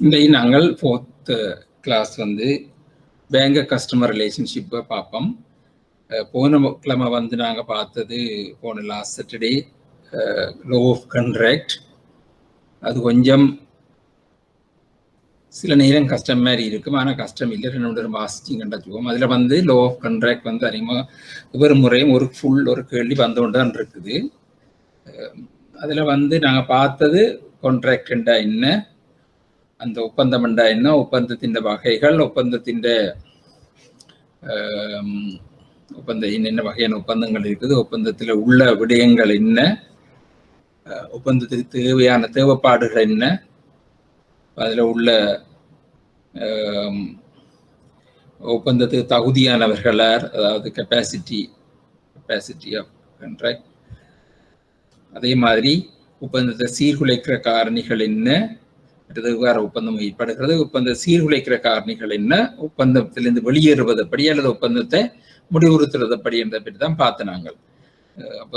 இன்றைக்கு நாங்கள் 4th class வந்து பேங்க் கஸ்டமர் ரிலேஷன்ஷிப்பை பார்ப்போம். போன கிழமை வந்து நாங்கள் பார்த்தது போன last Saturday law of contract. அது கொஞ்சம் சில நேரம் கஷ்டம் மாதிரி இருக்கும், ஆனால் கஷ்டம் இல்லை. 2 வாசிச்சு கண்டாச்சுவோம். அதில் வந்து லோ ஆஃப் கண்ட்ராக்ட் வந்து அதிகமாக ஒவ்வொரு முறையும் ஒரு கேள்வி வந்து கொண்டு தான் இருக்குது. அதில் வந்து நாங்கள் பார்த்தது கான்ட்ராக்ட் என்ன, அந்த ஒப்பந்தம் என்ன, ஒப்பந்தத்தின் வகைகள், ஒப்பந்தத்தின் என்னென்ன வகையான ஒப்பந்தங்கள் இருக்குது, ஒப்பந்தத்தில் உள்ள விடயங்கள் என்ன, ஒப்பந்தத்துக்கு தேவையான தேவைப்பாடுகள் என்ன, அதில் உள்ள ஒப்பந்தத்துக்கு தகுதியானவர்களார், அதாவது கெப்பாசிட்டி ஆஃப் கண்ட்ராக்ட். அதே மாதிரி ஒப்பந்தத்தை சீர்குலைக்கிற காரணிகள் என்ன, வேறு ஒப்பந்தம் ஏற்படுகிறது, ஒப்பந்த சீர்குலைக்கிற காரணிகள் என்ன, ஒப்பந்தத்திலிருந்து வெளியேறுவதப்படி அல்லது ஒப்பந்தத்தை முடிவுறுத்துறதப்படி என்ற பற்றி தான் பார்த்து நாங்கள்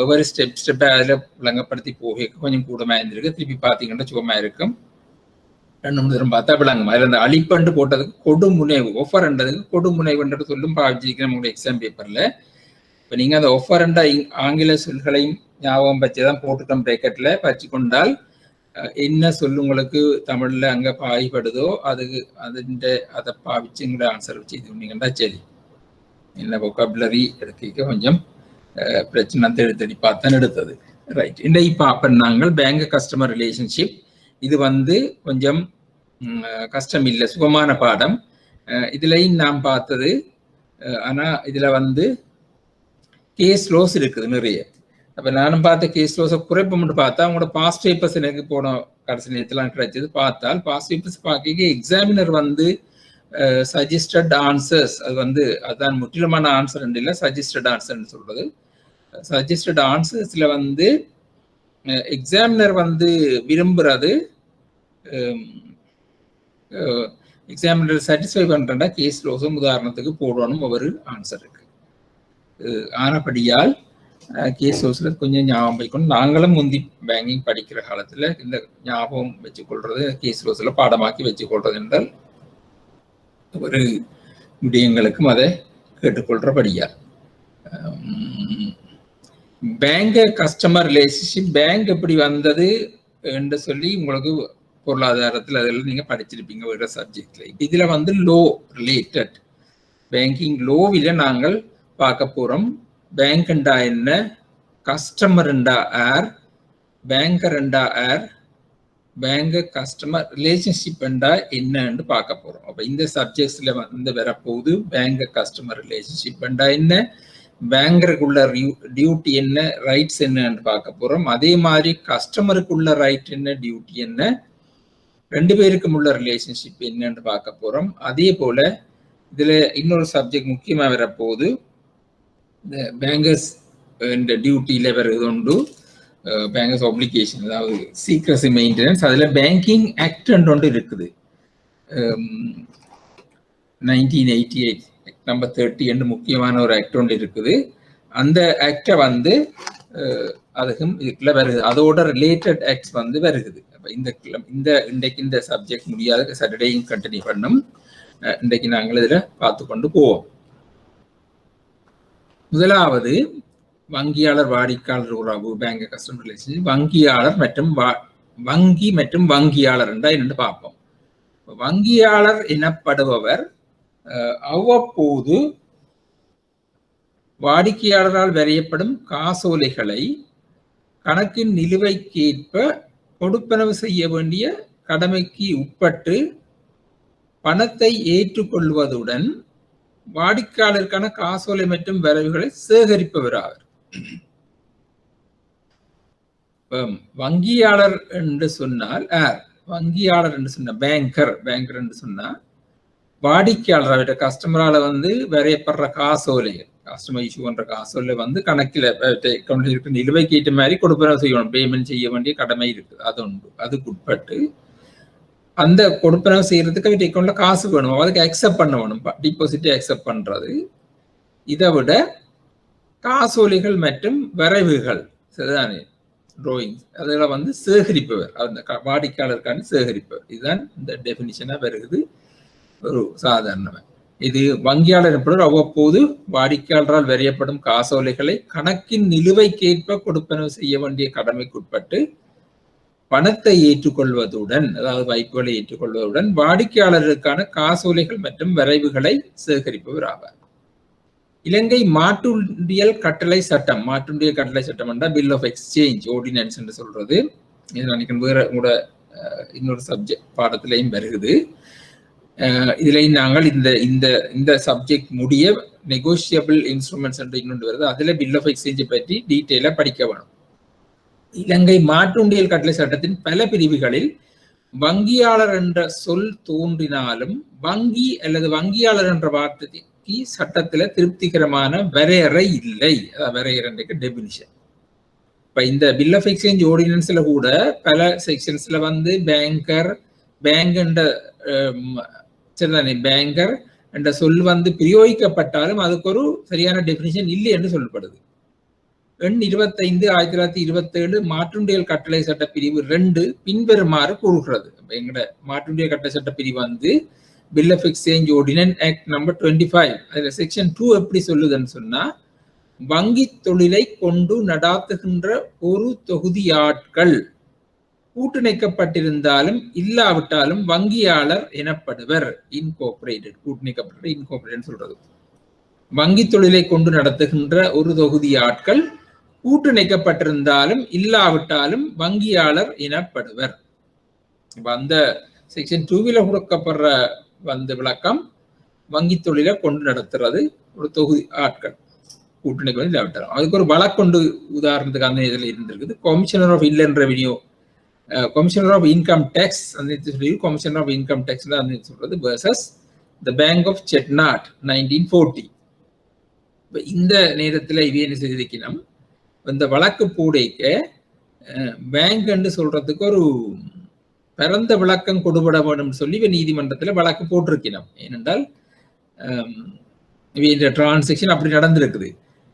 ஒவ்வொரு ஸ்டெப்பை அதில் விளங்கப்படுத்தி போக கொஞ்சம் கூடமா இருந்திருக்கு. திருப்பி பார்த்தீங்கன்னா சுகமா இருக்கும். 2 தரம் பார்த்தா விளங்கும். அதில் அந்த அழிப்பண்டு போட்டதுக்கு கொடுமுனைவு, ஒஃபர்ன்றதுக்கு கொடுமுனைவுன்றது சொல்லும் பாவிச்சிருக்கிறேன் உங்களுடைய எக்ஸாம் பேப்பர்ல. இப்போ நீங்க அந்த ஒஃபர்ன்ற ஆங்கில சொல்களையும் ஞாபகம் வச்சுதான் போட்டுட்டோம் பிரேக்கெட்ல வச்சு கொண்டால் என்ன சொல்லு உங்களுக்கு தமிழ்ல அங்க பாய்படுதோ அதுக்கு அதை பாவிச்சு எங்களை ஆன்சர் வச்சு இது பண்ணீங்கன்னா சரி. என்ன வொக்காபுலரி எடுக்க கொஞ்சம் பிரச்சனை தேடி பார்த்தேன் எடுத்தது. ரைட். இன்றைக்கு பார்ப்போம் நாங்கள் பேங்க் கஸ்டமர் ரிலேஷன்ஷிப். இது வந்து கொஞ்சம் கஷ்டம் இல்லை, சுகமான பாடம். இதுலையும் நாம் பார்த்தது, ஆனா இதுல வந்து கேஸ் லோஸ் இருக்குது நிறைய. அப்போ நானும் பார்த்த கேஸ் லோஸை குறைப்போம்னு பார்த்தா அவங்களோட பாஸ்ட் பேப்பர்ஸ் எனக்கு போன கடைசி நேரத்துலாம் கிடைச்சது. பார்த்தால் பாஸ்ட் பேப்பர்ஸ் பார்க்க எக்ஸாமினர் வந்து சஜஸ்டட் ஆன்சர்ஸ், அது வந்து அதுதான் முற்றிலுமான ஆன்சர் இல்லை, சஜஸ்டட் ஆன்சர்ன்னு சொல்றது. சஜஸ்டட் ஆன்சர்ஸ்ல வந்து எக்ஸாமினர் வந்து விரும்புறது, எக்ஸாமினர் சாட்டிஸ்ஃபை பண்றா கேஸ் லோஸும் உதாரணத்துக்கு போடணும் ஒவ்வொரு ஆன்சருக்கு. ஆனபடியால் கேஸ் லோஸ்ல கொஞ்சம் ஞாபகம் வைக்கணும். நாங்களும் முந்தி பேங்கிங் படிக்கிற காலத்துல இந்த ஞாபகம் வச்சுக்கொள்றது, கேஸ் லோஸ்ல பாடமாக்கி வச்சுக்கொள்றது என்றால் ஒரு விடயங்களுக்கும் அதை கேட்டுக்கொள்றபடியா. பேங்க் கஸ்டமர் ரிலேஷன்ஷிப், பேங்க் எப்படி வந்தது என்று சொல்லி உங்களுக்கு பொருளாதாரத்தில் அதெல்லாம் நீங்க படிச்சிருப்பீங்க வேற சப்ஜெக்ட்ல. இதுல வந்து லோ ரிலேட்டட் பேங்கிங் லோவில நாங்கள் பார்க்க போறோம். பேங்க்ண்டா என்ன, கஸ்டமர்ண்டா யார், பேங்கர்ண்டா யார், பேங்க் கஸ்டமர் ரிலேஷன்ஷிப் என்னன்னு பார்க்க போறோம். அப்ப இந்த சப்ஜெக்ட்ஸ்ல வந்து வரப்போகுது பேங்க் கஸ்டமர் ரிலேஷன்ஷிப் என்ன, பேங்கருக்குள்ள டியூட்டி என்ன, ரைட்ஸ் என்னன்னு பார்க்க போறோம். அதே மாதிரி கஸ்டமருக்குள்ள ரைட் என்ன, டியூட்டி என்ன, 2 பேருக்கும் உள்ள ரிலேஷன்ஷிப் என்னன்னு பார்க்க போறோம். அதே போல இதுல இன்னொரு சப்ஜெக்ட் முக்கியமா வரப்போகுது, இந்த பேங்கர்ஸ் டியூட்டியில வருது உண்டு, பேங்கர்ஸ் ஆப்ளிகேஷன், அதாவது சீக்ரசி மெயின்டெனன்ஸ். அதுல பேங்கிங் ஆக்ட் ஒன்று இருக்குது, 1988 நம்பர் 30 என்று முக்கியமான ஒரு ஆக்ட் ஒன்று இருக்குது. அந்த ஆக்டை வந்து அதுக்கும் இதுக்குள்ள வருது, அதோட ரிலேட்டட் ஆக்ட்ஸ் வந்து வருகுது. இன்றைக்கு இந்த சப்ஜெக்ட் முடியாத சாட்டர்டேயும் கண்டினியூ பண்ணும். இன்றைக்கு நாங்கள் இதில் பார்த்து கொண்டு போவோம். முதலாவது வங்கியாளர் வாடிக்கையாளர் உறவு, பேங்க் கஸ்டமர் ரிலேஷன்ஷிப். வங்கியாளர் மற்றும் வங்கி மற்றும் வங்கியாளர் என்று பார்ப்போம். வங்கியாளர் எனப்படுபவர் அவ்வப்போது வாடிக்கையாளரால் வரையப்படும் காசோலைகளை கணக்கின் நிலுவைக்கேற்ப கொடுப்பனவு செய்ய வேண்டிய கடமைக்கு உட்பட்டு பணத்தை ஏற்றுக்கொள்வதுடன் வாடிக்கையாளருக்கான காசோலை மற்றும் வரவுகளை சேகரிப்பவராவர். வங்கியாளர் என்று சொன்னால் வங்கியாளர் என்று சொன்ன பேங்கர் என்று சொன்னா வாடிக்கையாளர் கஸ்டமரால வந்து வரையப்படுற காசோலைகள், கஸ்டமர் இஷ்யூ பண்ற காசோலை வந்து கணக்கில் இருக்க நிலுவைக்கு ஏற்ற மாதிரி கொடுப்பனவு செய்யணும், பேமெண்ட் செய்ய வேண்டிய கடமை இருக்கு, அது உண்டு. அதுக்கு உட்பட்டு அந்த கொடுப்பனவு செய்யறதுக்கு அவர்கிட்ட அக்கௌண்ட்ல காசு வேணும், அதுக்கு அக்செப்ட் பண்ண வேணும், டிபாசிட்டை அக்செப்ட் பண்றது. இதை விட காசோலைகள் மற்றும் வரைவுகள் சரிதானே, drawings அதெல்லாம் வந்து சேகரிப்பவர், அந்த வாடிக்கையாளருக்கான சேகரிப்பவர். இதுதான் இந்த டெபினிஷனா வருகிறது ஒரு சாதாரணமாக. இது வங்கியாளர் என்பவர் அவ்வப்போது வாடிக்கையாளரால் வரையப்படும் காசோலைகளை கணக்கின் நிலுவைக்கேற்ப கொடுப்பனவு செய்ய வேண்டிய கடமைக்குட்பட்டு பணத்தை ஏற்றுக்கொள்வதுடன், அதாவது வைப்புகளை ஏற்றுக்கொள்வதுடன் வாடிக்கையாளருக்கான காசோலைகள் மற்றும் வரைவுகளை சேகரிப்பவர் ஆவார். இலங்கை மாற்றுண்டியல் கட்டளை சட்டம், மாற்றுண்டியல் கட்டளை சட்டம் என்றால் பில் ஆஃப் எக்ஸ்சேஞ்ச் ஆர்டினன்ஸ் என்று சொல்றது. இது நினைக்கிறேன் வேற கூட இன்னொரு சப்ஜெக்ட் பாடத்திலையும் வருகிறது. இதுல நாங்கள் இந்த இந்த இந்த சப்ஜெக்ட் முடிய நெகோசியபிள் இன்ஸ்ட்ருமெண்ட்ஸ் என்று இன்னொன்று வருது. அதுல பில் ஆஃப் எக்ஸ்சேஞ்சை பற்றி டீட்டெயிலா படிக்க வேணும். இலங்கை மாற்றுண்டியல் கட்டளை சட்டத்தின் பல பிரிவுகளில் வங்கியாளர் என்ற சொல் தோன்றினாலும் வங்கி அல்லது வங்கியாளர் என்ற வார்த்தைக்கு சட்டத்துல திருப்திகரமான வரையறை இல்லை. வரையறை டெபினிஷன். இப்ப இந்த பில் ஆஃப் எக்ஸ்சேஞ்ச் ஆர்டினன்ஸ்ல கூட பல செக்ஷன்ஸ்ல வந்து பேங்கர், பேங்க் என்ற பேங்கர் என்ற சொல் வந்து பிரயோகிக்கப்பட்டாலும் அதுக்கு ஒரு சரியான டெபினிஷன் இல்லை என்று சொல்லப்படுது. எண் 25 1927 மாற்றுண்டியல் கட்டளை சட்ட பிரிவு 2 பின்வருமாறு கூறுகிறது. எங்கட மாற்றுண்டியல் கட்டளை சட்ட பிரிவு வந்து bill of exchange ordinance act number 25 அதுல செக்ஷன் 2 எப்படி சொல்லுதுன்னு சொன்னா, வங்கி தொழிலை கொண்டு நடாத்துகின்ற ஒரு தொகுதி ஆட்கள் கூட்டிணைக்கப்பட்டிருந்தாலும் இல்லாவிட்டாலும் வங்கியாளர் எனப்படுவர். இன்கோர்பரேட்டட், கூட்டிணைக்கப்பட்ட இன்கோர்பரேட்டட் சொல்றது. வங்கி தொழிலை கொண்டு நடத்துகின்ற ஒரு தொகுதி ஆட்கள் கூட்டிணைக்கப்பட்டிருந்தாலும் இல்லாவிட்டாலும் வங்கியாளர் எனப்படுவர். அந்த செக்ஷன் 2 கொடுக்கப்படுற வந்து விளக்கம் வங்கி தொழிலை கொண்டு நடத்துறது ஒரு தொகுதி ஆட்கள் கூட்டிணைக்க இல்லாவிட்டாலும். அதுக்கு ஒரு வழக்கொண்டு உதாரணத்துக்கு அந்த இதில் இருந்திருக்குது. Commissioner of inland revenue, commissioner of income tax அந்த சொல்லி கமிஷனர் ஆஃப் இன்கம் டேக்ஸ் அந்த சொல்றது versus the bank of Chettinad 1940. இந்த நேரத்தில் இவை என்ன செய்திருக்கணும், இந்த வழக்கு பூடைக்க பேங்க் என்று சொல்றதுக்கு ஒரு பரந்த விளக்கம் கொடுபட வேண்டும் சொல்லி நீதிமன்றத்தில் வழக்கு போட்டிருக்கணும். ஏனென்றால் இந்த டிரான்சாக்ஷன் அப்படி நடந்திருக்குது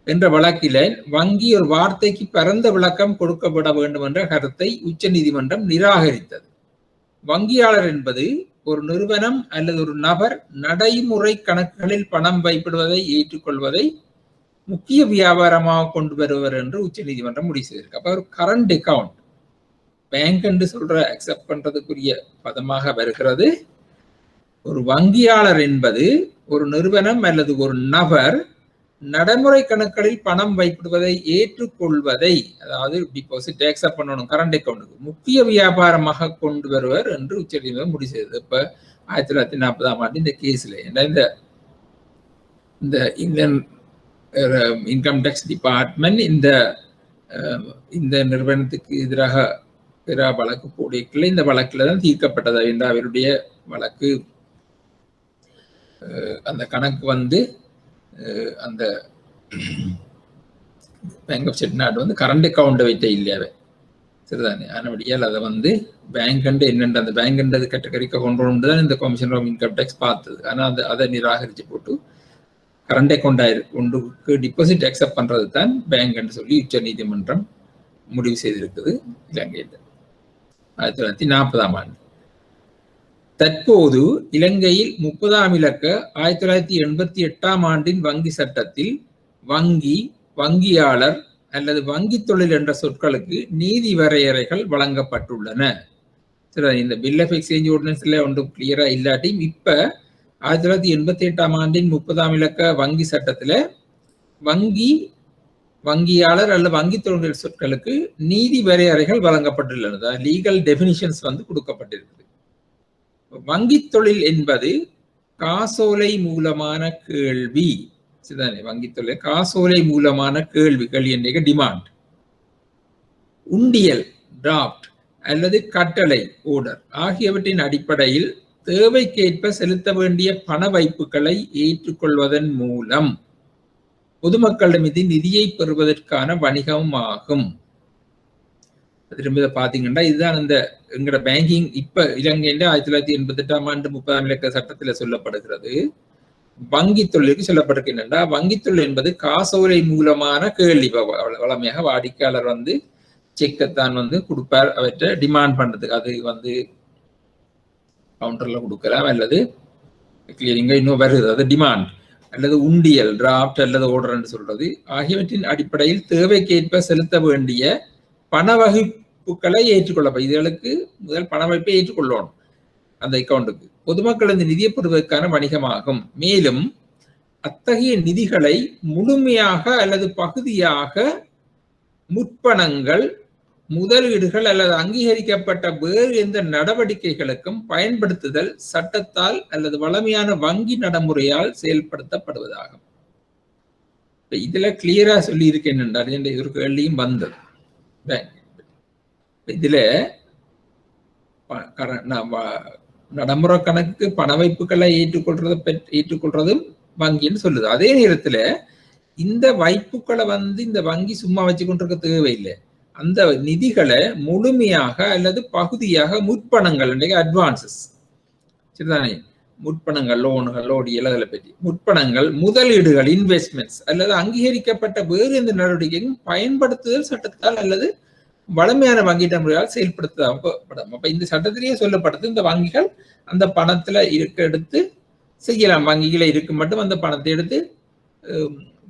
என்ற வழக்கில வங்கி ஒரு வார்த்தைக்கு பரந்த விளக்கம் கொடுக்கப்பட வேண்டும் என்ற கருத்தை உச்ச நீதிமன்றம் நிராகரித்தது. வங்கியாளர் என்பது ஒரு நிறுவனம் அல்லது ஒரு நபர் நடைமுறை கணக்குகளில் பணம் வைப்பிடுவதை ஏற்றுக்கொள்வதை முக்கிய வியாபாரமாக கொண்டு வருவர் என்று உச்ச நீதிமன்றம் முடிவு செய்திருக்கு. அப்ப ஒரு கரண்ட் அக்கவுண்ட் பேங்க் என்று சொல்ற அக்செப்ட் பண்றதுக்குரிய பதமாக வருகிறது. ஒரு வங்கியாளர் என்பது ஒரு நிறுவனம் அல்லது ஒரு நபர் நடைமுறை கணக்குகளில் பணம் வைப்பிடுவதை ஏற்றுக்கொள்வதை, அதாவது டிபாசிட் அக்செப்ட் பண்ணணும் கரண்ட் அக்கவுண்டுக்கு, முக்கிய வியாபாரமாக கொண்டு வருவர் என்று உச்ச நீதிமன்றம் முடிவு செய்தது. இப்ப 1940 இந்த கேஸ்ல இந்த இந்தியன் இன்கம் டேக்ஸ் டிபார்ட்மெண்ட் இந்த நிறுவனத்துக்கு எதிராக பிற வழக்கு போடிக்கல இந்த வழக்குல தான் தீர்க்கப்பட்டது என்ற அவருடைய வழக்கு. அந்த கணக்கு வந்து அந்த பேங்க் ஆஃப் செட்நாட் வந்து கரண்ட் அக்கவுண்ட் வைத்த இல்லையாவே சரிதானே. ஆனபடியால் அதை வந்து பேங்க் அண்டு என்னென்று அந்த பேங்க் அண்டது கேட்டகரிக்க கொண்டு தான் இந்த கமிஷனர் ஆஃப் இன்கம் டேக்ஸ் பார்த்தது. ஆனால் அதை நிராகரிச்சு போட்டு கரண்ட் அக்கவுண்ட் ஒன்றுக்கு டிபாசிட் அக்செப்ட் பண்றது தான் பேங்க் என்று சொல்லி உச்ச நீதிமன்றம் முடிவு செய்திருக்குது இலங்கையில் 1940. தற்போது இலங்கையில் 30ஆம் இலக்க 1988 வங்கி சட்டத்தில் வங்கி, வங்கியாளர் அல்லது வங்கி தொழில் என்ற சொற்களுக்கு நீதி வரையறைகள் வழங்கப்பட்டுள்ளன. சரி, இந்த பில் ஆஃப் எக்ஸ்சேஞ்ச் ஆர்டினன்ஸ்ல ஒன்றும் கிளியரா இல்லாட்டியும் இப்ப 1988 30ஆம் இலக்க வங்கி சட்டத்துல வங்கி, வங்கியாளர் அல்லது வங்கி தொழில் சொற்களுக்கு நீதி வரையறைகள் வழங்கப்பட்டுள்ளன. லீகல் டெபினிஷன்ஸ் வந்து கொடுக்கப்பட்டிருக்குது. வங்கி தொழில் என்பது காசோலை மூலமான கேள்வி, வங்கி தொழில் காசோலை மூலமான கேள்விகள் என்ற டிமாண்ட், உண்டியல் டிராப்ட் அல்லது கட்டளை ஓர்டர் ஆகியவற்றின் அடிப்படையில் தேவைக்கேற்ப செலுத்த வேண்டிய பண வைப்புகளை ஏற்றுக்கொள்வதன் மூலம் பொதுமக்களிடமிருந்து நிதியை பெறுவதற்கான வணிகம் ஆகும். திரும்ப பாத்தீங்கன்னா இதுதான் இந்த எங்கட பேங்கிங் இப்ப இலங்கையில 1988 30ஆம் இலக்க சட்டத்துல சொல்லப்படுகிறது. வங்கி தொழிலுக்கு சொல்லப்படுகின்றா வங்கி தொழில் என்பது காசோலை மூலமான கேள்வி. வளமையாக வாடிக்கையாளர் வந்து செக்கைத்தான் வந்து கொடுப்பார், அவற்றை டிமாண்ட் பண்றதுக்கு. அது வந்து கவுண்டர்ல கொடுக்கலாம் அல்லது கிளியரிங்க இன்னும் வருது, அது டிமாண்ட் அல்லது உண்டியல், டிராப்ட் அல்லது ஓர்டர் சொல்றது. ஆகியவற்றின் அடிப்படையில் தேவைக்கேற்ப செலுத்த வேண்டிய பண வகுப்புகளை ஏற்றுக்கொள்ள, இதுகளுக்கு முதல் பண வகுப்பை ஏற்றுக்கொள்ளணும் அந்த அக்கௌண்ட்டுக்கு. பொதுமக்கள் இந்த நிதியை பெறுவதற்கான வணிகமாகும். மேலும் அத்தகைய நிதிகளை முழுமையாக அல்லது பகுதியாக முற்பணங்கள், முதலீடுகள் அல்லது அங்கீகரிக்கப்பட்ட வேறு எந்த நடவடிக்கைகளுக்கும் பயன்படுத்துதல் சட்டத்தால் அல்லது வழமையான வங்கி நடைமுறையால் செயல்படுத்தப்படுவதாகும். இதுல கிளியரா சொல்லி இருக்கேன் என்றால் ஒரு கேள்வியும் வந்தது. இதுல நடைமுறை கணக்கு பண வைப்புகளை ஏற்றுக்கொள்றதும் வங்கின்னு சொல்லுது. அதே நேரத்துல இந்த வைப்புகளை வந்து இந்த வங்கி சும்மா வச்சு கொண்டிருக்க தேவையில்லை. அந்த நிதிகளை முழுமையாக அல்லது பகுதியாக முற்பணங்கள், அட்வான்சஸ் சரிதானே, முற்பணங்கள், லோனுகள், லோடியல், அதில் பற்றி முற்பணங்கள், முதலீடுகள், இன்வெஸ்ட்மெண்ட்ஸ் அல்லது அங்கீகரிக்கப்பட்ட வேறு எந்த நடவடிக்கையும் பயன்படுத்துதல் சட்டத்தால் அல்லது வளமையான வங்கிட்ட முறையால் செயல்படுத்தப்படும். அப்ப இந்த சட்டத்திலேயே சொல்லப்படுது இந்த வங்கிகள் அந்த பணத்துல எடுத்து செய்யலாம். வங்கிகளை இருக்கு மட்டும் அந்த பணத்தை எடுத்து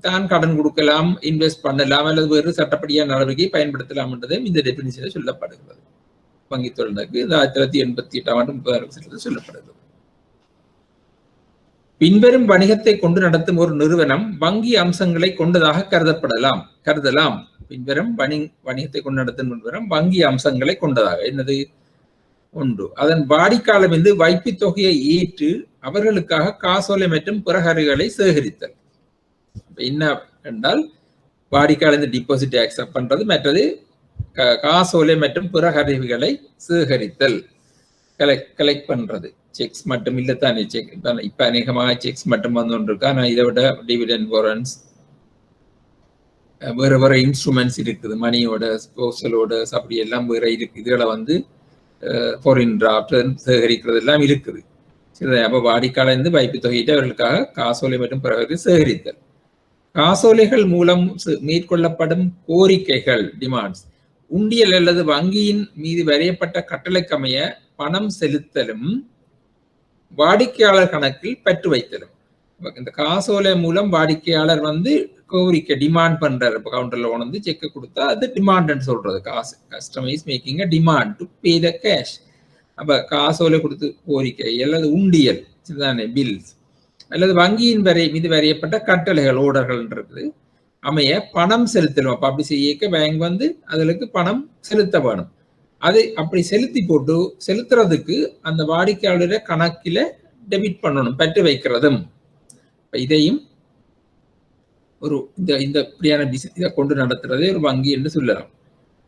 தான் கடன் கொடுக்கலாம், இன்வெஸ்ட் பண்ணலாம் அல்லது வேறு சட்டப்படியான நடவடிக்கையை பயன்படுத்தலாம் என்றதும் இந்த டெபினிஷன்ல சொல்லப்படுகிறது. வங்கி தொழிலுக்கு இந்த 1988 ஆண்டு சொல்லப்படுகிறது. பின்வரும் வணிகத்தை கொண்டு நடத்தும் ஒரு நிறுவனம் வங்கி அம்சங்களை கொண்டதாக கருதலாம். பின்வரும் வணிகத்தை கொண்டு நடத்தும் நிறுவனம் வங்கி அம்சங்களை கொண்டதாக. என்னது? ஒன்று, அதன் வாடிக்கையாளர் மீது வைப்பு தொகையை ஏற்று அவர்களுக்காக காசோலை மற்றும் பிறகறிகளை சேகரித்தல். என்ன என்றால் வாடிக்கையாளர் டிபாசிட் அக்செப்ட் பண்றது, மற்றது காசோலை மற்றும் பிறகறிவுகளை சேகரித்தல், கலெக்ட் பண்றது. செக்ஸ் மட்டும் இல்லத்தானே, செக் இப்ப அநேகமாக செக்ஸ் மட்டும் வந்து கொண்டிருக்கா. நான் இதை விட டிவிடெண்ட் வாரண்ட்ஸ், வேற வேற இன்ஸ்ட்ருமெண்ட்ஸ் இருக்குது, மணியோட, போஸ்டலோட, அப்படி எல்லாம் வேற இருக்கு. இதுகளை வந்து ஃபாரின் டிராஃப்ட் சேகரிக்கிறது எல்லாம் இருக்குது. சரி, அப்ப வாடிக்கையாளர் வைப்பு தொகையிட்டு அவர்களுக்காக காசோலை மற்றும் பிறகு சேகரித்தல். காசோலைகள் மூலம் மேற்கொள்ளப்படும் கோரிக்கைகள், டிமாண்ட்ஸ், உண்டியல் அல்லது வங்கியின் மீது வரையப்பட்ட கட்டளைக்கமைய பணம் செலுத்தலும் வாடிக்கையாளர் கணக்கில் பெற்று வைத்தலும். இந்த காசோலை மூலம் வாடிக்கையாளர் வந்து கோரிக்கை டிமாண்ட் பண்றாரு. இப்போ கவுண்டர்ல வந்து செக்கை கொடுத்தா அது டிமாண்ட் சொல்றது. காசு, customer is making a demand to pay the cash. அப்ப காசோலை கொடுத்து கோரிக்கை அல்லது உண்டியல் தானே, பில்ஸ் அல்லது வங்கியின் மீது வரையப்பட்ட கட்டளைகள், ஓர்டர்கள் இருக்குது, அமைய பணம் செலுத்தணும். அப்ப அப்படி செய்ய பேங்க் வந்து அதுக்கு பணம் செலுத்த வேணும். அது அப்படி செலுத்தி போட்டு செலுத்துறதுக்கு அந்த வாடிக்கையாளருடைய கணக்கில டெபிட் பண்ணணும், பெற்று வைக்கிறதும். இதையும் ஒரு இந்த இப்படியான இதை கொண்டு நடத்துறதே ஒரு வங்கி என்று சொல்லலாம்.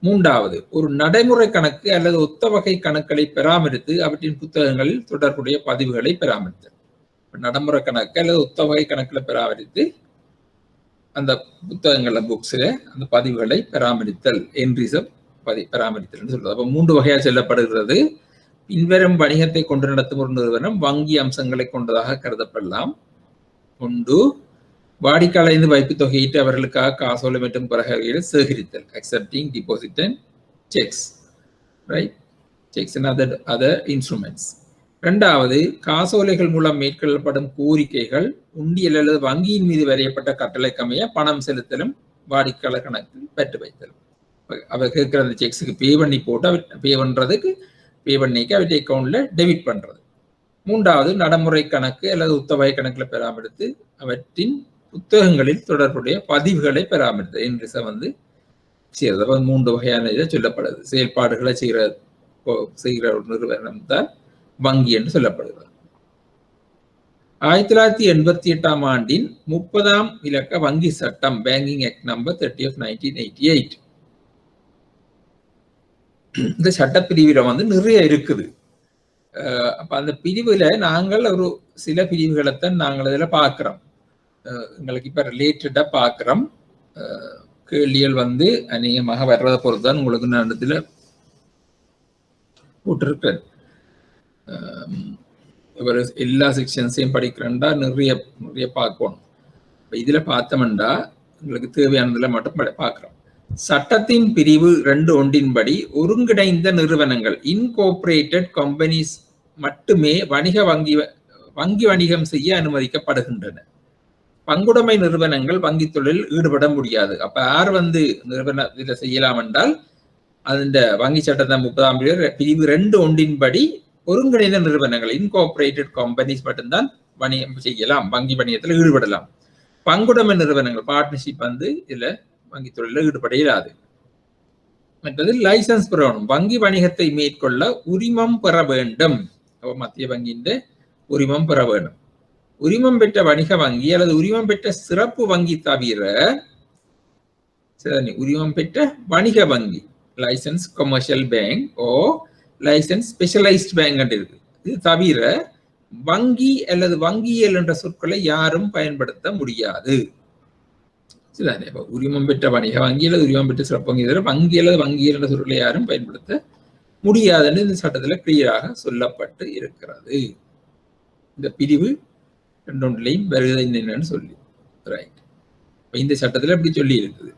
மூன்றாவது, ஒரு நடைமுறை கணக்கு அல்லது ஒத்த வகை கணக்குகளை பராமரித்து அவற்றின் புத்தகங்களில் தொடர்புடைய பதிவுகளை பராமரித்தல். நடைமுறை கணக்கு அல்லது ஒத்த வகை கணக்குல பராமரித்து அந்த புத்தகங்கள புக்ஸ்ல அந்த பதிவுகளை பராமரித்தல், என்ட்ரிஸை பராமரித்தல் சொல்றது. அப்ப 3 வகையாக சொல்லப்படுகிறது. பின்வரும் வணிகத்தை கொண்டு நடத்தும் ஒரு நிறுவனம் வங்கி அம்சங்களை கொண்டதாக கருதப்படலாம். 1, வாடிக்கையாளர் வைப்பு தொகையிட்டு அவர்களுக்காக காசோலை மற்றும் பிறகு சேகரித்தல், accepting deposit and sex, right, sex and other instruments. 2வது, காசோலைகள் மூலம் மேற்கொள்ளப்படும் கோரிக்கைகள், உண்டியல் அல்லது வங்கியின் மீது வரையப்பட்ட கட்டளைக்கமைய பணம் செலுத்தலும் வாடிக்கையாளர் கணக்கில் பெற்று வைத்தலும். அவர் கேட்கிற அந்த செக்ஸுக்கு பே பண்ணி போட்டு பே பண்றதுக்கு அவற்றை அக்கௌண்ட்ல டெபிட் பண்றது. 3வது, நடைமுறை கணக்கு அல்லது ஒத்தவகை கணக்குல பராமரித்து அவற்றின் புத்தகங்களில் தொடர்புடைய பதிவுகளை பராமரித்து என்ட்ரிஸை வந்து செய்யறது. 3 வகையான இதை சொல்லப்படுது. செயல்பாடுகளை செய்கிற ஒரு நிறுவனம் தான் வங்கி என்று சொல்லப்படுகிறது. 1988 ஆண்டின் 30ஆம் இலக்க வங்கி சட்டம், பேங்கிங் ஆக்ட் நம்பர் 30 of 1988. இந்த சட்டப்பிரிவுல வந்து நிறைய இருக்குது. அப்ப அந்த பிரிவுல நாங்கள் ஒரு சில பிரிவுகளைத்தான் நாங்கள் இதுல பார்க்கிறோம். எங்களுக்கு இப்ப ரிலேட்டடா பார்க்கிறோம். கேள்விகள் வந்து அநேகமாக வர்றதை பொறுத்துதான் உங்களுக்கு நான் இடத்துல போட்டிருக்கேன். ஒரு எல்லா செக்ஷன்ஸையும் படிக்கிறேன்டா நிறைய பார்க்கணும். இப்போ இதுல பார்த்தோம்டா உங்களுக்கு தேவையானதுல மட்டும் பார்க்குறோம். சட்டத்தின் பிரிவு 2(1)படி ஒருங்கிணைந்த நிறுவனங்கள் இன்கோர்பரேட்டட் கம்பெனிஸ் மட்டுமே வங்கி வணிகம் செய்ய அனுமதிக்கப்படுகின்றன. பங்குடைமை நிறுவனங்கள் வங்கி தொழிலில் ஈடுபட முடியாது. அப்ப யார் நிறுவன இதை செய்யலாம் என்றால் அந்த வங்கி சட்டத்தின் 30ஆம் பிரிவு 2(1)படி ஒருங்கிணைந்த நிறுவனங்கள் இன்கோர்பரேட்டட் கம்பெனிஸ் மட்டும்தான் வணிகம் செய்யலாம், வங்கி வணிகத்தில் ஈடுபடலாம். பங்குடைமை நிறுவனங்கள் பார்ட்னர்ஷிப் இதுல வங்கி தொழிலில் ஈடுபட இயலாது. மற்றது லைசன்ஸ் பெறணும். வங்கி வணிகத்தை மேற்கொள்ள உரிமம் பெற வேண்டும். மத்திய வங்கியின் உரிமம் பெற வேண்டும். உரிமம் பெற்ற வணிக வங்கி அல்லது உரிமம் பெற்ற சிறப்பு வங்கி தவிர உரிமம் பெற்ற வணிக வங்கி லைசன்ஸ் கமர்ஷியல் பேங்க் ஓ லைசன்ஸ் ஸ்பெஷலைஸ்ட் பேங்க் இருக்கு. இது தவிர வங்கி அல்லது வங்கியல் என்ற சொற்களை யாரும் பயன்படுத்த முடியாது. உரிமம் பெற்ற வணிக வங்கி அல்லது உரிமம் பெற்ற சிறப்பு வங்கி தவிர வங்கி அல்லது வங்கியல் என்ற சொற்களை யாரும் பயன்படுத்த முடியாதுன்னு இந்த சட்டத்துல கிளியராக சொல்லப்பட்டு இருக்கிறது. இந்த பிரிவு 2(1)லையும் வருகிறது என்னன்னு சொல்லி ரைட். இந்த சட்டத்துல இப்படி சொல்லி இருக்குது.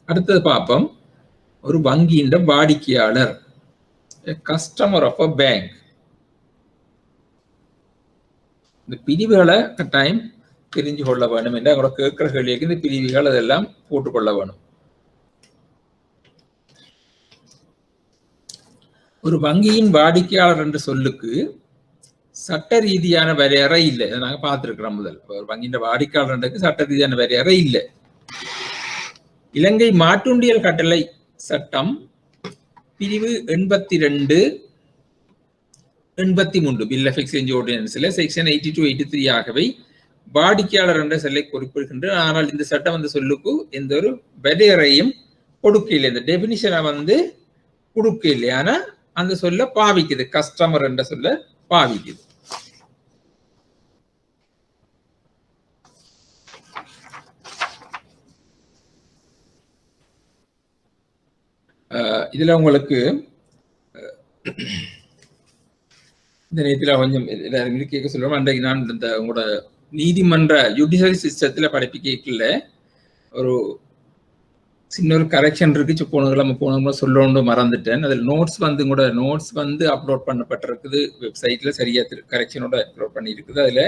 அடுத்தது பார்ப்போம். ஒரு வங்கியின் வாடிக்கையாளர் கஸ்டமர் ஆஃப் அ பேங்க். இந்த பிரிவுகளை கட்டாயம் தெரிஞ்சு கொள்ள வேணும் என்று அவங்களோட கேட்கிற கேள்விக்கு இந்த பிரிவுகள் அதெல்லாம் போட்டுக்கொள்ள வேணும். ஒரு வங்கியின் வாடிக்கையாளர் என்ற சொல்லுக்கு சட்ட ரீதியான வரையறை இல்லை. இதை நாங்க பார்த்திருக்கிறோம். முதல் ஒரு வங்கியின் வாடிக்கையாளருக்கு சட்ட ரீதியான வரையறை இல்லை. இலங்கை மாற்றுண்டியல் கட்டளை சட்டம் பிரிவு 82, 83 பில் ஆஃப் எக்ஸ்சேஞ்ச் ஆர்டினன்ஸ்ல செக்ஷன் 82, 83 ஆகவே வாடிக்கையாளர் என்ற சொல்லை குறிப்பிடுகின்ற. ஆனால் இந்த சட்டம் சொல்லுக்கு எந்த ஒரு வரையறையும் கொடுக்க இல்லை. இந்த டெபினிஷனை கொடுக்க இல்லை. ஆனா அந்த சொல்ல பாவிக்குது. கஸ்டமர் என்ற சொல்ல பாவிக்குது. இதுல உங்களுக்கு இந்த நேரத்தில் கொஞ்சம் எல்லாருமே கேட்க சொல்லுவோம். அன்றைக்கு நான் இந்த உங்களோட நீதிமன்ற ஜுடிஷியரி சிஸ்டத்துல படிப்பிக்கல ஒரு சின்ன ஒரு கரெக்ஷன் இருக்கு. போனவங்களை சொல்லணும்னு மறந்துட்டேன். அதில் நோட்ஸ் உங்களோட நோட்ஸ் அப்லோட் பண்ணப்பட்டிருக்குது வெப்சைட்ல. சரியா கரெக்ஷனோட அப்லோட் பண்ணி இருக்குது. அதுல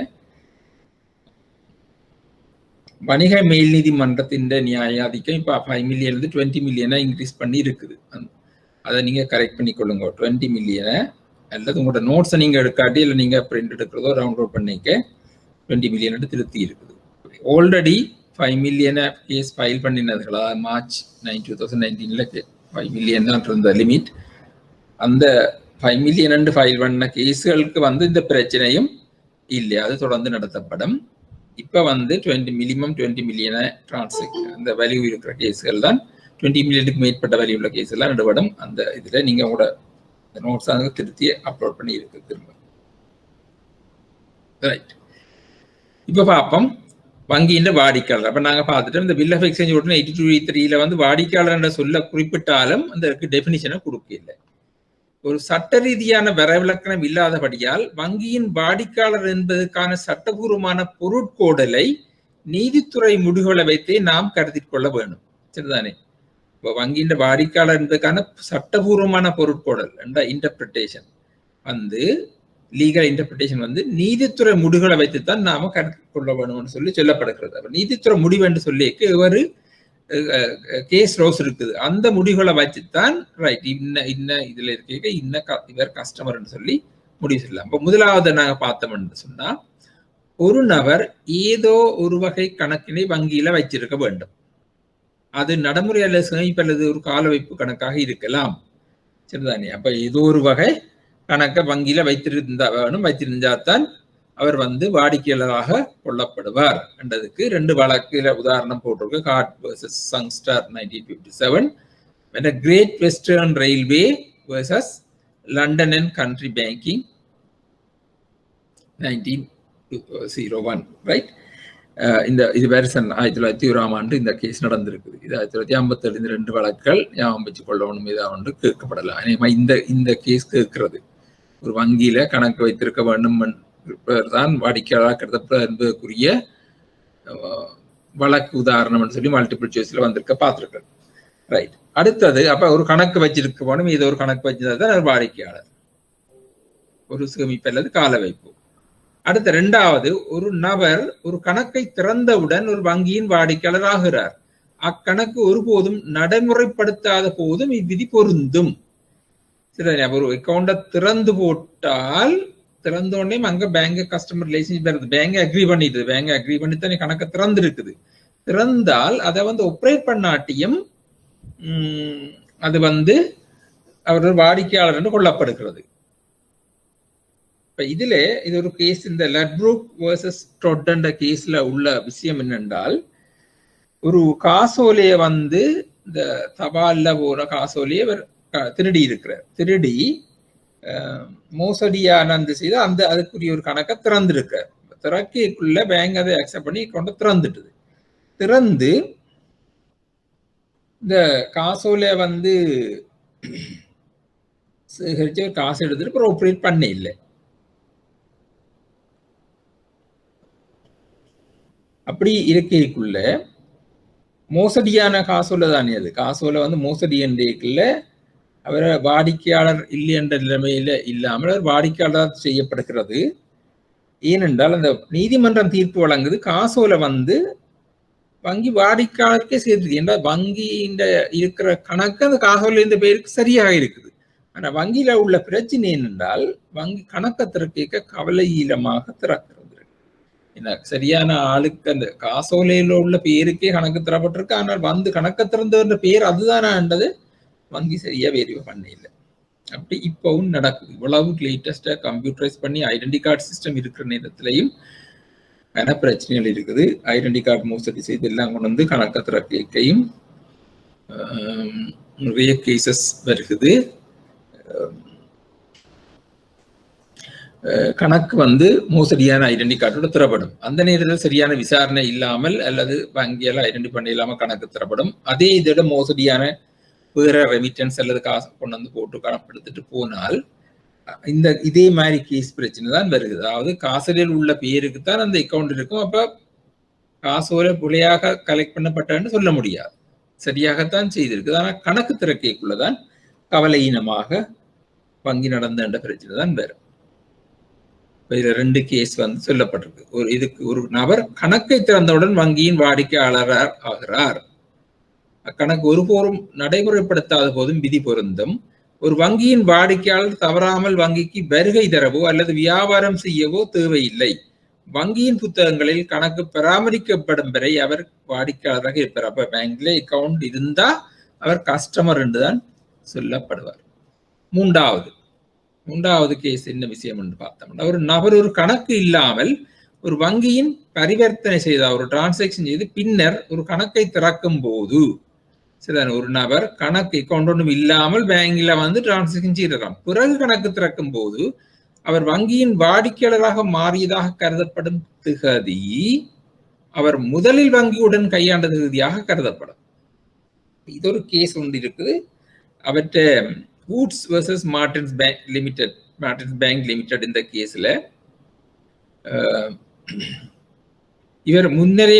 வணிக மேல் நீதிமன்றத்தின் நியாயாதிக்கம் இப்ப 5 மில்லியன் 20 மில்லியனா இன்க்ரீஸ் பண்ணி இருக்குது. அதை நீங்க கரெக்ட் பண்ணிக்கொள்ளுங்க. 20 மில்லியனை அல்லது உங்களோட நோட்ஸை நீங்க எடுக்காட்டி இல்லை நீங்க பிரிண்ட் எடுக்கிறதோ டவுன்லோட் பண்ணிக்க 20 மில்லியன் திருத்தி இருக்குது. ஆல்ரெடி 5 மில்லியனை கேஸ் ஃபைல் பண்ணினதுகளா மார்ச் 2019 5 மில்லியன் தான் இருந்த லிமிட். அந்த 5 மில்லியன் ஃபைல் பண்ண கேஸுகளுக்கு இந்த பிரச்சனையும் இல்லை. அது தொடர்ந்து நடத்தப்படும். இப்ப 20 மில்லியனை டிரான்சாக்ஷன் அந்த வேல்யூ இருக்கிற கேஸ்கள் தான் 20 மில்லியனுக்கு மேற்பட்ட வேல்யூ உள்ள கேஸ் எல்லாம் நடுபடும். அந்த இதுல நீங்க உங்களோட நோட்ஸ் திருத்தி அப்லோட் பண்ணி இருக்கு திரும்ப. ரைட். இப்ப பார்ப்போம் வங்கியின் வாடிக்கையாளர். அப்ப நாங்க பார்த்துட்டோம் இந்த பில் ஆஃப் எக்ஸ்சேஞ்ச் 82(3)ல வாடிக்கையாளர் என்ற சொல்ல குறிப்பிட்டாலும் அந்த டெபினிஷனை கொடுக்க இல்லை. ஒரு சட்ட ரீதியான வரைவிலக்கணம் இல்லாதபடியால் வங்கியின் வாடிக்கையாளர் என்பதற்கான சட்டபூர்வமான பொருட்கோடலை நீதித்துறை முடிவுகளை வைத்தே நாம் கருத்தில் கொள்ள வேண்டும். சரிதானே? இப்போ வங்கியின் வாடிக்கையாளர் என்பதற்கான சட்டபூர்வமான பொருட்கோடல் என்ற இன்டர்பிரிட்டேஷன் லீகல் இன்டர்பிரிட்டேஷன் நீதித்துறை முடிவுகளை வைத்துத்தான் நாம கருத்தில் கொள்ள வேணும்னு சொல்லப்படுகிறது. அப்ப நீதித்துறை முடிவு என்று சொல்லி ஒரு கேஸ் ரோஸ் இருக்குது. அந்த முடிவுகளை வச்சுத்தான் ரைட் இன்ன இதுல இருக்க இவர் கஸ்டமர் சொல்லி முடிவு செய்யலாம். இப்ப முதலாவது நாங்க பார்த்தோம்னு சொன்னா ஒரு நபர் ஏதோ ஒரு வகை கணக்கினை வங்கியில வச்சிருக்க வேண்டும். அது நடைமுறை அல்லது சேமிப்பு அல்லது ஒரு கால வைப்பு கணக்காக இருக்கலாம். சரிதானே? அப்ப ஏதோ ஒரு வகை கணக்கை வங்கியில வைத்திருந்தாத்தான் அவர் வாடிக்கையாளராக கொள்ளப்படுவார் என்றதுக்கு 2 வழக்குல உதாரணம் போட்டிருக்கு. Card versus Sangster 1957, Great Western Railway versus London and County Banking 1901. Right. இது வெர்சன் 1901 இந்த கேஸ் நடந்திருக்குது. இது 1957 2 வழக்குகள் ஞாபகம் வச்சு கொள்ளணும். இதாக கேட்கப்படலாம். இந்த கேஸ் கேட்கிறது ஒரு வங்கியில கணக்கு வைத்திருக்க வேண்டும் தான் வாடிக்கையாளர் என்பதற்குரிய வழக்கு உதாரணம் சொல்லி மல்டிபிள் சாய்ஸ்ல பார்த்திருக்கேன். ரைட். அடுத்தது அப்ப ஒரு கணக்கு வச்சிருக்க போனும், இது ஒரு கணக்கு வச்சிருந்தா வாடிக்கையாளர், ஒரு சேமிப்பு அல்லது கால வைப்பு. அடுத்த இரண்டாவது, ஒரு நபர் ஒரு கணக்கை திறந்தவுடன் ஒரு வங்கியின் வாடிக்கையாளர் ஆகிறார். அக்கணக்கு ஒருபோதும் நடைமுறைப்படுத்தாத போதும் இவ்விதி பொருந்தும். சரி, ஒரு அக்கௌண்ட திறந்து போட்டால் திறந்த உடனே அங்க பேங்க் கஸ்டமர் ரிலேஷன்ஷிப் வருது, பேங்க் அக்ரி பண்ணிடுது, பேங்க் அக்ரி பண்ணி தான் கணக்கை திறந்து இருக்குது. திறந்தால் அதை ஆப்ரேட் பண்ணாட்டியும் அது அவர்கள் வாடிக்கையாளர் என்று கொள்ளப்படுகிறது. இப்ப இதுல இது ஒரு கேஸ், இந்த லட்ப்ரூக் வர்சஸ் ட்ரொட் என்ற கேஸ்ல உள்ள விஷயம் என்னென்றால், ஒரு காசோலைய இந்த தபால்ல போற காசோலையை திருடி இருக்கிறார். திருடி மோசடியான செய்து அதுக்குரிய ஒரு கணக்கை திறந்திருக்கார். திறக்கைக்குள்ள பேங்க் அதை அக்செப்ட் பண்ணி கொண்டு திறந்துட்டுது. திறந்து இந்த காசோலைய சேகரிச்சு காசு எடுத்துட்டு அப்புறம் ஆப்ரேட் பண்ண இல்லை. அப்படி இருக்கைக்குள்ள மோசடியான காசோலை தானே அது. காசோலை மோசடி என்றைக்குள்ள அவரை வாடிக்கையாளர் இல்லை என்ற நிலைமையில இல்லாமல் அவர் வாடிக்கையாளர் செய்யப்படுகிறது. ஏனென்றால் அந்த நீதிமன்றம் தீர்ப்பு வழங்குது, காசோலை வங்கி வாடிக்கையாளருக்கே சேர்த்துது. என்றால் வங்கியின் இருக்கிற கணக்கு அந்த காசோலை இந்த பேருக்கு சரியாக இருக்குது. ஆனா வங்கியில உள்ள பிரச்சனை என்னென்றால், வங்கி கணக்கை திறக்க கவலையீனமாக திறக்கிறது. சரியான ஆளுக்கு அந்த காசோலையில உள்ள பேருக்கே கணக்கு தரப்பட்டிருக்கு, ஆனால் கணக்கை திறந்த பேர் அதுதானது வங்கி சரியா வெரிஃபை பண்ண இல்லை. அப்படி இப்பவும் நடக்குது. இவ்வளவு லேட்டஸ்டா கம்ப்யூட்டரைஸ் பண்ணி ஐடென்டி கார்டு சிஸ்டம் இருக்கிற நேரத்திலையும் பல பிரச்சனைகள் இருக்குது. ஐடென்டி கார்டு மோசடி செய்து எல்லாம் கொண்டு கணக்கை திறக்கையும் நிறைய கேசஸ் வருகுது. கணக்கு மோசடியான ஐடென்டி கார்டோட திறப்படும். அந்த நேரத்தில் சரியான விசாரணை இல்லாமல் அல்லது வங்கியால் ஐடென்டி பண்ண இல்லாமல் கணக்கு திறப்படும். அதே இதோட மோசடியான வேற ரெமிட்டன்ஸ் அல்லது காசு கொண்டு போட்டு கணப்படுத்திட்டு போனால் இதே மாதிரி கேஸ் பிரச்சனை தான் வருது. அதாவது காசோலையில் உள்ள பேருக்கு தான் அந்த அக்கௌண்ட் இருக்கும். அப்ப காசோலை புலையாக கலெக்ட் பண்ணப்பட்டன்னு சொல்ல முடியாது, சரியாகத்தான் செய்திருக்குது. ஆனால் கணக்கு திறக்கைக்குள்ளதான் கவலையீனமாக வங்கி நடந்த பிரச்சனை தான் வேறு. இதுல ரெண்டு கேஸ் சொல்லப்பட்டிருக்கு. இதுக்கு ஒரு நபர் கணக்கை திறந்தவுடன் வங்கியின் வாடிக்கையாளர் ஆகிறார். அக்கணக்கு ஒருபோதும் நடைமுறைப்படுத்தாத போதும் விதி பொருந்தும். ஒரு வங்கியின் வாடிக்கையாளர் தவறாமல் வங்கிக்கு வருகை தரவோ அல்லது வியாபாரம் செய்யவோ தேவையில்லை. வங்கியின் புத்தகங்களில் கணக்கு பராமரிக்கப்படும் வரை அவர் வாடிக்கையாளராக இருப்பார். அப்ப பேங்க்ல அக்கௌண்ட் இருந்தா அவர் கஸ்டமர் என்றுதான் சொல்லப்படுவார். மூன்றாவது கேஸ் என்ன விஷயம் என்று பார்த்தோம்னா, ஒரு நபர் ஒரு கணக்கு இல்லாமல் ஒரு வங்கியின் பரிவர்த்தனை செய்த ஒரு டிரான்சாக்சன் செய்து பின்னர் ஒரு கணக்கை திறக்கும் போது, ஒரு நபர் கணக்கு அக்கௌண்ட் ஒன்றும் இல்லாமல் பேங்க்ல டிரான்சாக்சன் செய்யலாம். பிறகு கணக்கு திறக்கும் போது அவர் வங்கியின் வாடிக்கையாளராக மாறியதாக கருதப்படும் திகதி அவர் முதலில் வங்கியுடன் கையாண்ட திகதியாக கருதப்படும். இது ஒரு கேஸ் ஒன்று இருக்குது. அவற்றை Woods versus Martins Bank Limited இந்த கேஸ்ல இவர் முன்னரே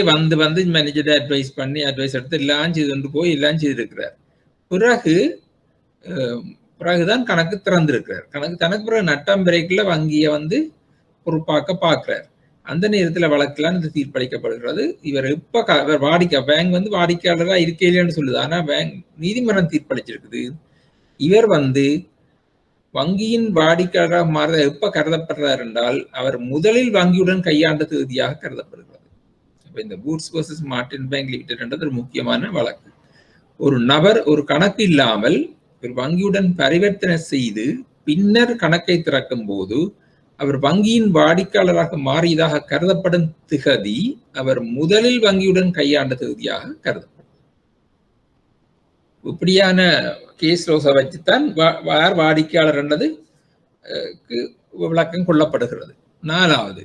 மேனேஜரை அட்வைஸ் எடுத்து எல்லாம் செய்து போய் எல்லாம் செய்திருக்கிறார். பிறகுதான் கணக்கு திறந்திருக்கிறார். தனக்கு பிறகு நட்டம் பிறகுல வங்கியை பொறுப்பாக்க பார்க்கிறார். அந்த நேரத்தில் வழக்கெல்லாம் இந்த தீர்ப்பளிக்கப்படுகிறது. இவர் இப்ப பேங்க் வாடிக்கையாளராக இருக்கலைன்னு சொல்லுது. ஆனா பேங்க் நீதிமன்றம் தீர்ப்பளிச்சிருக்குது. இவர் வங்கியின் வாடிக்கையாளராக மாற எப்ப கருதப்படுறார் என்றால் அவர் முதலில் வங்கியுடன் கையாண்ட தேதியாக கருதப்படுகிறது. இந்த Woods versus Martins Bank Limited என்றது ஒரு முக்கியமான வழக்கு. ஒரு நபர் ஒரு கணக்கு இல்லாமல் ஒரு வங்கியுடன் பரிவர்த்தனை செய்து பின்னர் கணக்கை திறக்கும் போது அவர் வங்கியின் வாடிக்கையாளராக மாறியதாக கருதப்படும் திகதி அவர் முதலில் வங்கியுடன் கையாண்ட தேதியாக கருதப்படும். இப்படியான கேஸ் லோஸை வச்சுத்தான் வாடிக்கையாளர் என்றது விளக்கம் கொள்ளப்படுகிறது. 4வது,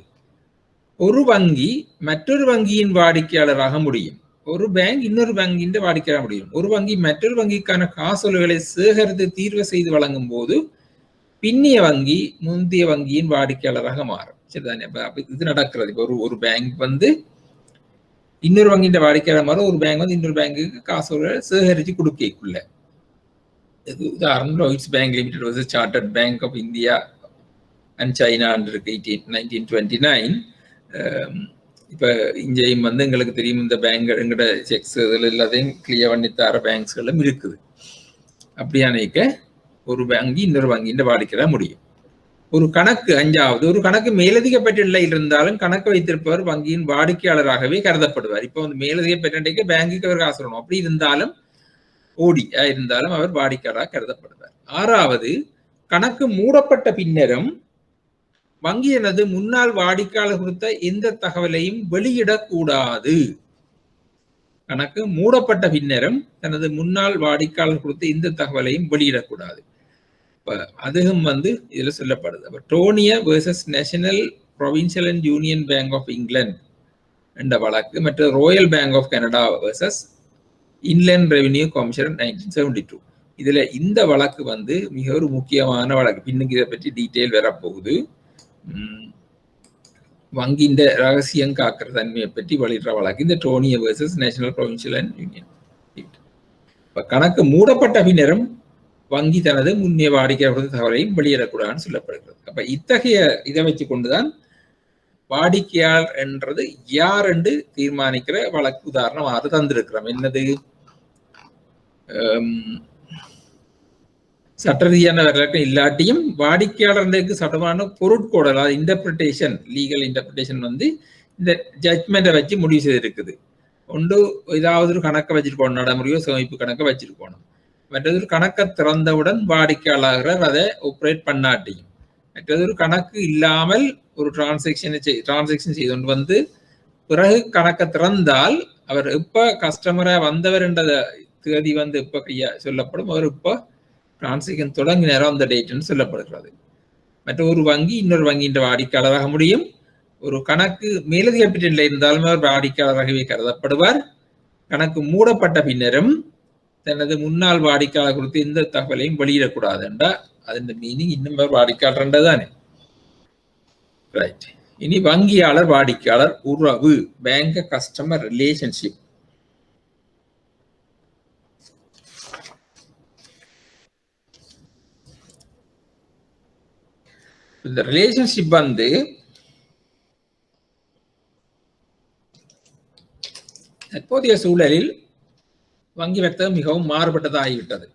ஒரு வங்கி மற்றொரு வங்கியின் வாடிக்கையாளராக முடியும். ஒரு பேங்க் இன்னொரு வங்கியின் வாடிக்கையாளர் முடியும். ஒரு வங்கி மற்றொரு வங்கிக்கான காசோலைகளை சேகரித்து தீர்வு செய்து வழங்கும் போது பின்னிய வங்கி முந்தைய வங்கியின் வாடிக்கையாளராக மாறும். சரிதானே? இது நடக்கிறது. இப்போ ஒரு பேங்க் இன்னொரு வங்கியின் வாடிக்கையாளர் மாதிரி ஒரு பேங்க் வந்து இன்னொரு பேங்குக்கு காசோட சேகரித்து கொடுக்கக்குள்ள. உதாரணம் லாய்ட்ஸ் பேங்க் லிமிடெட் வந்து chartered bank of India and China இருக்கு 1929. இப்போ இங்கேயும் வந்து எங்களுக்கு தெரியும் இந்த பேங்க் எங்கட செக்ஸ் இதில் எல்லாத்தையும் கிளியர் பண்ணி தர பேங்க்ஸ்களும் இருக்குது. அப்படியானைக்க ஒரு வங்கி இன்னொரு வங்கியின் வாடிக்கையாள முடியும். ஒரு கணக்கு 5வது ஒரு கணக்கு மேலதிக பெற்றநிலையில் இருந்தாலும் கணக்கு வைத்திருப்பவர் வங்கியின் வாடிக்கையாளராகவே கருதப்படுவார். இப்போ வந்து மேலதிக பெற்றநிலைக்கு பேங்குக்கு அவர் காசு வரணும். அப்படி இருந்தாலும் ஓடியா இருந்தாலும் அவர் வாடிக்கையாளராக கருதப்படுவார். 6வது கணக்கு மூடப்பட்ட பின்னரும் வங்கி எனது முன்னாள் வாடிக்கையாளர் குறித்த எந்த தகவலையும் வெளியிடக்கூடாது. கணக்கு மூடப்பட்ட பின்னரும் தனது முன்னாள் வாடிக்கையாளர் குறித்த எந்த தகவலையும் வெளியிடக்கூடாது. அதுவும் வந்து இதுல சொல்லப்படுது. அப்ப Tournier versus National Provincial and Union Bank of England என்ற வழக்கு மற்றும் Royal Bank of Canada versus Inland Revenue Commission 1972. இதுல இந்த வழக்கு வந்து மிக ஒரு முக்கியமான வழக்கு. பின்னுக்கு இதை பற்றி டீட்டெயில் வரப்போகுது. வங்கியின் ரகசியம் காக்கிற தன்மையை பற்றி வெளியிடுற வழக்கு இந்த Tournier versus National Provincial and Union. இப்ப கணக்கு மூடப்பட்ட பின்னரும் வங்கி தனது முன்னே வாடிக்கையாளர் தகவலையும் வெளியிடக்கூடாதுன்னு சொல்லப்படுகிறது. அப்ப இத்தகைய இதை வச்சு கொண்டுதான் வாடிக்கையாளர் என்றது யார் என்று தீர்மானிக்கிற வழக்கு உதாரணம் 6 தந்திருக்கிறோம். என்னது? சட்ட ரீதியான வரலாற்று இல்லாட்டியும் வாடிக்கையாளர்களுக்கு சட்டமான பொருட்கோடல், அதாவது இன்டர்பிரிட்டேஷன், லீகல் இன்டர்பிரிட்டேஷன் வந்து இந்த ஜட்மெண்ட்டை வச்சு முடிவு செய்திருக்குது. ஒன்று ஏதாவது ஒரு கணக்கை வச்சிருக்கணும், நடைமுறையோ சேமிப்பு கணக்கை வச்சிருக்கணும். மற்றது ஒரு கணக்கை திறந்தவுடன் வாடிக்கையாளர் அதை ஆப்ரேட் பண்ணாட்டியும், மற்றது ஒரு கணக்கு இல்லாமல் ஒரு டிரான்சாக்ஷன் செய்து கொண்டு வந்து பிறகு கணக்கை திறந்தால் அவர் எப்போ கஸ்டமரா வந்தவர் என்ற தேதி வந்து எப்போ சொல்லப்படும், அவர் இப்போ டிரான்சாக்ஷன் தொடங்கினாரோ அந்த டேட்னு சொல்லப்படுகிறது. மற்ற ஒரு வங்கி இன்னொரு வங்கியின் வாடிக்கையாளராக முடியும். ஒரு கணக்கு மேலதிக பெற்றநிலை இருந்தாலும் அவர் வாடிக்கையாளராகவே கருதப்படுவார். கணக்கு மூடப்பட்ட பின்னரும் தனது முன்னாள் வாடிக்கையாளர் குறித்து எந்த தகவலையும் வெளியிடக்கூடாது என்றா அதன் மீனிங் இன்னும் வாடிக்கையாளர் தானே. ரைட். இனி வங்கியாளர் வாடிக்கையாளர் உறவு, பேங்க் கஸ்டமர் ரிலேஷன்ஷிப். இந்த ரிலேஷன்ஷிப் வந்து தற்போதைய சூழலில் வங்கி வர்த்தகம் மிகவும் மாறுபட்டதாகிவிட்டது.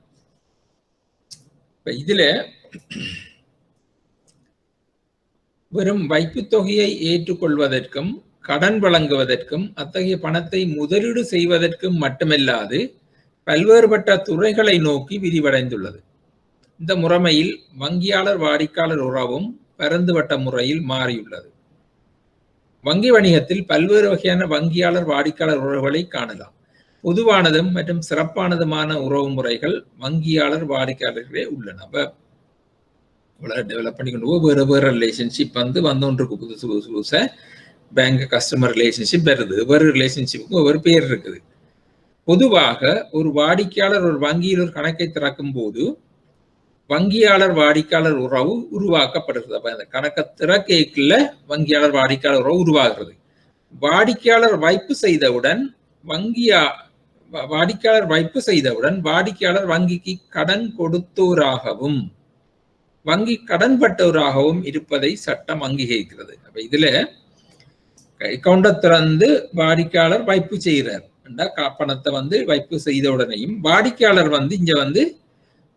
இப்ப இதுல வெறும் வைப்பு தொகையை ஏற்றுக்கொள்வதற்கும் கடன் வழங்குவதற்கும் அத்தகைய பணத்தை முதலீடு செய்வதற்கும் மட்டுமல்லாது பல்வேறுபட்ட துறைகளை நோக்கி விரிவடைந்துள்ளது. இந்த முறைமையில் வங்கியாளர் வாடிக்கையாளர் உறவும் பரந்துபட்ட முறையில் மாறியுள்ளது. வங்கி வணிகத்தில் பல்வேறு வகையான வங்கியாளர் வாடிக்கையாளர் உறவுகளை காணலாம். பொதுவானதும் மற்றும் சிறப்பானதுமான உறவு முறைகள் வங்கியாளர் வாடிக்கையாளர்களே உள்ளன. டெவலப் பண்ணிக்கொண்டு வேறு வேறு ரிலேஷன்ஷிப் வந்து வந்தோன்றிருக்கு. புதுசு புதுசா பேங்க் கஸ்டமர் ரிலேஷன்ஷிப் வருது. ஒவ்வொரு ரிலேஷன்ஷிப்புக்கும் ஒவ்வொரு பேர் இருக்குது. பொதுவாக ஒரு வாடிக்கையாளர் ஒரு வங்கியில் ஒரு கணக்கை திறக்கும் போது வங்கியாளர் வாடிக்கையாளர் உறவு உருவாக்கப்படுகிறது. அப்ப அந்த கணக்கை திறக்கல வங்கியாளர் வாடிக்கையாளர் உறவு உருவாகிறது. வாடிக்கையாளர் வைப்பு செய்தவுடன் வாடிக்கையாளர் வங்கிக்கு கடன் கொடுத்தோராகவும் வங்கி கடன் பட்டோராகவும் இருப்பதை சட்டம் அங்கீகரிக்கிறது. அப்ப இதுல அக்கௌண்ட்டை திறந்து வாடிக்கையாளர் வைப்பு செய்கிறார், பணத்தை வந்து வைப்பு செய்த உடனேயும் வாடிக்கையாளர் வந்து இங்க வந்து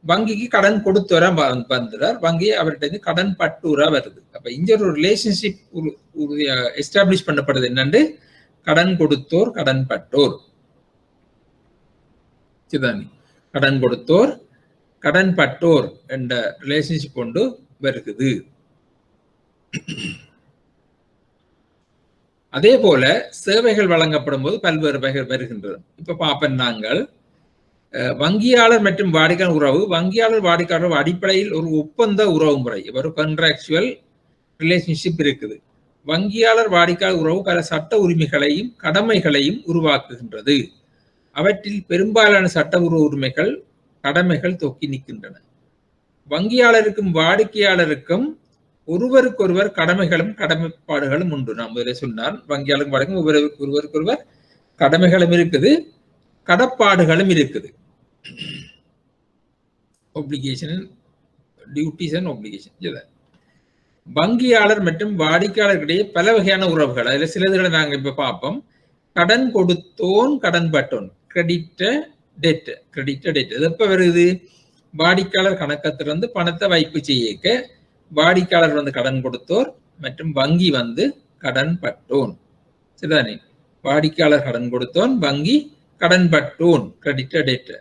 வங்கிக்கு கடன் கொடுத்தோர வந்துறார், வங்கி அவர்கிட்ட கடன் பட்டூரா வருது. அப்ப இங்க ஒரு ரிலேஷன்ஷிப் எஸ்டாப்ளிஷ் பண்ணப்படுது. என்னன்னு கடன் கொடுத்தோர் கடன் பட்டோர், கடன் கொடுத்தோர் கடன் பட்டோர் என்ற ரிலேஷன்ஷிப் கொண்டு வருகிறது. அதே போல சேவைகள் வழங்கப்படும் போது பல்வேறு வகைகள் வருகின்றன. இப்ப பார்ப்போம், நாங்கள் வங்கியாளர் மற்றும் வாடிக்கையாளர் உறவு, வங்கியாளர் வாடிக்கையாளர் அடிப்படையில் ஒரு ஒப்பந்த உறவு முறை, ஒரு கான்ட்ராக்சுவல் ரிலேஷன்ஷிப் இருக்குது. வங்கியாளர் வாடிக்கையாளர் உறவு பல சட்ட உரிமைகளையும் கடமைகளையும் உருவாக்குகின்றது. அவற்றில் பெரும்பாலான சட்ட உரிமைகள் கடமைகள் தொக்கி நிற்கின்றன. வங்கியாளருக்கும் வாடிக்கையாளருக்கும் ஒருவருக்கொருவர் கடமைகளும் கடமைப்பாடுகளும் உண்டு. நான் முதலே சொன்னார், வங்கியாளருக்கும் வாடிக்கையும் ஒருவருக்கொருவர் கடமைகளும் இருக்குது, கடப்பாடுகளும் இருக்குது. obligation, duties and obligation. வங்கியாளர் மற்றும் வாடிக்கையாளர்களிடையே பல வகையான உறவுகள், அதுல சிலதுகளை நாங்க இப்ப பார்ப்போம். கடன் கொடுத்தோன் கடன் பட்டோன், கிரெடிட் டெட். இது எப்ப வருது? வாடிக்கையாளர் கணக்கத்திலிருந்து பணத்தை வைப்பு செய்யக்க வாடிக்கையாளர் வந்து கடன் கொடுத்தோர் மற்றும் வங்கி வந்து கடன் பட்டோன். சரிதானே? வாடிக்கையாளர் கடன் கொடுத்தோன், வங்கி கடன் பட்டோன், கிரெடிட் டெட்.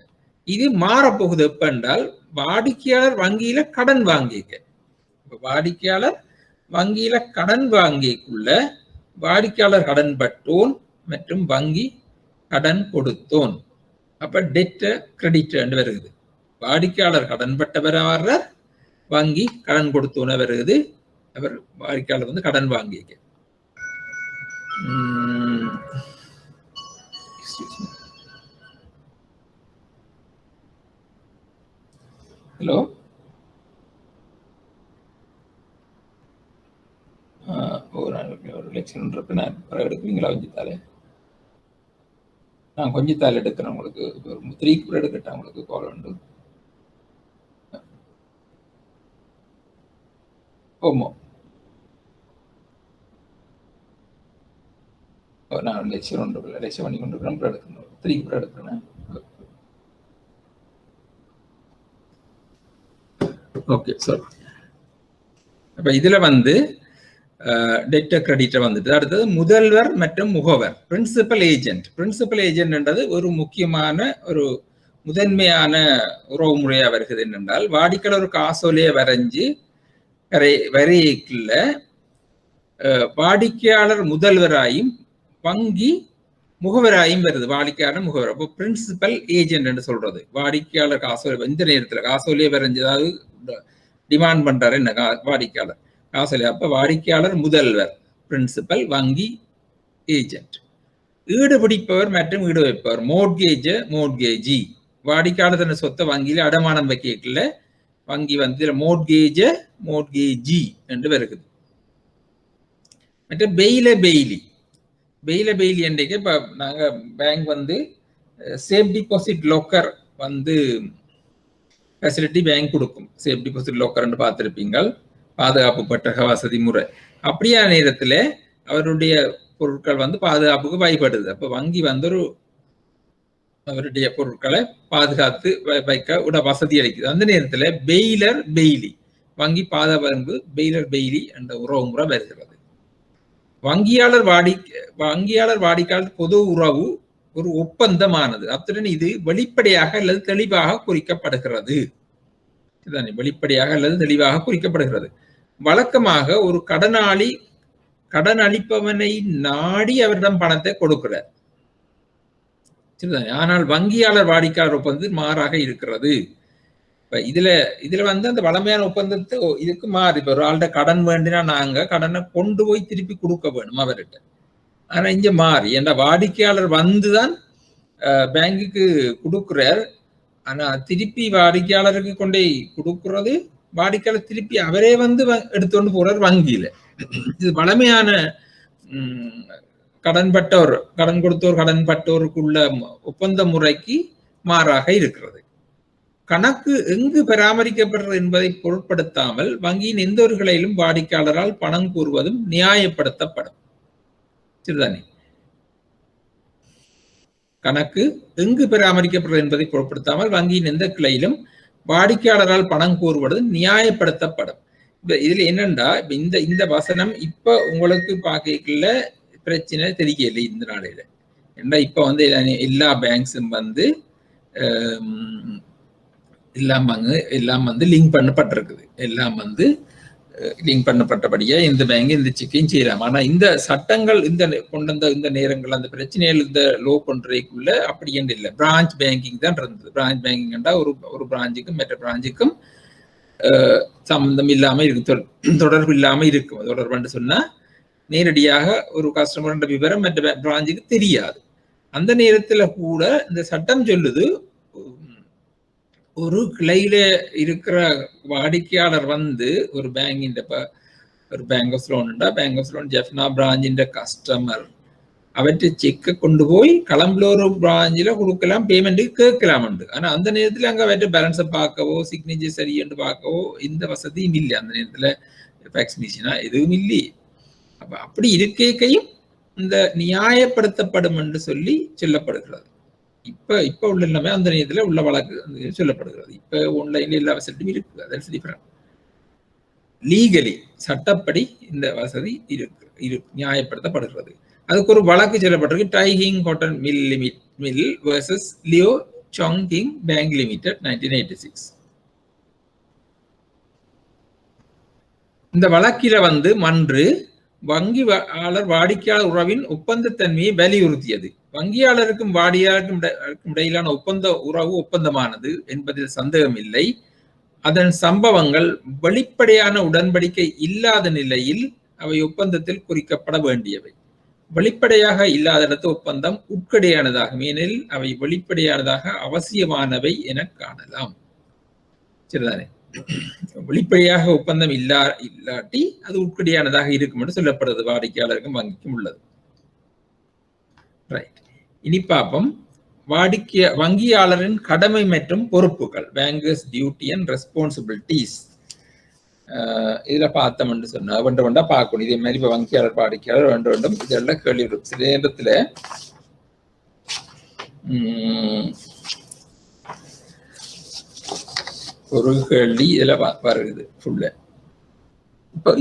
இது மாறப்போகுது எப்ப என்றால் வாடிக்கையாளர் வங்கியில கடன் வாங்கிக்க. வாடிக்கையாளர் வங்கியில கடன் வாங்கிக்குள்ள வாடிக்கையாளர் கடன் பட்டோன் மற்றும் வங்கி கடன் கொடுத்தோன். அப்ப டெட் கிரெடிட் வருகிறது. வாடிக்கையாளர் கடன் பட்டவர வர்றார், வங்கி கடன் கொடுத்தோன வருகிறது. அவர் வாடிக்கையாளர் வந்து கடன் வாங்கிக்க. ஹலோ, ஒரு லெக்சன் எடுக்குவீங்களா? கொஞ்சத்தாலே நான் கொஞ்சத்தால் எடுக்கிறேன். உங்களுக்கு ஒரு 3 கூட எடுக்கட்டேன். உங்களுக்கு கால் உண்டு. ஓமோ, நான் லெக்சர் ஒன்று லெக்சர் பண்ணி கொண்டு இருக்கிறேன். எடுக்கணும் 3 கூட எடுக்கிறேன். Okay sir. அப்ப இதுல வந்து டெட் கிரெடிட்டை வந்துட்டு அடுத்தது முதல்வர் மற்றும் முகவர், பிரின்சிபல் ஏஜென்ட். பிரின்சிபல் ஏஜென்ட்ன்றது ஒரு முக்கியமான ஒரு முதன்மையான உறவு முறையா வருகிறது. என்னென்றால் வாடிக்கையாளர் ஒரு காசோலையை வரைஞ்சு வரைக்குள்ள வாடிக்கையாளர் முதல்வராயும் வங்கி முகவராயும் வருது. வாடிக்கையாளர் முகவர். அப்போ பிரின்சிபல் ஏஜென்ட் என்று சொல்றது. வாடிக்கையாளர் காசோலை இந்த நேரத்துல காசோலையை வரைஞ்சு, அதாவது டிமாண்ட் பண்றாரு என்ன வாடிக்கையாளர் காசோலை. அப்ப வாடிக்கையாளர் முதல்வர் பிரின்சிபல், வங்கி ஏஜென்ட். ஈடுபிடிப்பவர் மற்றும் ஈடு வைப்பவர் மோட்கேஜி. வாடிக்கையாளர் தன் சொத்தை வங்கியில அடமானம் வைக்கல வங்கி வந்து மோட்கேஜி என்று வருகிறது. மற்ற பெய்லி என்றைக்கு இப்ப நாங்க பேங்க் வந்து சேஃப் டிபாசிட் லாக்கர் வந்து ஃபெசிலிட்டி பேங்க் கொடுக்கும். சேஃப் டிபாசிட் லாக்கர்ன்னு பார்த்திருப்பீங்கள், பாதுகாப்பு பட்டக வசதி முறை. அப்படியான நேரத்துல அவருடைய பொருட்கள் வந்து பாதுகாப்புக்கு பயப்படுது. அப்ப வங்கி வந்து அவருடைய பொருட்களை பாதுகாத்து வைக்க வசதி அளிக்குது. அந்த நேரத்துல பெய்லி வங்கி பாதுகாப்பு பெய்லி என்ற உறவு முறை வருகிறது. வங்கியாளர் வாடிக்கையாளர் பொது உறவு ஒரு ஒப்பந்தமானது. அத்துடன் இது வெளிப்படையாக அல்லது தெளிவாக குறிக்கப்படுகிறது. வெளிப்படையாக அல்லது தெளிவாக குறிக்கப்படுகிறது. வழக்கமாக ஒரு கடனாளி கடன் அளிப்பவனை நாடி அவரிடம் பணத்தை கொடுக்கிறார். ஆனால் வங்கியாளர் வாடிக்கையாளர் ஒப்பந்தம் மாறாக இருக்கிறது. இப்ப இதுல வந்து அந்த வளமையான ஒப்பந்தத்தை இதுக்கு மாறி, இப்ப ஒரு ஆள்கிட்ட கடன் வேண்டினா நாங்க கடனை கொண்டு போய் திருப்பி கொடுக்க வேணும் அவர்கிட்ட. ஆனா இங்க மாறி என்ற வாடிக்கையாளர் வந்துதான் பேங்குக்கு கொடுக்குறார். ஆனா திருப்பி வாடிக்கையாளருக்கு கொண்டே கொடுக்கறது வாடிக்கையாளர் திருப்பி அவரே வந்து எடுத்துக்கொண்டு போறார் வங்கியில. இது வளமையான கடன் கொடுத்தோர் கடன் பட்டோருக்குள்ள ஒப்பந்த முறைக்கு மாறாக இருக்கிறது. கணக்கு எங்கு பராமரிக்கப்படுறது என்பதை பொருட்படுத்தாமல் வங்கியின் எந்த ஒரு கிளையிலும் வாடிக்கையாளரால் பணம் கூறுவதும் நியாயப்படுத்தப்படும். சரிதானே? கணக்கு எங்கு பராமரிக்கப்படுறது என்பதை பொருட்படுத்தாமல் வங்கியின் எந்த கிளையிலும் வாடிக்கையாளரால் பணம் கூறுவது நியாயப்படுத்தப்படும். இதுல என்னண்டா இந்த வசனம் இப்ப உங்களுக்கு பார்க்கல பிரச்சனை தெரியல இந்த நாளையில. ஏன்னா இப்ப வந்து எல்லா பேங்க்ஸும் வந்து எல்லாம் வந்து லிங்க் பண்ணப்பட்டிருக்குது. எல்லாம் வந்து லிங்க் பண்ணப்பட்டபடியா இந்த பேங்க் இந்த செக்கையும் செய்யலாம். ஆனா இந்த சட்டங்கள் இந்த நேரங்கள் அந்த பிரச்சனைகள் இந்த லோ பண்றதுக்குள்ள அப்படி என்று இல்லை. பிரான்ச் பேங்கிங் தான் இருந்தது. பிரான்ச் பேங்கிங்டா ஒரு பிரான்ச்சுக்கும் மற்ற பிரான்ச்சுக்கும் சம்பந்தம் இல்லாம இருக்கு, தொடர்பு இல்லாம இருக்கும். தொடர்புன்னு சொன்னா நேரடியாக ஒரு கஸ்டமர் விவரம் மற்ற பிரான்ச்சுக்கு தெரியாது. அந்த நேரத்துல கூட இந்த சட்டம் சொல்லுது, ஒரு கிளையில இருக்கிற வாடிக்கையாளர் வந்து ஒரு பேங்கின் ஒரு பேங்க் ஆஃப் லோன்டா பேங்க் ஆஃப் லோன் ஜெஃப்னா பிரான்ச்சின் கஸ்டமர் அவற்றை செக்கை கொண்டு போய் களம்பலூர் பிராஞ்சில் கொடுக்கலாம், பேமெண்ட்டுக்கு கேட்கலாம் உண்டு. ஆனால் அந்த நேரத்தில் அங்கே அவற்றை பேலன்ஸை பார்க்கவோ சிக்னேச்சர் சரியென்று பார்க்கவோ இந்த வசதியும் இல்லை. அந்த நேரத்தில் ஃபேக்ஸ் மிஷினா எதுவும் இல்லை. அப்போ அப்படி இருக்கையும் இந்த நியாயப்படுத்தப்படும் என்று சொல்லி சொல்லப்படுகிறது. இப்ப உள்ள எல்லாமே அந்த நேரத்தில் உள்ள வழக்கு சொல்லப்படுகிறது. இப்ப ஆன்லைன்ல எல்லா வசதியும் இருக்கு. அதற்கு டிஃபரண்ட். லீகலி சட்டப்படி இந்த வசதி இருக்கு நியாயப்படுத்தப்படுகிறது. அதுக்கு ஒரு வழக்கு சொல்லப்பட்டிருக்கு. Tai Hing cotton mill versus Liu Chong Hing bank limited 1986. இந்த வழக்கில மன்று வங்கியாளர் வாடிக்கையாளர் உறவின் ஒப்பந்தத்தன்மையை வலியுறுத்தியது. வங்கியாளருக்கும் வாடிக்கையாளருக்கும் இடையிலான உறவு ஒப்பந்தமானது என்பதில் சந்தேகம் இல்லை. அதன் சம்பவங்கள் வெளிப்படையான உடன்படிக்கை இல்லாத நிலையில் அவை ஒப்பந்தத்தில் குறிக்கப்பட வேண்டியவை. வெளிப்படையாக இல்லாத இடத்து ஒப்பந்தம் உட்கடையானதாகும், ஏனெனில் அவை வெளிப்படையானதாக அவசியமானவை என காணலாம். சரிதானே? வெளிப்படையாக ஒப்பந்தம் இல்லாட்டி அது உட்கடையானதாக இருக்கும் என்று சொல்லப்படுது. வாடிக்கையாளருக்கும் வங்கிக்கும் உள்ளது. ரைட். இனி பார்ப்போம் வங்கியாளரின் கடமை மற்றும் பொறுப்புகள். Bankers duty and responsibilities. இதுல பார்த்தோம்னு சொன்னா வேண்டா பார்க்கணும். இதே மாதிரி இப்ப வங்கியாளர் வாடிக்கையாளர் வேண்டும் இதெல்லாம் கேள்வி வரும். சில நேரத்துல ஒரு கேள்வி இதுல வருது ஃபுல்ல.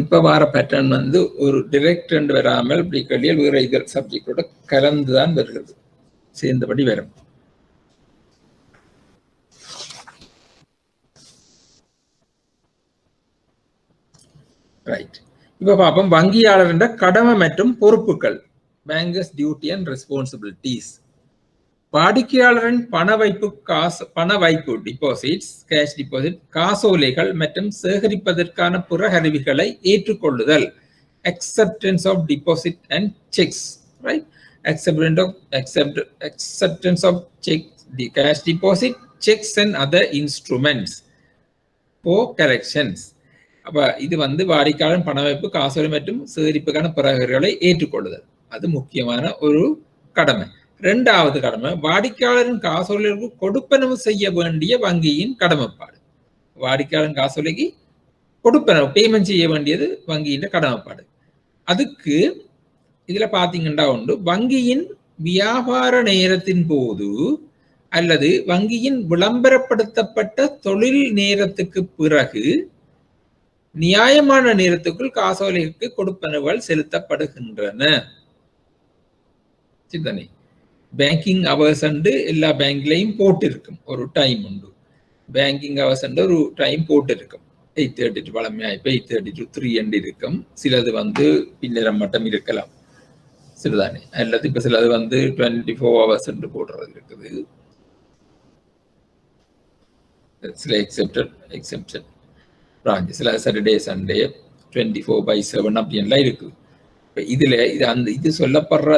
இப்ப வார பேட்டர்ன் ஒரு டிரெக்ட் வராமல் இப்படி கேள்வியில் வேற இதர் சப்ஜெக்டோட கலந்துதான் வருகிறது, சேர்ந்தபடி வரும். ரைட். இப்ப பார்ப்போம் வங்கியாளர் என்ற கடமை மற்றும் பொறுப்புகள். Bankers duty and responsibilities. வாடிக்கையாளரின் பண வைப்பு டிபாசிட்ஸ், கேஷ் டிபாசிட், காசோலைகள் மற்றும் சேகரிப்பதற்கான பிற கருவிகளை ஏற்றுக்கொள்ளுதல். acceptance of deposit and checks, right? acceptance of checks, the cash deposit, checks and other instruments for collections. அப்ப இது வாடிக்கையாளர் பண வைப்பு, காசோலை மற்றும் சேகரிப்புக்கான பிற கருவிகளை ஏற்றுக்கொள்ளுதல். அது முக்கியமான ஒரு கடமை. இரண்டாவது கடமை வாடிக்கையாளரின் காசோலைக்கு கொடுப்பனவு செய்ய வேண்டிய வங்கியின் கடமைப்பாடு. வாடிக்கையாளரின் காசோலைக்கு கொடுப்பனவு பேமெண்ட் செய்ய வேண்டியது வங்கியின் கடமைப்பாடு. அதுக்கு இதுல பாத்தீங்கன்னா வங்கியின் வியாபார நேரத்தின் போது அல்லது வங்கியின் விளம்பரப்படுத்தப்பட்ட தொழில் நேரத்துக்கு பிறகு நியாயமான நேரத்துக்குள் காசோலைக்கு கொடுப்பனவுகள் செலுத்தப்படுகின்றன. சிந்தனை. பேங்கிங் அவர்ஸ் எல்லா பேங்க்லையும் போட்டிருக்கும் ஒரு டைம் உண்டு. பேங்கிங் அவர்ஸ் ஒரு டைம் போட்டிருக்கும். 8:30 to பழமையா இப்ப 8:30 to 3 இருக்கும். சிலது பின்னரம் மட்டும் இருக்கலாம் சிலதானே, அல்லது இப்ப சிலது 24 hours போடுறது இருக்குது. சில எக்ஸெப்ஷன் பிரான்ச், சில சாட்டர்டே சண்டே 24/7 அப்படின்லாம் இருக்குது. இது சொல்லப்படுற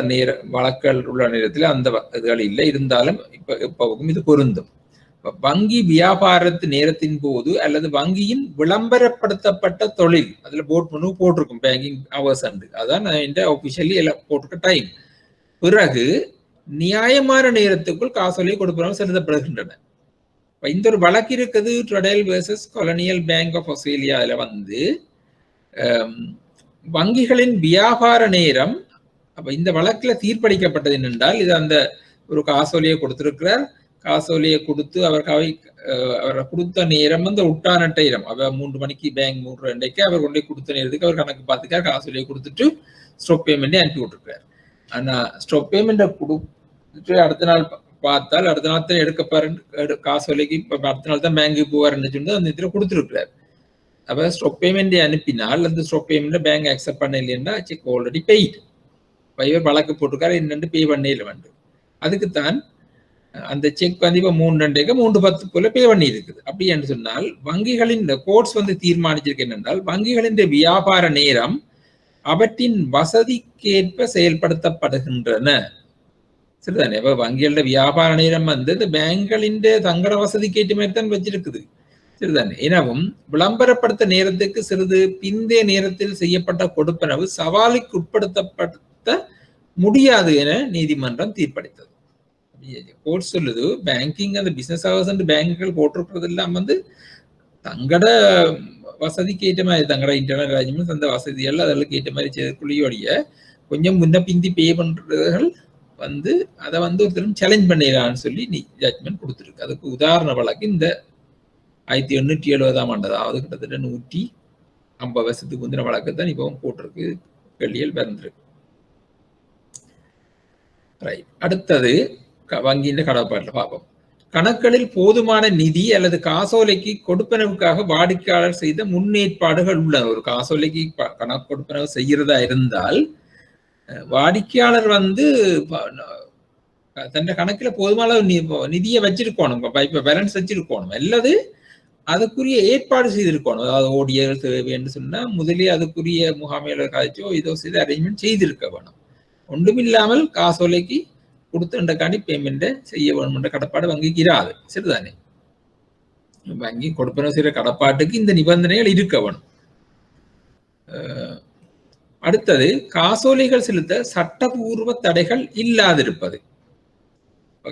வழக்கல் உள்ள நேரத்தில் அந்த இதுகள் இல்லை. இருந்தாலும் இப்பவும் இது பொருந்தும். வங்கி வியாபாரத்து நேரத்தின் போது அல்லது வங்கியின் விளம்பரப்படுத்தப்பட்ட தொழில், அதுல போட்டிருக்கும் பேங்கிங் அவர்ஸ் அதான் ஆஃபிஷியலி எல்லாம் போட்டிருக்க டைம் பிறகு நியாயமான நேரத்துக்குள் காசோலை கொடுப்பனவு செலுத்தப்படுகின்றன. இந்த ஒரு வழக்கு இருக்குது, ட்ரெடல் வெர்சஸ் கொலோனியல் பேங்க் ஆஃப் ஆஸ்திரேலியாவில் வங்கிகளின் வியாபார நேரம். அப்ப இந்த வழக்குல தீர்ப்பளிக்கப்பட்டது என்னென்றால், இது அந்த ஒரு காசோலையை கொடுத்திருக்கிறார். காசோலையை கொடுத்து அவர் கொடுத்த நேரம் உட்டான நேரம். அவ 3 மணிக்கு பேங்க் 3:02 அவர் கொண்டே கொடுத்த நேரத்துக்கு அவர் கணக்கு பார்த்துக்கார். காசோலையை கொடுத்துட்டு ஸ்டாப் பேமெண்ட்டே அனுப்பி விட்டுருக்காரு. ஆனா ஸ்டாப் பேமெண்ட்டை கொடுத்துட்டு அடுத்த நாள் பார்த்தால் அடுத்த நாள் தான் எடுக்கப்பாரு காசோலைக்கு. அடுத்த நாள் தான் பேங்குக்கு போவாருன்னு சொல்லி அந்த இதில் கொடுத்துருக்கிறார். அப்ப ஸ்டாப் பேமெண்ட்டை அனுப்பினால் அந்த ஸ்டாப் பேமெண்ட்டை பேங்க் அக்செப்ட் பண்ண இல்லைன்னா செக் ஆல்ரெடி பெய்டு. இவர் வழக்கு போட்டிருக்காரு, என்னென்று பே பண்ண இல்லை வேண்டும். அதுக்குத்தான் அந்த செக் இப்ப 3:02 3:10 போல பே பண்ணி இருக்குது. அப்படி என்று சொன்னால் வங்கிகளின் கோர்ட்ஸ் தீர்மானிச்சிருக்கு என்னென்றால், வங்கிகளின் வியாபார நேரம் அவற்றின் வசதிக்கேற்ப செயல்படுத்தப்படுகின்றன. சரிதானே? அப்ப வங்கிகளோட வியாபார நேரம் இந்த பேங்குகளின் தங்கட வசதிக்கேற்ற மாதிரி தான் வச்சிருக்குது. சரிதானே? எனவும் விளம்பரப்படுத்த நேரத்துக்கு சிறிது பிந்தைய நேரத்தில் செய்யப்பட்ட கொடுப்பனவு சவாலுக்கு உட்படுத்தப்பட்ட முடியாது என நீதிமன்றம் தீர்ப்பளித்தது. கோர்ட் சொல்லுது பேங்கிங் அந்த பிசினஸ் ஹவர்ஸ் பேங்குகள் போட்டிருக்கிறது எல்லாம் வந்து தங்கட வசதிக்கு ஏற்ற மாதிரி தங்கட இன்டர்னல் அரேஞ்ச்மெண்ட்ஸ் அந்த வசதிகள் அதற்கு ஏற்ற மாதிரி செய்யக்கூடிய கொஞ்சம் முன்ன பிந்தி பே பண்றதுகள் வந்து அதை வந்து ஒருத்தரும் சேலஞ்ச் பண்ணிடலான்னு சொல்லி ஜட்மெண்ட் கொடுத்துருக்கு. அதுக்கு உதாரண வழக்கு இந்த 1870 அதாவது கிட்டத்தட்ட 150 வருஷத்துக்கு முந்தின வழக்கு தான் இப்பவும் போட்டிருக்கு, கேள்விகள் பிறந்திருக்கு. ரைட், அடுத்தது வங்கியின் கடப்பாட்டில் பார்ப்போம். கணக்குகளில் போதுமான நிதி அல்லது காசோலைக்கு கொடுப்பனவுக்காக வாடிக்கையாளர் செய்த முன்னேற்பாடுகள் உள்ளன. ஒரு காசோலைக்கு கணக்கு கொடுப்பனவு செய்யறதா இருந்தால் வாடிக்கையாளர் வந்து தன் கணக்குல போதுமான நிதியை வச்சிருக்கணும், இப்ப பேலன்ஸ் வச்சிருக்கணும், அல்லது அதுக்குரிய ஏற்பாடு செய்திருக்கணும். அதாவது ஓடியர் தேவைன்னு சொன்னா முதலே அதுக்குரிய முகாமையாளர் காய்ச்சோ இதோ செய்து அரேஞ்ச்மெண்ட் செய்திருக்க வேணும். ஒன்றுமில்லாமல் காசோலைக்கு கொடுத்துக்காண்டி பேமெண்ட் செய்ய வேணும்ன்ற கடப்பாடு வங்கிக்கு இராது. சரிதானே? வங்கி கொடுப்பனவு செய்யற கடப்பாட்டுக்கு இந்த நிபந்தனைகள் இருக்க வேணும். அடுத்தது காசோலைகள் செலுத்த சட்டபூர்வ தடைகள் இல்லாதிருப்பது.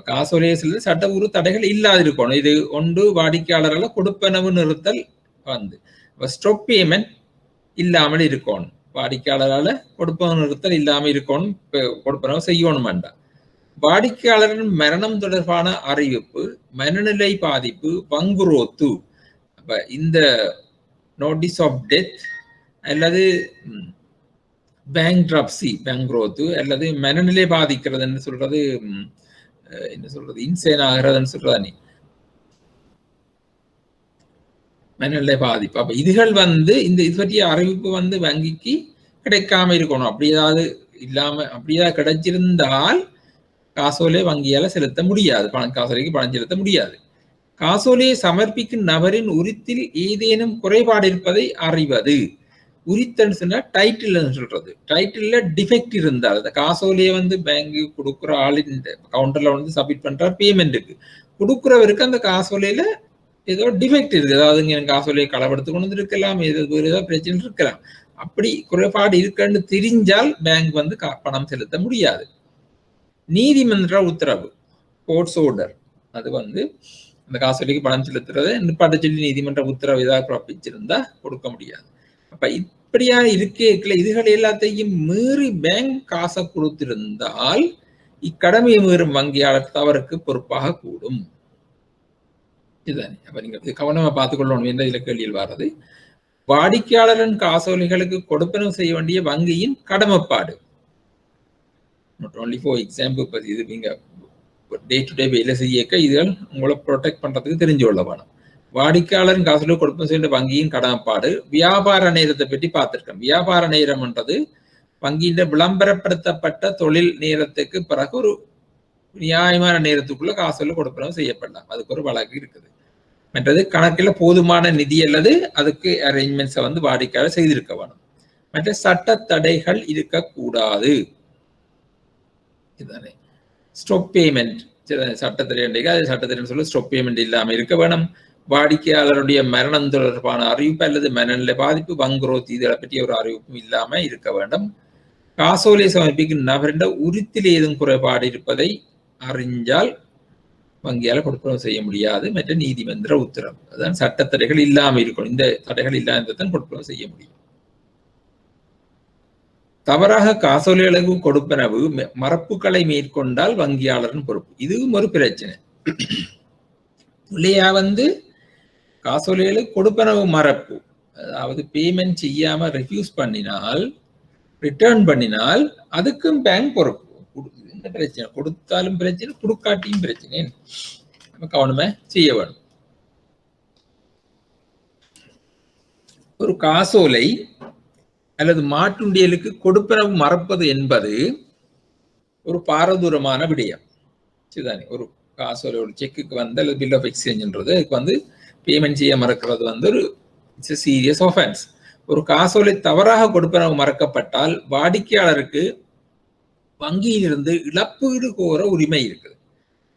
காசோலையை செலுத்த சட்டபூர்வ தடைகள் இல்லாதிருக்கணும். இது ஒன்று வாடிக்கையாளர்களை கொடுப்பனவு நிறுத்தல் வந்து ஸ்டாப் பேமெண்ட் இல்லாமல் இருக்கணும். வாடிக்கையாளரால கொடுப்பனவு நிறுத்தல் இல்லாமல் இருக்கணும், கொடுப்பனவு செய்யணும் வேண்டாம். வாடிக்கையாளரின் மரணம் தொடர்பான அறிவிப்பு, மனநிலை பாதிப்பு, வங்குரோத்து, இந்த நோட்டீஸ் ஆஃப் டெத் அல்லது பேங்க்ரப்சி பேங்க்ரோத்து அல்லது மனநிலை பாதிக்கிறதுன்னு சொல்றது என்ன சொல்றது இன்சேன் ஆகிறதுன்னு சொல்றதானே மனநிலை பாதிப்பு. அப்ப இதுகள் வந்து இந்த இது பற்றிய அறிவிப்பு வந்து வங்கிக்கு கிடைக்காம இருக்கணும். அப்படி ஏதாவது இல்லாம அப்படி ஏதாவது கிடைச்சிருந்தால் காசோலை வங்கியால செலுத்த முடியாது, காசோலைக்கு பணம் செலுத்த முடியாது. காசோலையை சமர்ப்பிக்கும் நபரின் உரித்தில் ஏதேனும் குறைபாடு இருப்பதை அறிவது. உரித்தன்னு சொன்னா டைட்டில் சொல்றது. டைட்டில்ல டிஃபெக்ட் இருந்தால் அந்த காசோலையை வந்து பேங்கு கொடுக்குற ஆளின் கவுண்டர்ல வந்து சப்மிட் பண்றார் பேமெண்ட்டுக்கு, கொடுக்குறவருக்கு அந்த காசோலையில ஏதோ டிஃபெக்ட் இருக்கு, அதாவது எனக்கு காசோலையை களவெடுத்து கொண்டு வந்து இருக்கலாம், ஏதோ பிரச்சனை இருக்கலாம். அப்படி குறைபாடு இருக்குன்னு தெரிஞ்சால் பேங்க் வந்து பணம் செலுத்த முடியாது. நீதிமன்ற உத்தரவு கோர்ட்ஸ் ஆர்டர் அது வந்து அந்த காசோலைக்கு பணம் செலுத்துறதை நிப்பாட்ட சொல்லி நீதிமன்ற உத்தரவு ஏதாவது பிறப்பிச்சிருந்தா கொடுக்க முடியாது. அப்ப இப்படியா இருக்கேக்கல இதுகள் எல்லாத்தையும் மீறி பேங்க் காசை கொடுத்திருந்தால் இக்கடமையை மீறும் வங்கியாளர் தவறுக்கு பொறுப்பாக கூடும். இதுதானே. அப்ப நீங்க கவனமா பார்த்துக்கொள்ளணும். எந்த இதுல கேள்வியில் வர்றது வாடிக்கையாளரின் காசோலைகளுக்கு கொடுப்பனவு செய்ய வேண்டிய வங்கியின் கடமைப்பாடு. நாட் ஓன்லி ஃபார் எக்ஸாம்பிள், இப்போ இது நீங்க டே டு டே வேலை செய்யக்க இதுகள் உங்களை ப்ரொடெக்ட் பண்றதுக்கு தெரிஞ்சு கொள்ள வேணும். வாடிக்கையாளரின் காசோலை கொடுப்பனவு செய்ய வங்கியின் கடமைப்பாடு. வியாபார நேரத்தை பற்றி பார்த்திருக்கோம். வியாபார நேரம்ன்றது வங்கியின் விளம்பரப்படுத்தப்பட்ட தொழில் நேரத்துக்கு பிறகு ஒரு நியாயமான நேரத்துக்குள்ள காசோலை கொடுப்பனவு செய்யப்படலாம். அதுக்கு ஒரு வழக்கு இருக்குது. மற்றது கணக்கில் போதுமான நிதி அல்லது அதுக்கு அரேஞ்ச்மெண்ட்ஸை வந்து வாடிக்கையாளர் செய்திருக்க வேணும். மற்ற சட்ட தடைகள் இருக்கக்கூடாது. இதுதானே. ஸ்டாப் பேமெண்ட் சட்டத்திலே அது சட்டத்திலே சொல்ல ஸ்டாப் பேமெண்ட் இல்லாமல் இருக்க வேணும். வாடிக்கையாளருடைய மரணம் தொடர்பான அறிவிப்பு அல்லது மனநிலை பாதிப்பு, வங்குரோத் இதை பற்றிய ஒரு அறிவிப்பும் இல்லாம இருக்க வேண்டும். காசோலை சமர்ப்பிக்கும் நபரிட உரித்தில் ஏதும் குறைபாடு இருப்பதை அறிஞ்சால் வங்கியால கொடுப்பனவு செய்ய முடியாது. மற்ற நீதிமன்ற உத்தரவு அதான் சட்ட தடைகள் இல்லாமல் இருக்கணும். இந்த தடைகள் இல்லாமல் கொடுப்பனவு செய்ய முடியும். தவறாக காசோலைகளுக்கு கொடுப்பனவு மரப்புகளை மேற்கொண்டால் வங்கியாளரின் பொறுப்பு. இதுவும் ஒரு பிரச்சனை. இல்லையா வந்து காசோலைகளுக்கு கொடுப்பனவு மரப்பு, அதாவது பேமெண்ட் செய்யாம ரெஃப்யூஸ் பண்ணினால், ரிட்டர்ன் பண்ணினால் அதுக்கும் பேங்க் பொறுப்பு. இந்த பிரச்சனை கொடுத்தாலும் பிரச்சனை, கொடுக்காட்டியும் பிரச்சனை. நம்ம கவனமா செய்ய வேணும். ஒரு காசோலை அல்லது மாற்றுண்டியலுக்கு கொடுப்பனவு மறப்பது என்பது ஒரு பாரதூரமான விடயம். சரிதானே. ஒரு காசோலை ஒரு செக்குக்கு வந்து அல்லது பில் ஆஃப் எக்ஸ்சேஞ்சுன்றது அதுக்கு வந்து பேமெண்ட் செய்ய மறக்கிறது வந்து ஒரு இட்ஸ் சீரியஸ் ஆஃபென்ஸ். ஒரு காசோலை தவறாக கொடுப்பனவு மறக்கப்பட்டால் வாடிக்கையாளருக்கு வங்கியிலிருந்து இழப்பீடு கோர உரிமை இருக்குது.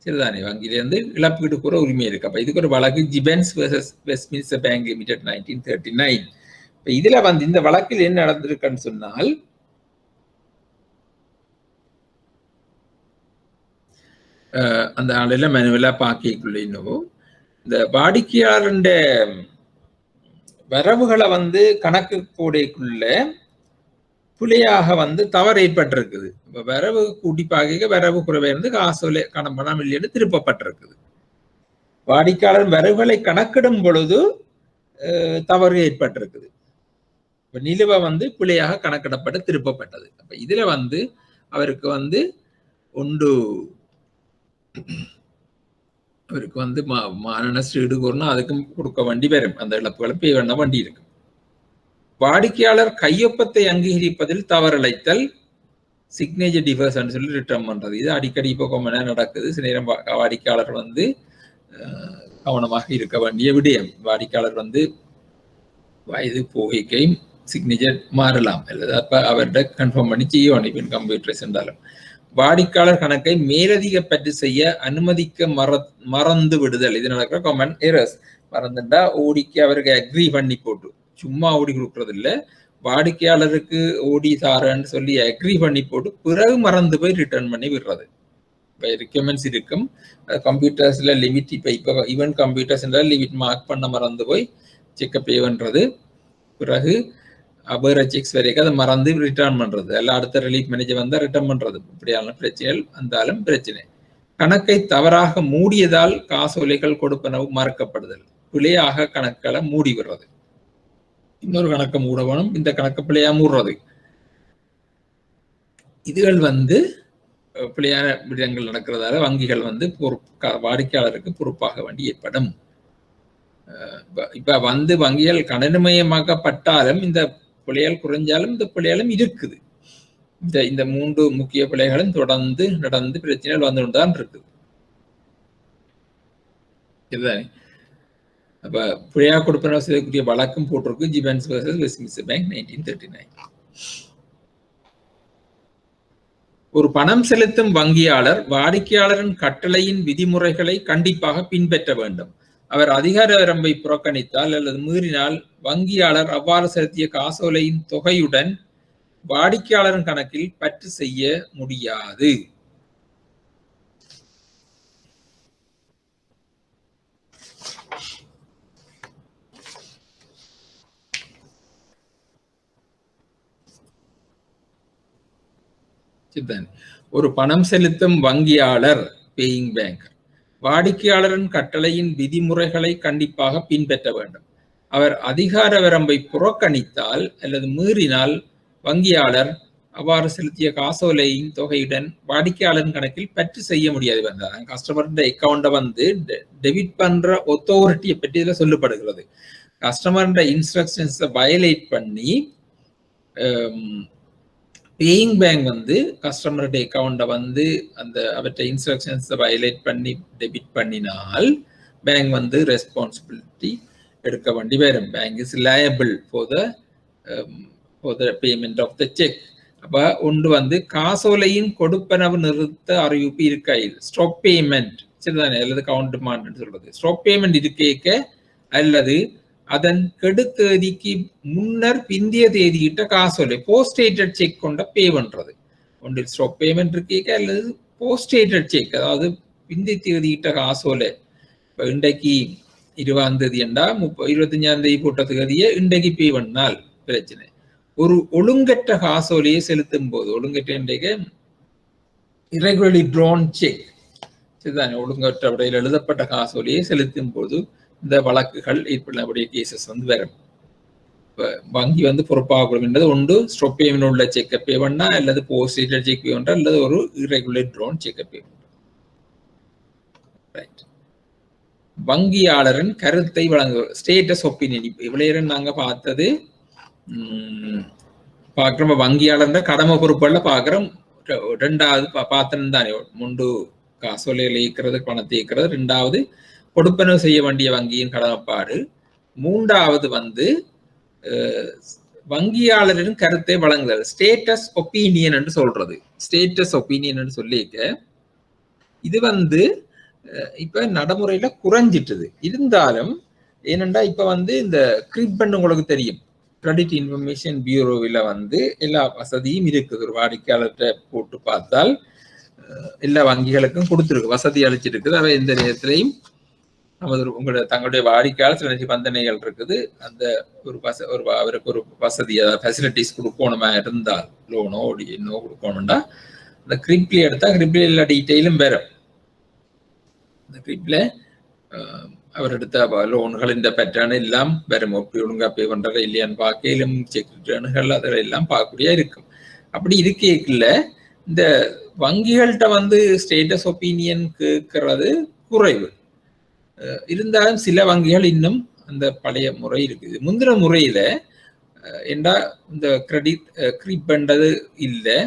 சரிதானே. வங்கியிலிருந்து இழப்பீடு கோர உரிமை இருக்கு. அப்ப இதுக்கு ஒரு வழக்கு ஜிபென்ஸ் வெர்சஸ் வெஸ்ட்மின்ஸ்டர் பேங்க் லிமிடெட் 1939. இதுல வந்து இந்த வழக்கில் என்ன நடந்திருக்குன்னு சொன்னால், அந்த ஆளில் மெனுவலா பார்க்கக்குள்ள இன்னும் இந்த வாடிக்கையாளருடைய வரவுகளை வந்து கணக்கு கூடைக்குள்ள புலியாக வந்து தவறு ஏற்பட்டிருக்குது. இப்போ வரவு கூட்டி பார்க்க வரவு குறைவே இருந்து காசோலை பணம் இல்லைன்னு திருப்பப்பட்டிருக்குது. வாடிக்கையாளர் வரவுகளை கணக்கிடும் பொழுது தவறு ஏற்பட்டிருக்குது. இப்போ நிலுவை வந்து பிழையாக கணக்கிடப்பட்டு திருப்பப்பட்டது. அப்ப இதுல வந்து அவருக்கு வந்து அவருக்கு வந்து நஷ்ட ஈடுகூறனா அதுக்கும் கொடுக்க வேண்டி வரும். அந்த இழப்புகளை பே பண்ண வேண்டி இருக்கு. வாடிக்கையாளர் கையொப்பத்தை அங்கீகரிப்பதில் தவறிழைத்தல் சிக்னேச்சர் டிஃபர்ஸ் சொல்லி ரிட்டர்ன் பண்றது. இது அடிக்கடி இப்போ கொஞ்ச நேரம் நடக்குது. சில நேரம் வாடிக்கையாளர் வந்து கவனமாக இருக்க வேண்டிய விடயம். வாடிக்கையாளர் வந்து வயது போகைக்கை சிக்னேச்சர் மாறலாம் அல்லது அப்ப அவர்கிட்ட கன்ஃபார்ம் பண்ணி செய்யணும். இப்போ கம்ப்யூட்டர் சென்றாலும் வாடிக்கையாளர் கணக்கை மேலதிக பற்றி செய்ய அனுமதிக்க மறந்து விடுதல். இது நடக்கிற காமன் எரர்ஸ். மறந்துட்டா ஓடிக்கு அவருக்கு அக்ரி பண்ணி போட்டு சும்மா ஓடி கொடுக்கறது இல்லை. வாடிக்கையாளருக்கு ஓடி தாரன்னு சொல்லி அக்ரி பண்ணி போட்டு பிறகு மறந்து போய் ரிட்டர்ன் பண்ணி விடுறது. இப்போ ரெக்யர்மெண்ட்ஸ் இருக்கும். கம்ப்யூட்டர்ஸ்ல லிமிட் இப்போ ஈவன் கம்ப்யூட்டர்ஸ் லிமிட் மார்க் பண்ண மறந்து போய் செக்கப் பண்ணுறது. பிறகு அபர செக்ஸ் வரைக்கும் அதை மறந்து ரிட்டர்ன் பண்றது. எல்லாம் அடுத்த ரிலீஃப் மேனேஜர் வந்தால் ரிட்டர்ன் பண்றது. இப்படியான பிரச்சனைகள் வந்தாலும் பிரச்சனை. கணக்கை தவறாக மூடியதால் காசோலைகள் கொடுப்பனவு மறக்கப்படுதல். பிழையாக கணக்களை மூடி விடுறது. இன்னொரு கணக்கை மூடவனும் இந்த கணக்கு பிழையா மூடுறது. இதுகள் வந்து பிழையான விடயங்கள் நடக்கிறதால வங்கிகள் வந்து வாடிக்கையாளருக்கு பொறுப்பாக வேண்டி ஏற்படும். இப்ப வந்து வங்கிகள் கணினிமயமாக்கப்பட்டாலும் இந்த பிழைகள் குறைஞ்சாலும் இந்த பிழைகளும் இருக்குது. இந்த 3 முக்கிய பிழைகளும் தொடர்ந்து நடந்து பிரச்சனைகள் வந்து கொண்டுதான் இருக்குது. இதுதான் அப்ப பிழையா கொடுப்பனவு செய்யக்கூடிய வழக்கம் போட்டிருக்கு. ஜிபன்ஸ் வெர்சஸ் வெஸ்ட்மின்ஸ்டர் பேங்க் 1939. ஒரு பணம் செலுத்தும் வங்கியாளர் வாடிக்கையாளரின் கட்டளையின் விதிமுறைகளை கண்டிப்பாக பின்பற்ற வேண்டும். அவர் அதிகார வரம்பை புறக்கணித்தால் அல்லது மீறினால் வங்கியாளர் அவ்வாறு செலுத்திய காசோலையின் தொகையுடன் வாடிக்கையாளரின் கணக்கில் பற்று செய்ய முடியாது. ஒரு பணம் செலுத்தும் வங்கியாளர் பேயிங் பேங்க் வாடிக்கையாளரின் கட்டளையின் விதிமுறைகளை கண்டிப்பாக பின்பற்ற வேண்டும். அவர் அதிகார வரம்பை புறக்கணித்தால் அல்லது மீறினால் வங்கியாளர் அவ்வாறு செலுத்திய காசோலையின் தொகையுடன் வாடிக்கையாளரின் கணக்கில் பற்று செய்ய முடியாது. வந்தால் கஸ்டமருடைய அக்கௌண்ட்டை வந்து டெபிட் பண்ற ஒத்தாரிட்டியை பற்றி இதில் சொல்லப்படுகிறது. கஸ்டமருடைய இன்ஸ்ட்ரக்ஷன்ஸை வயலேட் பண்ணி பேயிங் பேங்க் வந்து கஸ்டமருடைய அக்கௌண்ட்டை வந்து அந்த அவற்றை இன்ஸ்ட்ரக்ஷன்ஸை வயலேட் பண்ணி டெபிட் பண்ணினால் பேங்க் வந்து ரெஸ்பான்சிபிலிட்டி எடுக்க வேண்டி வரும். Bank is liable for the payment of the cheque. அப்போ ஒன்று வந்து காசோலையின் கொடுப்பனவு நிறுத்த அறிவிப்பு இருக்கா, இது ஸ்டாப் பேமெண்ட் சரிதானே, அல்லது கவுண்ட் டிமாண்ட் சொல்றது. ஸ்டாப் பேமெண்ட் இருக்கேக்க அல்லது அதன் கெடுத்தேதிக்கு முன்னர் பிந்திய தேதியிட்ட காசோலை போஸ்டேட்டட் செக் கொண்ட பே பண்றது. ஒன்றில் ஸ்டாப் பேமெண்ட் இருக்கேக்க அல்லது போஸ்டேட்டட் செக், அதாவது பிந்தி தேதியிட்ட காசோலை. இப்போ இன்றைக்கு 20ஆம் தேதி என்றா 25ஆம் தேதி போட்ட தேதியை இன்றைக்கு பே பண்ணால் பிரச்சனை. ஒரு ஒழுங்கற்ற காசோலையை செலுத்தும் போது, ஒழுங்கற்ற இன்றைக்கு irregularly drawn செக் சரிதானே, ஒழுங்கற்ற விடையில் எழுதப்பட்ட காசோலையை செலுத்தும் போது இந்த வழக்குகள் ஏற்படக்கூடிய கேசஸ் வந்து வரும். வங்கி வந்து பொறுப்பாகக்கூடும் என்றது ஒன்று ஸ்டாப் பேமெண்ட் உள்ள செக்கை பே பண்ணா அல்லது போஸ்டேட்டட் செக் பே பண்ற அல்லது ஒரு irregular drawn செக்கை பே பண்ற. ரைட். வங்கியாளரின் கருத்தை வழங்குவது ஸ்டேட்டஸ் ஒப்பீனியன். இவ்வளவு நாங்க பார்த்தது பார்க்குறோம். வங்கியாளர் கடமை பொறுப்புல பார்க்குறோம். 2வது பார்த்தோம் தானே, முண்டு காசோலையில் இயக்கிறது, பணத்தை இயக்கிறது. 2வது கொடுப்பனவு செய்ய வேண்டிய வங்கியின் கடமைப்பாடு. 3வது வந்து வங்கியாளரின் கருத்தை வழங்குதல், ஸ்டேட்டஸ் ஒப்பீனியன் என்று சொல்றது. ஸ்டேட்டஸ் ஒப்பீனியன் என்று சொல்லிக்க இது வந்து இப்ப நடைமுறையில குறைஞ்சிட்டுது. இருந்தாலும் ஏனென்றா இப்ப வந்து இந்த கிரிப் உங்களுக்கு தெரியும், கிரெடிட் இன்ஃபர்மேஷன் பியூரோவில் வந்து எல்லா வசதியும் இருக்குது. ஒரு வாடிக்கையாளர்கிட்ட போட்டு பார்த்தால் எல்லா வங்கிகளுக்கும் கொடுத்துருக்கு, வசதி அளிச்சிருக்குது. அவை எந்த நேரத்திலையும் உங்களோட தங்களுடைய வாடிக்கையாளர் சில நிபந்தனைகள் இருக்குது. அந்த ஒரு அவருக்கு ஒரு வசதி ஃபெசிலிட்டிஸ் கொடுக்கணுமா இருந்தால் லோனோ இன்னோ கொடுக்கணும்னா அந்த கிரிப்ல எடுத்தா கிரிப்ல எல்லா டீட்டெயிலும் வரும். அந்த கிரிப்ல அவர் எடுத்த லோன்கள் இந்த பேட்டர்ன் எல்லாம் வரும். எப்படி ஒழுங்கா பே பண்றதா இல்லையான்னு பார்க்கலும் செக் ரிட்டர்ன்கள் அதெல்லாம் பார்க்கக்கூடிய இருக்கும். அப்படி இருக்கேக்குள்ள இந்த வங்கிகள்கிட்ட ஸ்டேட்டஸ் ஒப்பீனியன் கேட்கறது குறைவு. இருந்தாலும் சில வங்கிகள் இன்னும் அந்த பழைய முறை இருக்குது. முந்தின முறையில ஏண்டா இந்த கிரிப் பண்றது இல்லை,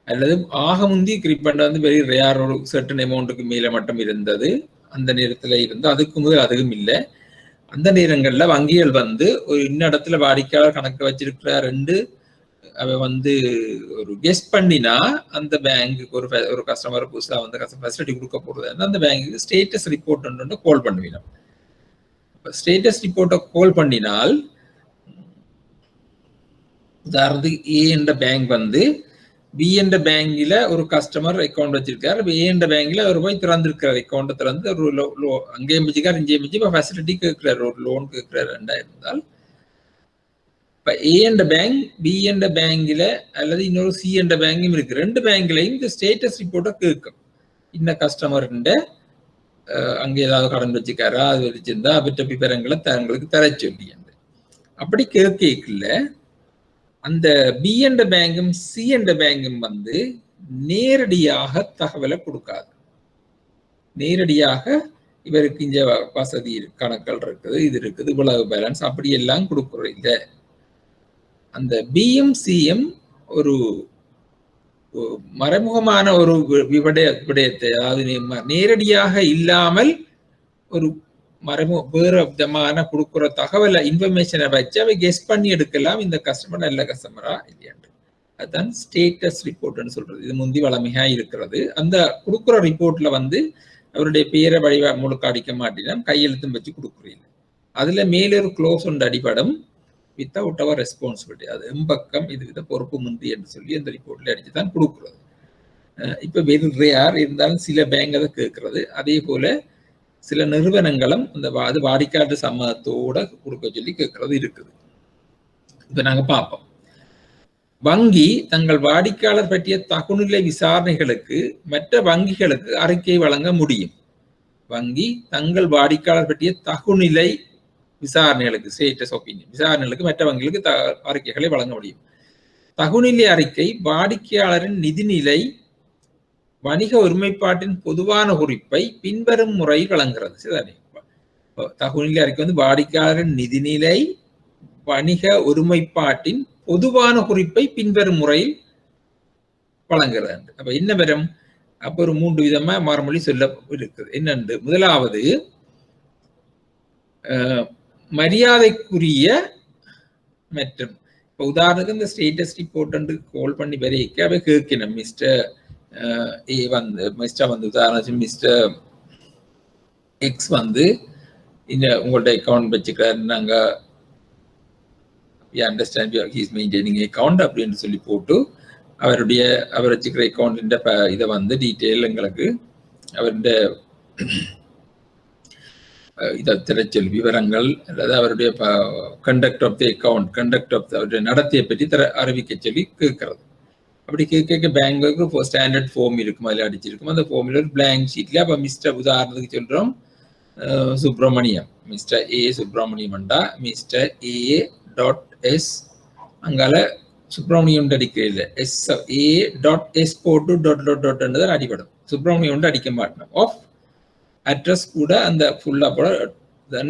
அல்லது ஆக முந்தி கிரிப் பண்றது வெரி ரேர், ஒரு சர்டன் அமௌண்ட்டுக்கு மேல மட்டும் இருந்தது. அந்த நேரத்துல இருந்து அதுக்கு முதல் அதுவும் இல்லை. அந்த நேரங்கள்ல வங்கிகள் ஒரு இன்னிடத்துல வாடிக்கையாளர் கணக்கு வச்சிருக்கிறாரு அவ ஒரு கெஸ் பண்ணினா அந்த பேங்குக்கு ஒரு கஸ்டமர் புதுசா ஃபெசிலிட்டி கொடுக்க போறது அந்த பேங்குக்கு ஸ்டேட்டஸ் ரிப்போர்ட் கால் பண்ணுவீங்க. ஸ்டேட்டஸ் ரிப்போர்ட்டை கால் பண்ணினால் உதாரணத்துக்கு ஏ என்ற பேங்க் பி என்ற பேங்க்ல ஒரு கஸ்டமர் அக்கௌண்ட் வச்சிருக்காரு. ஏ என்ற பேங்க்ல அவர் போய் திறந்திருக்கிறார், அக்கௌண்ட்டை திறந்து ஒரு அங்கேயும் வச்சுக்காரு இங்கேயும் வச்சு இப்போ ஃபெசிலிட்டி கேட்கிறாரு, ஒரு லோன் கேட்கிறாரு இருந்தால் இப்போ ஏ என்ற பேங்க் பி என்ற பேங்க்ல அல்லது இன்னொரு சி என்ற பேங்கும் இருக்கு. ரெண்டு பேங்க்லையும் இந்த ஸ்டேட்டஸ் ரிப்போர்ட்டை கேட்கும். இந்த கஸ்டமர்கிட்ட அங்கே ஏதாவது கடன் வச்சுக்காரா, அது வச்சிருந்தா அவற்ற விவரங்களை தங்களுக்கு தர சொல்லி அப்படி கேட்கல அந்த பி என்ற பேங்கும் சி என்ற பேங்கும் நேரடியாக தகவலை கொடுக்காது. நேரடியாக இவருக்கு இங்க வசதி கணக்கள் இருக்குது, இது இருக்குது, இவ்வளவு பேலன்ஸ் அப்படி எல்லாம் கொடுக்குறோம். இல்லை, அந்த பிஎம் சிஎம் ஒரு மறைமுகமான ஒரு விடயத்தை, அதாவது நேரடியாக இல்லாமல் ஒரு வேற விதமான கொடுக்குற தகவலை இன்ஃபர்மேஷனை வச்சு அவை கெஸ் பண்ணி எடுக்கலாம் இந்த கஸ்டமர் நல்ல கஸ்டமரா இல்லையாண்டு. அதுதான் ஸ்டேட்டஸ் ரிப்போர்ட்னு சொல்றது. இது முந்தி வளமையா இருக்கிறது. அந்த கொடுக்குற ரிப்போர்ட்ல அவருடைய பேரை வடிவ முழுக்க அடிக்க மாட்டேன்னா கையெழுத்தும் வச்சு கொடுக்குறீங்க. அதுல மேல ஒரு க்ளோஸ் ஒன்று அடிபடும், வித்தவுட் அவர் ரெஸ்பான்சிபிலிட்டி, அது எம்பக்கம் இது வித பொறுப்பு முந்தி என்று சொல்லி அந்த ரிப்போர்ட்ல அடிச்சு தான் கொடுக்குறது. இப்ப வெரி ரேர் இருந்தாலும் சில பேங்க் அதை கேட்கறது. அதே போல சில நிறுவனங்களும் அது வாடிக்கையாளர் சம்மதத்தோட கொடுக்க சொல்லி கேட்கறது இருக்குது. இப்ப நாங்க பார்ப்போம். வங்கி தங்கள் வாடிக்கையாளர் பற்றிய தகுநிலை விசாரணைகளுக்கு மற்ற வங்கிகளுக்கு அறிக்கை வழங்க முடியும். வங்கி தங்கள் வாடிக்கையாளர் பற்றிய தகுநிலை விசாரணைகளுக்கு ஸ்டேட்டஸ் ஒப்பீனியன் விசாரணைகளுக்கு மற்ற வங்கிகளுக்கு அறிக்கைகளை வழங்க முடியும். தகுநிலை அறிக்கை வாடிக்கையாளரின் நிதிநிலை வணிக ஒருமைப்பாட்டின் பொதுவான குறிப்பை பின்வரும் முறையில் வழங்குகிறது. சரிதானே? தகுநிலை அறிக்கை வாடிக்கையாளரின் நிதிநிலை வணிக ஒருமைப்பாட்டின் பொதுவான குறிப்பை பின்வரும் முறையில் வழங்குகிறது. அப்ப என்ன வரும்? அப்ப ஒரு 3 விதமா மறுமொழி சொல்ல இருக்குது. என்னென்று முதலாவது மரியாதைக்குரிய மற்றும் இப்ப உதாரணத்துக்கு இந்த ஸ்டேட்டஸ் ரிப்போர்ட் கால் பண்ணி வரைக்க அவை கேட்கணும். மிஸ்டர் ஏ மிஸ்டர் உதாரணம் மிஸ்டர் எக்ஸ் இந்த உங்கள்ட்ட அக்கௌண்ட் வச்சுக்கிறாரு, நாங்க we understand he is maintaining account அப்படின்னு சொல்லி போட்டு அவர் வச்சுக்கிற அக்கௌண்ட் இதை டீட்டெயில் எங்களுக்கு அவருடைய இதை திரைச்சொல் விவரங்கள் அல்லது அவருடைய கண்டக்ட் ஆஃப் தி அக்கௌண்ட் அவருடைய நடத்தையை பற்றி அறிவிக்க சொல்லி கேட்கறது. அப்படி கேட்க பேங்க்கு ஸ்டாண்டர்ட் ஃபார்ம் இருக்கும், அதில் அடிச்சிருக்கும். அந்த ஃபார்மில் ஒரு பிளாங்க் ஷீட்ல அப்போ மிஸ்டர் உதாரணத்துக்கு சொல்றோம் சுப்பிரமணியம், மிஸ்டர் ஏ சுப்பிரமணியம்டா மிஸ்டர் ஏ டாட் எஸ் அங்கால சுப்பிரமணியம் அடிக்கல எஸ் ஏ டாட் எஸ் போட்டு டாட் டாட் டாட் அடிபடும். சுப்பிரமணியம் அடிக்க மாட்டோம். ஆஃப் அட்ரஸ் கூட அந்த ஃபுல்லா போட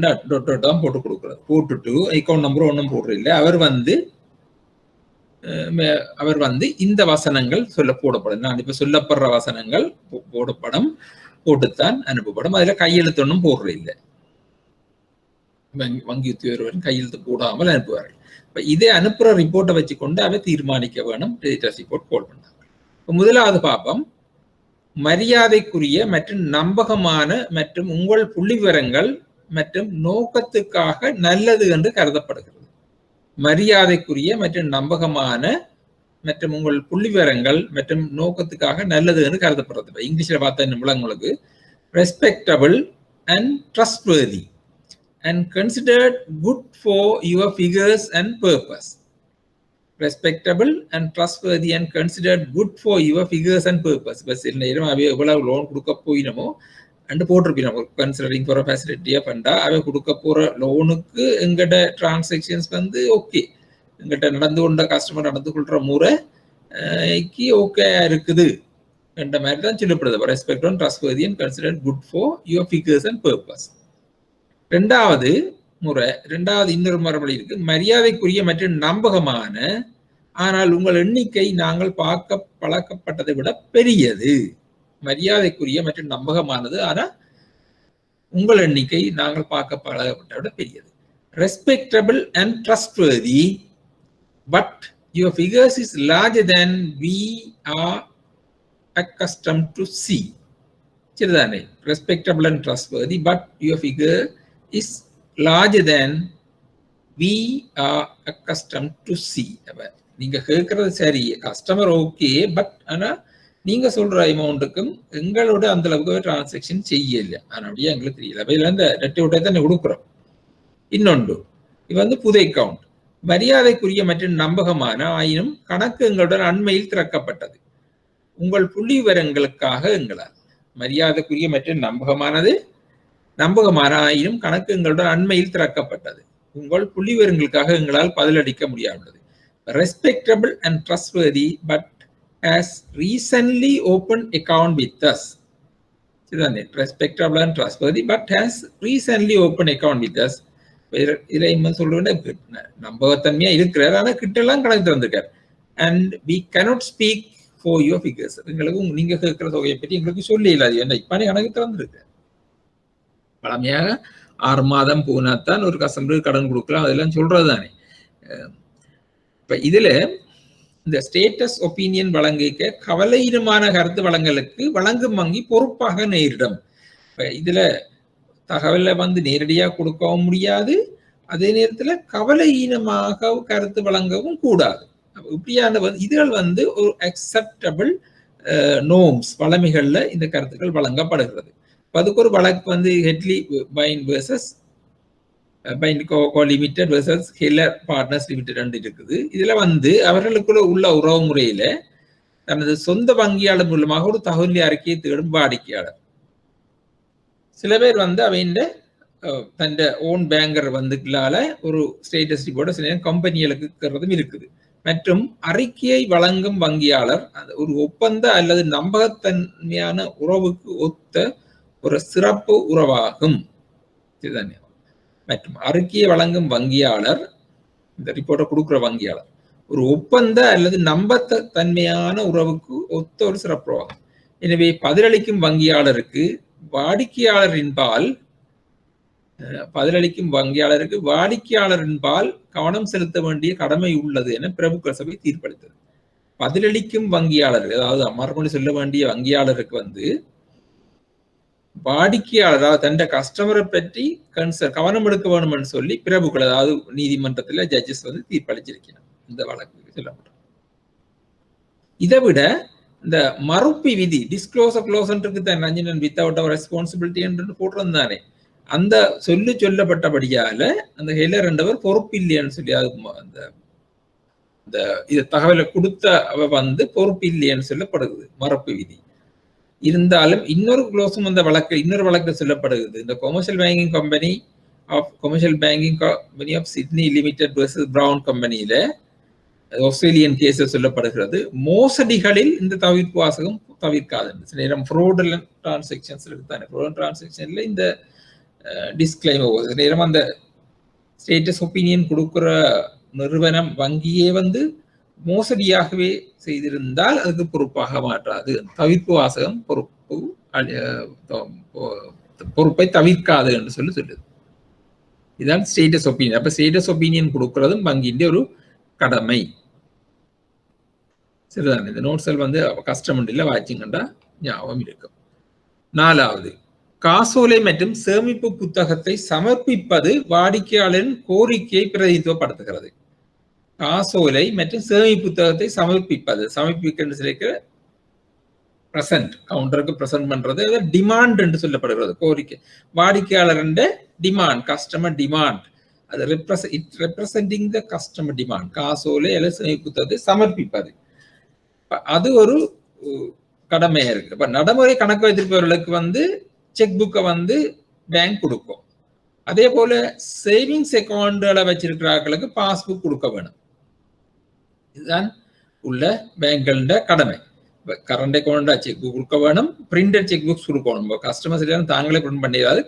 டாட் டாட் தான் போட்டு கொடுக்குறது. போட்டுட்டு அக்கௌண்ட் நம்பர் ஒன்றும் போடுறதில்லை. அவர் இந்த வசனங்கள் போடப்படும். நான் இப்ப சொல்லப்படுற வசனங்கள் போட்டுத்தான் அனுப்பப்படும். அதுல கையெழுத்து ஒன்றும் போடுறதில்லை. வங்கி உத்தியோகர் கையெழுத்து போடாமல் அனுப்புவார்கள். இப்ப இதை அனுப்புற ரிப்போர்ட்டை வச்சுக்கொண்டு அவை தீர்மானிக்க வேணும் ஸ்டேட்டஸ் ரிப்போர்ட் கால் பண்ணாங்க. முதலாவது பாப்பம் மரியாதைக்குரிய மற்றும் நம்பகமான மற்றும் உங்கள் புள்ளி விவரங்கள் மற்றும் நோக்கத்துக்காக நல்லது என்று கருதப்படுகிறது. மரியாதைக்குரிய மற்றும் நம்பகமான மற்றும் உங்கள் புள்ளிவிவரங்கள் மற்றும் நோக்கத்துக்காக நல்லது என்று கருதப்படுறது. இங்கிலீஷ்ல பார்த்தா என்ன உங்களுக்கு respectable and trustworthy and considered good for your figures and purpose. Respectable and trustworthy and considered good for your figures and purpose. Bus இந்த நேரம் அவை எவ்வளவு லோன் கொடுக்க போயினமோ அண்டு போட்டிருப்போம் கன்சிடரிங் ஃபார் ஃபெசிலிட்டியா ஃபண்டா அவை கொடுக்க போற லோனுக்கு எங்கட டிரான்சாக்ஷன்ஸ் வந்து ஓகே, எங்கிட்ட நடந்து கொண்ட கஸ்டமர் நடந்து கொள்ற முறைக்கு ஓகே இருக்குது என்ற மாதிரி தான் சொல்லப்படுது. Respect and trustworthy and considered good for your figures and purpose. ரெண்டாவது இன்னொரு மறுபடி இருக்கு, மரியாதைக்குரிய மற்றும் நம்பகமான ஆனால் உங்கள் எண்ணிக்கை நாங்கள் பார்க்க பழக்கப்பட்டதை விட பெரியது. மரியாதைக்குரிய மற்றும் நம்பகமானது ஆனால் உங்கள் எண்ணிக்கை நாங்கள் பார்க்க பழக்கப்பட்டதை விட பெரியது. Respectable and trustworthy but your figures is larger than we are accustomed to see. சரிதானே? Respectable and trustworthy but your figure is larger than we are accustomed to see. நீங்க கேட்கறது சரி, கஸ்டமர் ஓகே, பட் ஆனா நீங்க சொல்ற அமௌண்ட்டுக்கும் எங்களோட அந்த அளவுக்கு டிரான்சாக்ஷன் செய்யல, ஆனா அப்படியே எங்களுக்கு தெரியல. இதுல இந்த ரெட்டை விட்டை தான் கொடுக்குறோம். இன்னொன்று இது வந்து புதை அக்கவுண்ட். மரியாதைக்குரிய மற்றும் நம்பகமான ஆயினும் கணக்கு எங்களுடன் அண்மையில் திறக்கப்பட்டது. உங்கள் புள்ளி விவரங்களுக்காக எங்களால். மரியாதைக்குரிய மற்றும் நம்பகமான ஆயினும் கணக்கு எங்களுடன் அண்மையில் திறக்கப்பட்டது. உங்கள் புள்ளி விவரங்களுக்காக எங்களால் பதிலளிக்க முடியாதது. Respectable and trustworthy but has recently open account with us. சரிதானே? Respectable and trustworthy but has recently open account with us. இதில் சொல்லுவேன் நம்பகத்தன்மையா இருக்கிறார், ஆனால் கிட்டெல்லாம் கணக்கு திறந்திருக்கார். And we cannot speak for your figures. எங்களுக்கு நீங்க கேட்கிற தொகையை பற்றி எங்களுக்கு சொல்ல இல்லாது, ஏன்னா இப்பானே கணக்கு திறந்திருக்கு. பழமையாக 6 மாதம் போனாத்தான் ஒரு கஸ்டமருக்கு கடன் கொடுக்கலாம், அதெல்லாம் சொல்றது தானே. இப்ப இதுல இந்த ஸ்டேட்டஸ் ஒப்பீனியன் வழங்கிக்க கவலையினமான கருத்து வழங்கலுக்கு வழங்கும் வங்கி பொறுப்பாக நேரிடும். இதுல தகவலை வந்து நேரடியா கொடுக்கவும் முடியாது, அதே நேரத்துல கவலையீனமாக கருத்து வழங்கவும் கூடாது. இப்படியான இதுகள் வந்து ஒரு அக்செப்டபிள் நோம்ஸ் வளமைகள்ல இந்த கருத்துக்கள் வழங்கப்படுகிறது. அதுக்கு ஒரு வழக்கு வந்து Hedley Byrne versus Byrne Co limited versus Heller partners limited இருக்குது. இதுல வந்து அவர்களுக்குள்ள உள்ள உறவு முறையில தனது சொந்த வங்கியாளர் மூலமாக ஒரு தகவல் அறிக்கையை தேடும் வாடிக்கையாளர். சில பேர் வந்து அவன் தன் ஓன் பேங்கர் வந்துகளால ஒரு ஸ்டேட்டஸ் ரிப்போர்ட் சில கம்பெனிகளுக்கு இருக்குது. மற்றும் அறிக்கையை வழங்கும் வங்கியாளர் ஒரு ஒப்பந்த அல்லது நம்பகத்தன்மையான உறவுக்கு ஒத்த ஒரு சிறப்பு உறவாகும். மற்றும் அறிக்கையை வழங்கும் வங்கியாளர், இந்த ரிப்போர்ட்டை கொடுக்குற வங்கியாளர் ஒரு ஒப்பந்த அல்லது நம்பகத்தன்மையான உறவுக்கு ஒத்த ஒரு சிறப்பு உறவாகும். எனவே பதிலளிக்கும் வங்கியாளருக்கு வாடிக்கையாளரின்பால் கவனம் செலுத்த வேண்டிய கடமை உள்ளது என பிரபுக்கள் சபை தீர்ப்பளித்தது. பதிலளிக்கும் வங்கியாளர், அதாவது மறுமொழி சொல்ல வேண்டிய வங்கியாளருக்கு வந்து வாடிக்கையாளர் தன் கஸ்டமரை பற்றி கவனம் எடுக்க வேணும்னு சொல்லி பிரபுக்கள், அதாவது நீதிமன்றத்துல ஜட்ஜஸ் வந்து தீர்ப்பளிச்சிருக்கிறார். இந்த வழக்கு சொல்லப்படும். இதை விட இந்த மறுப்பு விதி டிஸ்க்ளோசர் க்ளோசன்ட்ருக்கு தான் ரஞ்சனன் வித்தவுட் அவர் ரெஸ்பான்சிபிலிட்டி என்று போட்டிருந்தானே, அந்த சொல்லப்பட்டபடியால அந்த ஹெல்லர் என்றவர் பொறுப்பு இல்லைன்னு சொல்லி அந்த இது தகவலை கொடுத்த அவ வந்து பொறுப்பு இல்லைன்னு சொல்லப்படுகிறது மறுப்பு விதி. இருந்தாலும் இன்னொரு க்ளோஸும் அந்த இன்னொரு வழக்கு சொல்லப்படுகிறது. இந்த commercial banking company of Sydney limited versus Brown கம்பெனியில ஆஸ்திரேலியன் கேஸில் சொல்லப்படுகிறது. மோசடிகளில் இந்த தவிர்ப்பு வாசகம் தவிர்க்காது. சில நேரம் ஃப்ராடுலன்ட் டிரான்சாக்ஷன்ஸ் இருக்குதானே, ஃப்ராடுலன்ட் டிரான்சாக்ஷன்ல இந்த டிஸ்க்ளைமர் நேரம் அந்த ஸ்டேட்டஸ் ஒப்பீனியன் கொடுக்குற நிறுவனம் வங்கியே வந்து மோசடியாகவே செய்திருந்தால் அதுக்கு பொறுப்பாக மாற்றாது. தவிர்ப்பு வாசகம் பொறுப்பை தவிர்க்காது என்று சொல்லுது. இதுதான் ஸ்டேட்டஸ் ஒப்பீனியன். அப்ப ஸ்டேட்டஸ் ஒப்பீனியன் கொடுக்கறதும் வங்கியின் ஒரு கடமை. சரிதான். இந்த நோட்ஸல் வந்து கஸ்டமர்ல வாட்சிங்கண்டா ஞாபகம் இருக்கும். 4வது, காசோலை மற்றும் சேமிப்பு புத்தகத்தை சமர்ப்பிப்பது வாடிக்கையாளரின் கோரிக்கையை பிரதிநிதித்துவப்படுத்துகிறது. காசோலை மற்றும் சேமிப்பு புத்தகத்தை சமர்ப்பிப்பது. சமர்ப்பிக்க சொல்லியிருக்கிற பிரசன்ட் கவுண்டருக்கு பிரசன்ட் பண்றது டிமாண்ட் என்று சொல்லப்படுகிறது. கோரிக்கை வாடிக்கையாளர் டிமாண்ட், கஸ்டமர் டிமாண்ட். அது ரெப்ரசென்டிங் த கஸ்டமர் டிமாண்ட். காசோலை அல்லது சேமிப்பு புத்தகத்தை சமர்ப்பிப்பது அது ஒரு கடமையா இருக்கு. இப்ப நடைமுறை கணக்கு வைத்திருப்பவர்களுக்கு செக் புக்கை பேங்க் கொடுக்கும். அதே போல சேவிங்ஸ் அக்கௌண்ட்களை வச்சிருக்கிறார்களுக்கு பாஸ்புக் கொடுக்க வேணும். இதுதான் உள்ள பேங்க்களோட கடமை. கரண்ட் அக்கௌண்டா செக் புக் கொடுக்க வேணும், பிரிண்டட் செக் புக்ஸ் கொடுக்கணும். கஸ்டமர்ஸ் எல்லாம் தாங்களே பிரிண்ட் பண்ணிடாது,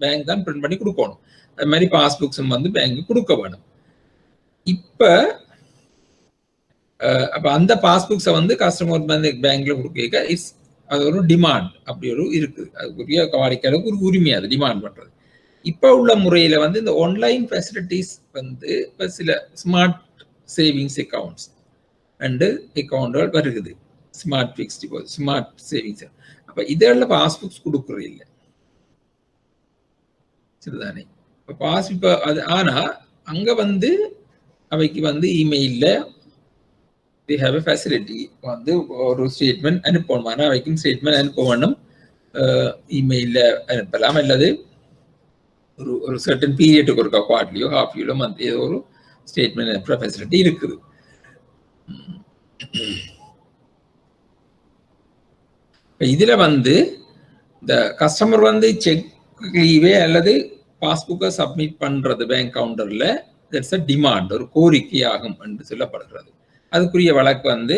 பேங்க் தான் பிரிண்ட் பண்ணி கொடுக்கணும். அது மாதிரி பாஸ்புக்ஸும் பேங்க் கொடுக்க வேணும். இப்ப அப்ப அந்த பாஸ்புக்ஸை கஸ்டமர் பேங்க்ல கொடுக்க அது ஒரு டிமாண்ட் அப்படி ஒரு இருக்குது. அதுக்குரிய வாடிக்கையாளருக்கு ஒரு உரிமை அது டிமாண்ட் பண்றது. இப்ப உள்ள முறையில இந்த ஆன்லைன் ஃபெசிலிட்டிஸ் இப்ப சில ஸ்மார்ட் சேவிங்ஸ் அக்கௌண்ட்ஸ் அண்டு அக்கௌண்ட்கள் வருகுது. Smart fixed deposit, smart savings. அப்ப இதெல்லாம் பாஸ்புக்ஸ் கொடுக்குறது இல்லை, சரிதானே? இப்ப பாஸ்புக் அது ஆனா அங்க அவைக்கு இமெயில்ல they have a facility ஒரு ஸ்டேட்மெண்ட் அனுப்பணும். ஆனால் அவைக்கும் ஸ்டேட்மெண்ட் அனுப்ப வேணும். இமெயில்ல அனுப்பலாம், அல்லது ஒரு சர்டன் பீரியட்டுக்கு ஒரு குவார்ட்லியோ ஹாஃப் இயர்லோ ஏதோ ஒரு ஸ்டேட்மெண்ட் அனுப்புற ஃபெசிலிட்டி இருக்குது. இதுல இந்த கஸ்டமர் செக் லீவே அல்லது பாஸ்புக்கை சப்மிட் பண்றது பேங்க் கவுண்டர்ல தட்ஸ் அ டிமாண்ட், ஒரு கோரிக்கையாகும் என்று சொல்லப்படுகிறது. அதுக்குரிய வழக்கு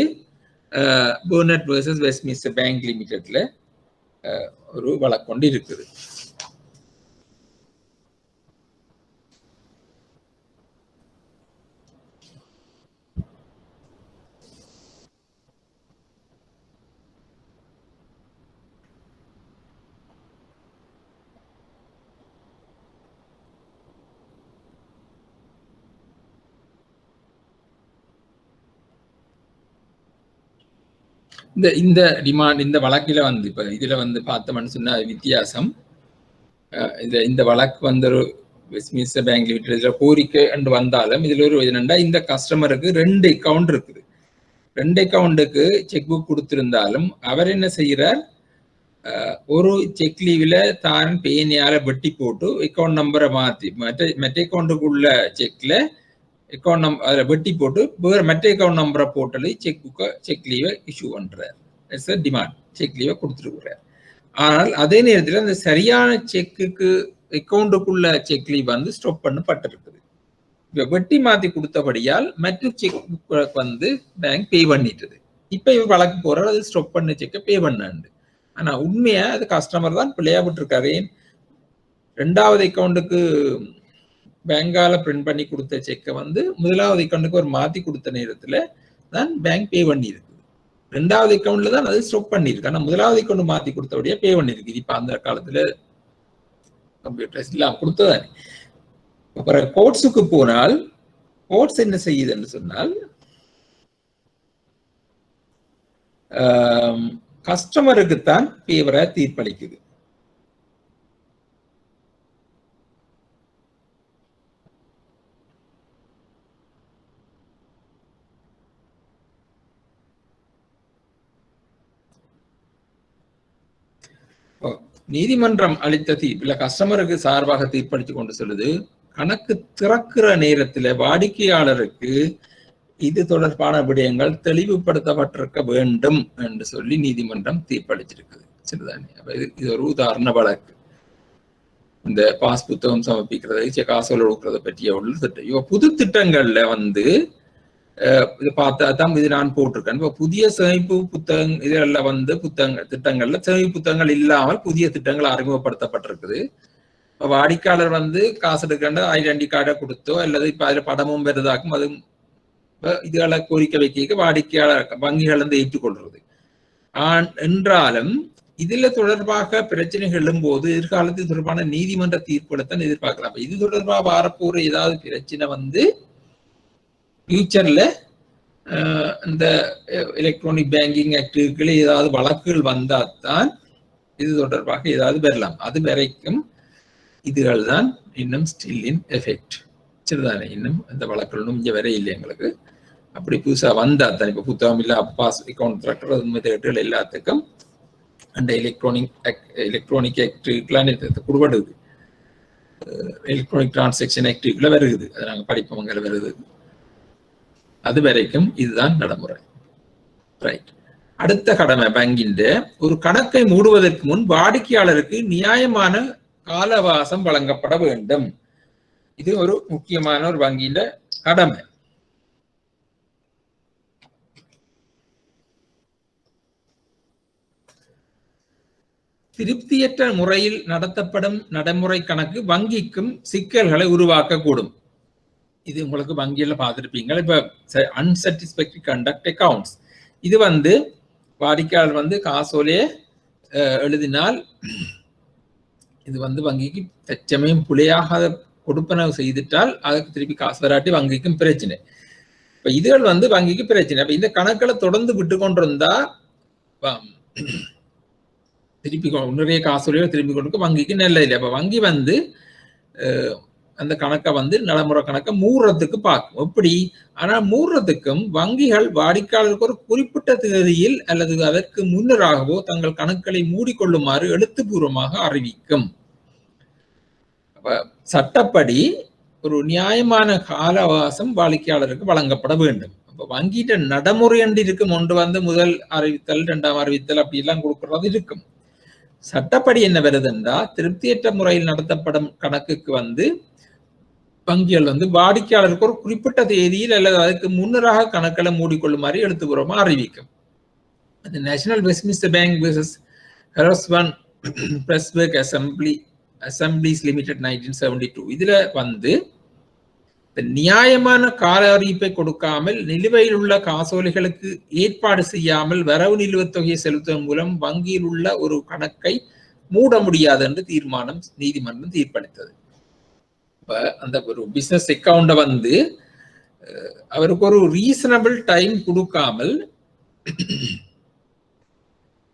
பர்னட் வெர்சஸ் வெஸ்ட்மின்ஸ்டர் பேங்க் லிமிடெட்ல ஒரு வழக்கு கொண்டு இருக்குது. இந்த டிமாண்ட் இந்த வழக்கில இப்ப இதுல பார்த்தோம்னு சொன்ன வித்தியாசம், இந்த வழக்கு ஒரு வெஸ்ட்மின்ஸ்டர் பேங்க் லிமிடெட்ல கோரிக்கை என்று வந்தாலும் இதுல ஒரு என்னண்டா இந்த கஸ்டமருக்கு 2 அக்கௌண்ட் இருக்குது. 2 அக்கௌண்ட்டுக்கு செக் புக் கொடுத்திருந்தாலும் அவர் என்ன செய்யறார், ஒரு செக் லீவ்ல தான் பேனியால வெட்டி போட்டு அக்கௌண்ட் நம்பரை மாத்தி மற்ற அக்கௌண்ட்டுக்குள்ள செக்ல அக்கௌண்ட் நம்பர் அதில் வெட்டி போட்டு வேறு மற்ற அக்கௌண்ட் நம்பரை போட்டு செக் லீவை இஷ்யூ பண்றார். இட்ஸ் அ டிமாண்ட், செக் லீவை கொடுத்துருக்குறார். ஆனால் அதே நேரத்தில் அந்த சரியான செக்குக்கு அக்கௌண்ட்டுக்குள்ள செக் லீவ் ஸ்டாப் பண்ணப்பட்டிருக்குது. இப்போ வெட்டி மாத்தி கொடுத்தபடியால் மற்ற செக் புக்கு பேங்க் பே பண்ணிட்டது. இப்போ இவர் வழக்கு போறாரு, அது ஸ்டாப் பண்ண செக்கை பே பண்ணாண்டு. ஆனா உண்மையா அது கஸ்டமர் தான் பிள்ளையா விட்டுருக்காரு. 2வது அக்கௌண்ட்டுக்கு பேங்கால பிரிண்ட் பண்ணி கொடுத்த செக்கை 1வது அக்கௌண்ட்டுக்கு ஒரு மாத்தி கொடுத்த நேரத்துல தான் பேங்க் பே பண்ணியிருக்கு. 2வது அக்கௌண்ட்ல தான் அது ஸ்டாப் பண்ணிருக்கு. ஆனா 1வது அக்கௌண்ட் மாத்தி கொடுத்தபடியா பே பண்ணிருக்கு. இப்ப அந்த காலத்துல கம்ப்யூட்டர்ஸ் எல்லாம் கொடுத்ததானே. அப்புறம் கோர்ட்ஸுக்கு போனால் கோர்ட்ஸ் என்ன செய்யுதுன்னு சொன்னால், கஸ்டமருக்குத்தான் ஃபேவரா தீர்ப்பளிக்குது. நீதிமன்றம் அளித்த தீர்ப்புல கஸ்டமருக்கு சார்பாக தீர்ப்பளித்து கொண்டு சொல்லுது, கணக்கு திறக்கிற நேரத்துல வாடிக்கையாளருக்கு இது தொடர்பான விடயங்கள் தெளிவுபடுத்தப்பட்டிருக்க வேண்டும் என்று சொல்லி நீதிமன்றம் தீர்ப்பளிச்சிருக்குது. சரிதானே? இது ஒரு உதாரண வழக்கு. இந்த பாஸ் புத்தகம் சமர்ப்பிக்கிறது, காசோலை கொடுக்கறதை பற்றிய உள்ள திட்டம். இவ புது திட்டங்கள்ல இது பார்த்தா தான் இது நான் போட்டிருக்கேன். இப்போ புதிய சேமிப்பு புத்தகம் இதெல்லாம் திட்டங்கள்ல சேமிப்பு புத்தகங்கள் இல்லாமல் புதிய திட்டங்கள் அறிமுகப்படுத்தப்பட்டிருக்குது. வாடிக்கையாளர் காசு எடுக்கின்ற ஐடென்டி கார்டை கொடுத்தோ அல்லது இப்ப அதுல படமும் பெரிதாக்கும் அது இதுகளை கோரிக்கை வைக்க வாடிக்கையாளர் வங்கிகள் ஏற்றுக்கொள்றது. என்றாலும் இதுல தொடர்பாக பிரச்சனைகள் எழும்போது எதிர்காலத்தில் தொடர்பான நீதிமன்ற தீர்ப்புகளைத்தான் எதிர்பார்க்கலாம். இது தொடர்பாக வரப்போற ஏதாவது பிரச்சனை ஃபியூச்சர்ல இந்த எலக்ட்ரானிக் பேங்கிங் ஆக்டிவிட்டிகள் ஏதாவது வழக்குகள் வந்தால்தான் இது தொடர்பாக ஏதாவது வரலாம். அது வரைக்கும் இதுகள் தான் இன்னும் ஸ்டில் இன் எஃபெக்ட். சரிதானே, இன்னும் அந்த வழக்குகளும் இங்கே வர இல்லை எங்களுக்கு. அப்படி புதுசாக வந்தா தான் இப்போ புத்தகம் இல்லை அப்பாஸ் அக்கௌண்ட் திரட்டுறது மெத்தேடுகள் எல்லாத்துக்கும் அந்த எலக்ட்ரானிக் ஆக்டுக்கெலாம் கொடுபடுது, எலக்ட்ரானிக் டிரான்சாக்ஷன் ஆக்டுக்குள்ள வருகுது. அது நாங்கள் படிப்பவங்க வருது. அது வரைக்கும் இதுதான் நடைமுறை. ரைட். அடுத்த கடமை வங்கியின் ஒரு கணக்கை மூடுவதற்கு முன் வாடிக்கையாளருக்கு நியாயமான கால அவகாசம் வழங்கப்பட வேண்டும். இது ஒரு முக்கியமான ஒரு வங்கியின் கடமை. திருப்தியற்ற முறையில் நடத்தப்படும் நடைமுறை கணக்கு வங்கிக்கும் சிக்கல்களை உருவாக்கக்கூடும். இது உங்களுக்கு வங்கியில பார்த்துருப்பீங்க. இப்ப அன்சாட்டிஸ்ஃபேக்டரி கண்டக்ட் அக்கவுண்ட்ஸ், இது வாடிக்கையாளர் காசோலையே எழுதினால் இது வங்கிக்கு தச்சமயம் புலையாக கொடுப்பனவு செய்துட்டால் அதுக்கு திருப்பி காசு வராட்டி வங்கிக்கும் பிரச்சனை. இப்ப இதுகள் வங்கிக்கு பிரச்சனை. அப்ப இந்த கணக்குகளை தொடர்ந்து விட்டு கொண்டிருந்தா திருப்பி நிறைய காசோலையோ திருப்பி கொண்டு வங்கிக்கு நல்ல இல்லை. அப்ப வங்கி அந்த கணக்கை நடைமுறை கணக்கை மூடுறதுக்கு பார்க்கும். எப்படி? ஆனா மூடுறதுக்கும் வங்கிகள் வாடிக்கையாளருக்கு ஒரு குறிப்பிட்ட தேதியில் அல்லது அதற்கு முன்னராகவோ தங்கள் கணக்குகளை மூடிக்கொள்ளுமாறு எழுத்துப்பூர்வமாக அறிவிக்கும். சட்டப்படி ஒரு நியாயமான கால அவகாசம் வாடிக்கையாளருக்கு வழங்கப்பட வேண்டும். அப்ப வங்கிட்ட நடைமுறை என்று இருக்கும். ஒன்று முதல் அறிவித்தல், இரண்டாம் அறிவித்தல் அப்படி எல்லாம் கொடுக்கறது இருக்கும். சட்டப்படி என்ன வருதுன்றா, திருப்தியற்ற முறையில் நடத்தப்படும் கணக்குக்கு வங்கிகள் வாடிக்கையாளருக்கு ஒரு குறிப்பிட்ட தேதியில் அல்லது அதுக்கு முன்னராக கணக்களை மூடிக்கொள்ளுமாறு எழுத்துப்பூர்வமாக அறிவிக்கும். அது National Westminster Bank versus Halesowen Presswork Assemblies limited 1972. இதுல நியாயமான கால அறிவிப்பை கொடுக்காமல் நிலுவையில் உள்ள காசோலைகளுக்கு ஏற்பாடு செய்யாமல் வரவு நிலுவைத் தொகையை செலுத்துவதன் மூலம் வங்கியில் உள்ள ஒரு கணக்கை மூட முடியாது என்று நீதிமன்றம் தீர்ப்பளித்தது. அந்த ஒரு பிசினஸ் அக்கவுண்ட அவருக்கு ஒரு ரீசனபிள் டைம் கொடுக்காமல்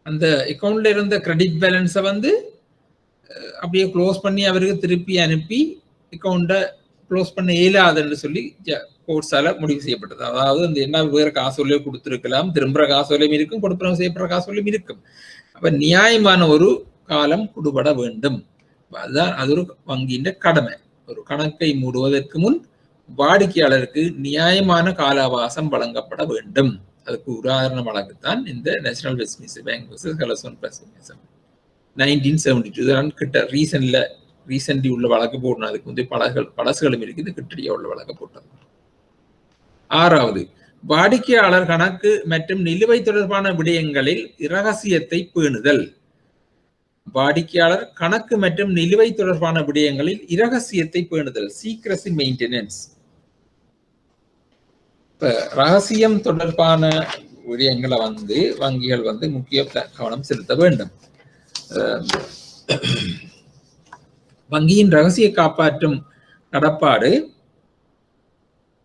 அந்த அக்கவுண்ட்ல இருந்த கிரெடிட் பேலன்ஸை அப்படியே க்ளோஸ் பண்ணி அவருக்கு திருப்பி அனுப்பி அக்கவுண்ட க்ளோஸ் பண்ண இயலாதுன்னு சொல்லி கோர்ட்ஸால முடிவு செய்யப்பட்டது. அதாவது அந்த என்ன வேற காசோலையோ கொடுத்துருக்கலாம், திரும்புற காசோலையும் இருக்கும், கொடுப்பனவு செய்யப்படுற காசோலையும் இருக்கும். அப்ப நியாயமான ஒரு காலம் கொடுபட வேண்டும். அதுதான் அது ஒரு வங்கியின் கடமை. ஒரு கணக்கை மூடுவதற்கு முன் வாடிக்கையாளருக்கு நியாயமான கால அவகாசம் வழங்கப்பட வேண்டும். அதுக்கு உதாரண வழக்குத்தான் இந்த national Westminster Bank versus Halesowen பிரஸ்பர்க் 1972 கிட்ட ரீசன்ட்லி உள்ள வழக்கு போடணும். அதுக்கு பழசுகளும் இருக்குது, கிட்டடியா உள்ள வழக்கு போட்டது. 6வது, வாடிக்கையாளர் கணக்கு மற்றும் நிலுவை தொடர்பான விடயங்களில் இரகசியத்தை பேணுதல். வாடிக்கையாளர் கணக்கு மற்றும் நிலுவை தொடர்பான விடயங்களில் இரகசியத்தை பேணுதல், சீக்ரசி மெயின்டெனன்ஸ். இப்ப ரகசியம் தொடர்பான விடயங்களை வங்கிகள் முக்கிய கவனம் செலுத்த வேண்டும். வங்கியின் ரகசிய காப்பாற்றும் கடப்பாடு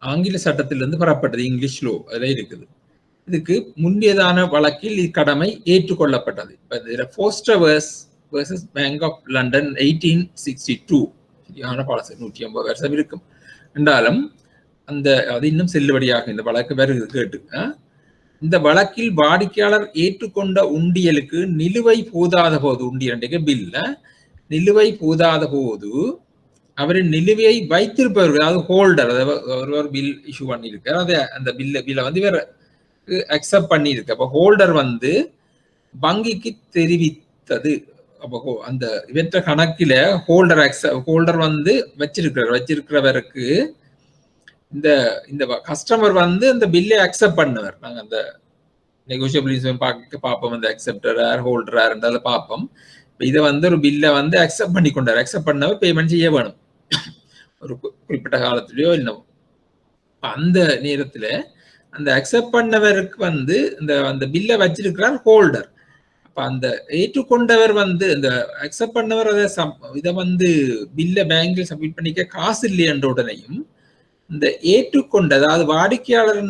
ஆங்கில சட்டத்திலிருந்து பெறப்பட்டது, இங்கிலீஷ் லோ அதுல இருக்குது. இதுக்கு முந்தையதான வழக்கில் இக்கடமை ஏற்றுக்கொள்ளப்பட்டது. Foster versus bank of London 1862 சரியான பாலிசி 150 வருஷம் இருக்கும் என்றாலும் அது இன்னும் செல்லுபடியாக இந்த வழக்கு வருது கேட்டு. இந்த வழக்கில் வாடிக்கையாளர் ஏற்றுக்கொண்ட உண்டியலுக்கு நிலுவை போதாத போது, உண்டியல் பில்ல நிலுவை போதாத போது அவரின் நிலுவையை வைத்திருப்பவர்கள், அதாவது ஹோல்டர், ஒரு பில் இஷ்யூ பண்ணியிருக்கார், அதை அந்த பில்லை வேற அக்செப்ட் பண்ணியிருக்கு. அப்போ ஹோல்டர் வங்கிக்கு தெரிவித்தது. அப்போ அந்த இவற்ற கணக்கில ஹோல்டர் வச்சிருக்கிறவருக்கு இந்த கஸ்டமர் அந்த பில்லை அக்செப்ட் பண்ணவர். நாங்கள் அந்த நெகோசியபிள் பார்ப்போம், அந்த அக்செப்டர் ஹோல்டர் என்றால பார்ப்போம். இதை ஒரு பில்லை அக்செப்ட் பண்ணி கொண்டார். அக்செப்ட் பண்ணவர் பேமெண்ட் செய்ய வேணும் ஒரு குறிப்பிட்ட காலத்திலயோ இன்னும். அந்த நேரத்துல அந்த அக்செப்ட் பண்ணவருக்கு அந்த பில்லை வச்சிருக்கிறார் ஹோல்டர். அப்ப அந்த ஏற்றுக்கொண்டவர் இந்த அக்செப்ட் பண்ணவர் இதை பில்லை பேங்கில் சப்மிட் பண்ணிக்க காசு இல்லை என்ற உடனேயும் இந்த ஏற்றுக்கொண்ட, அதாவது வாடிக்கையாளர்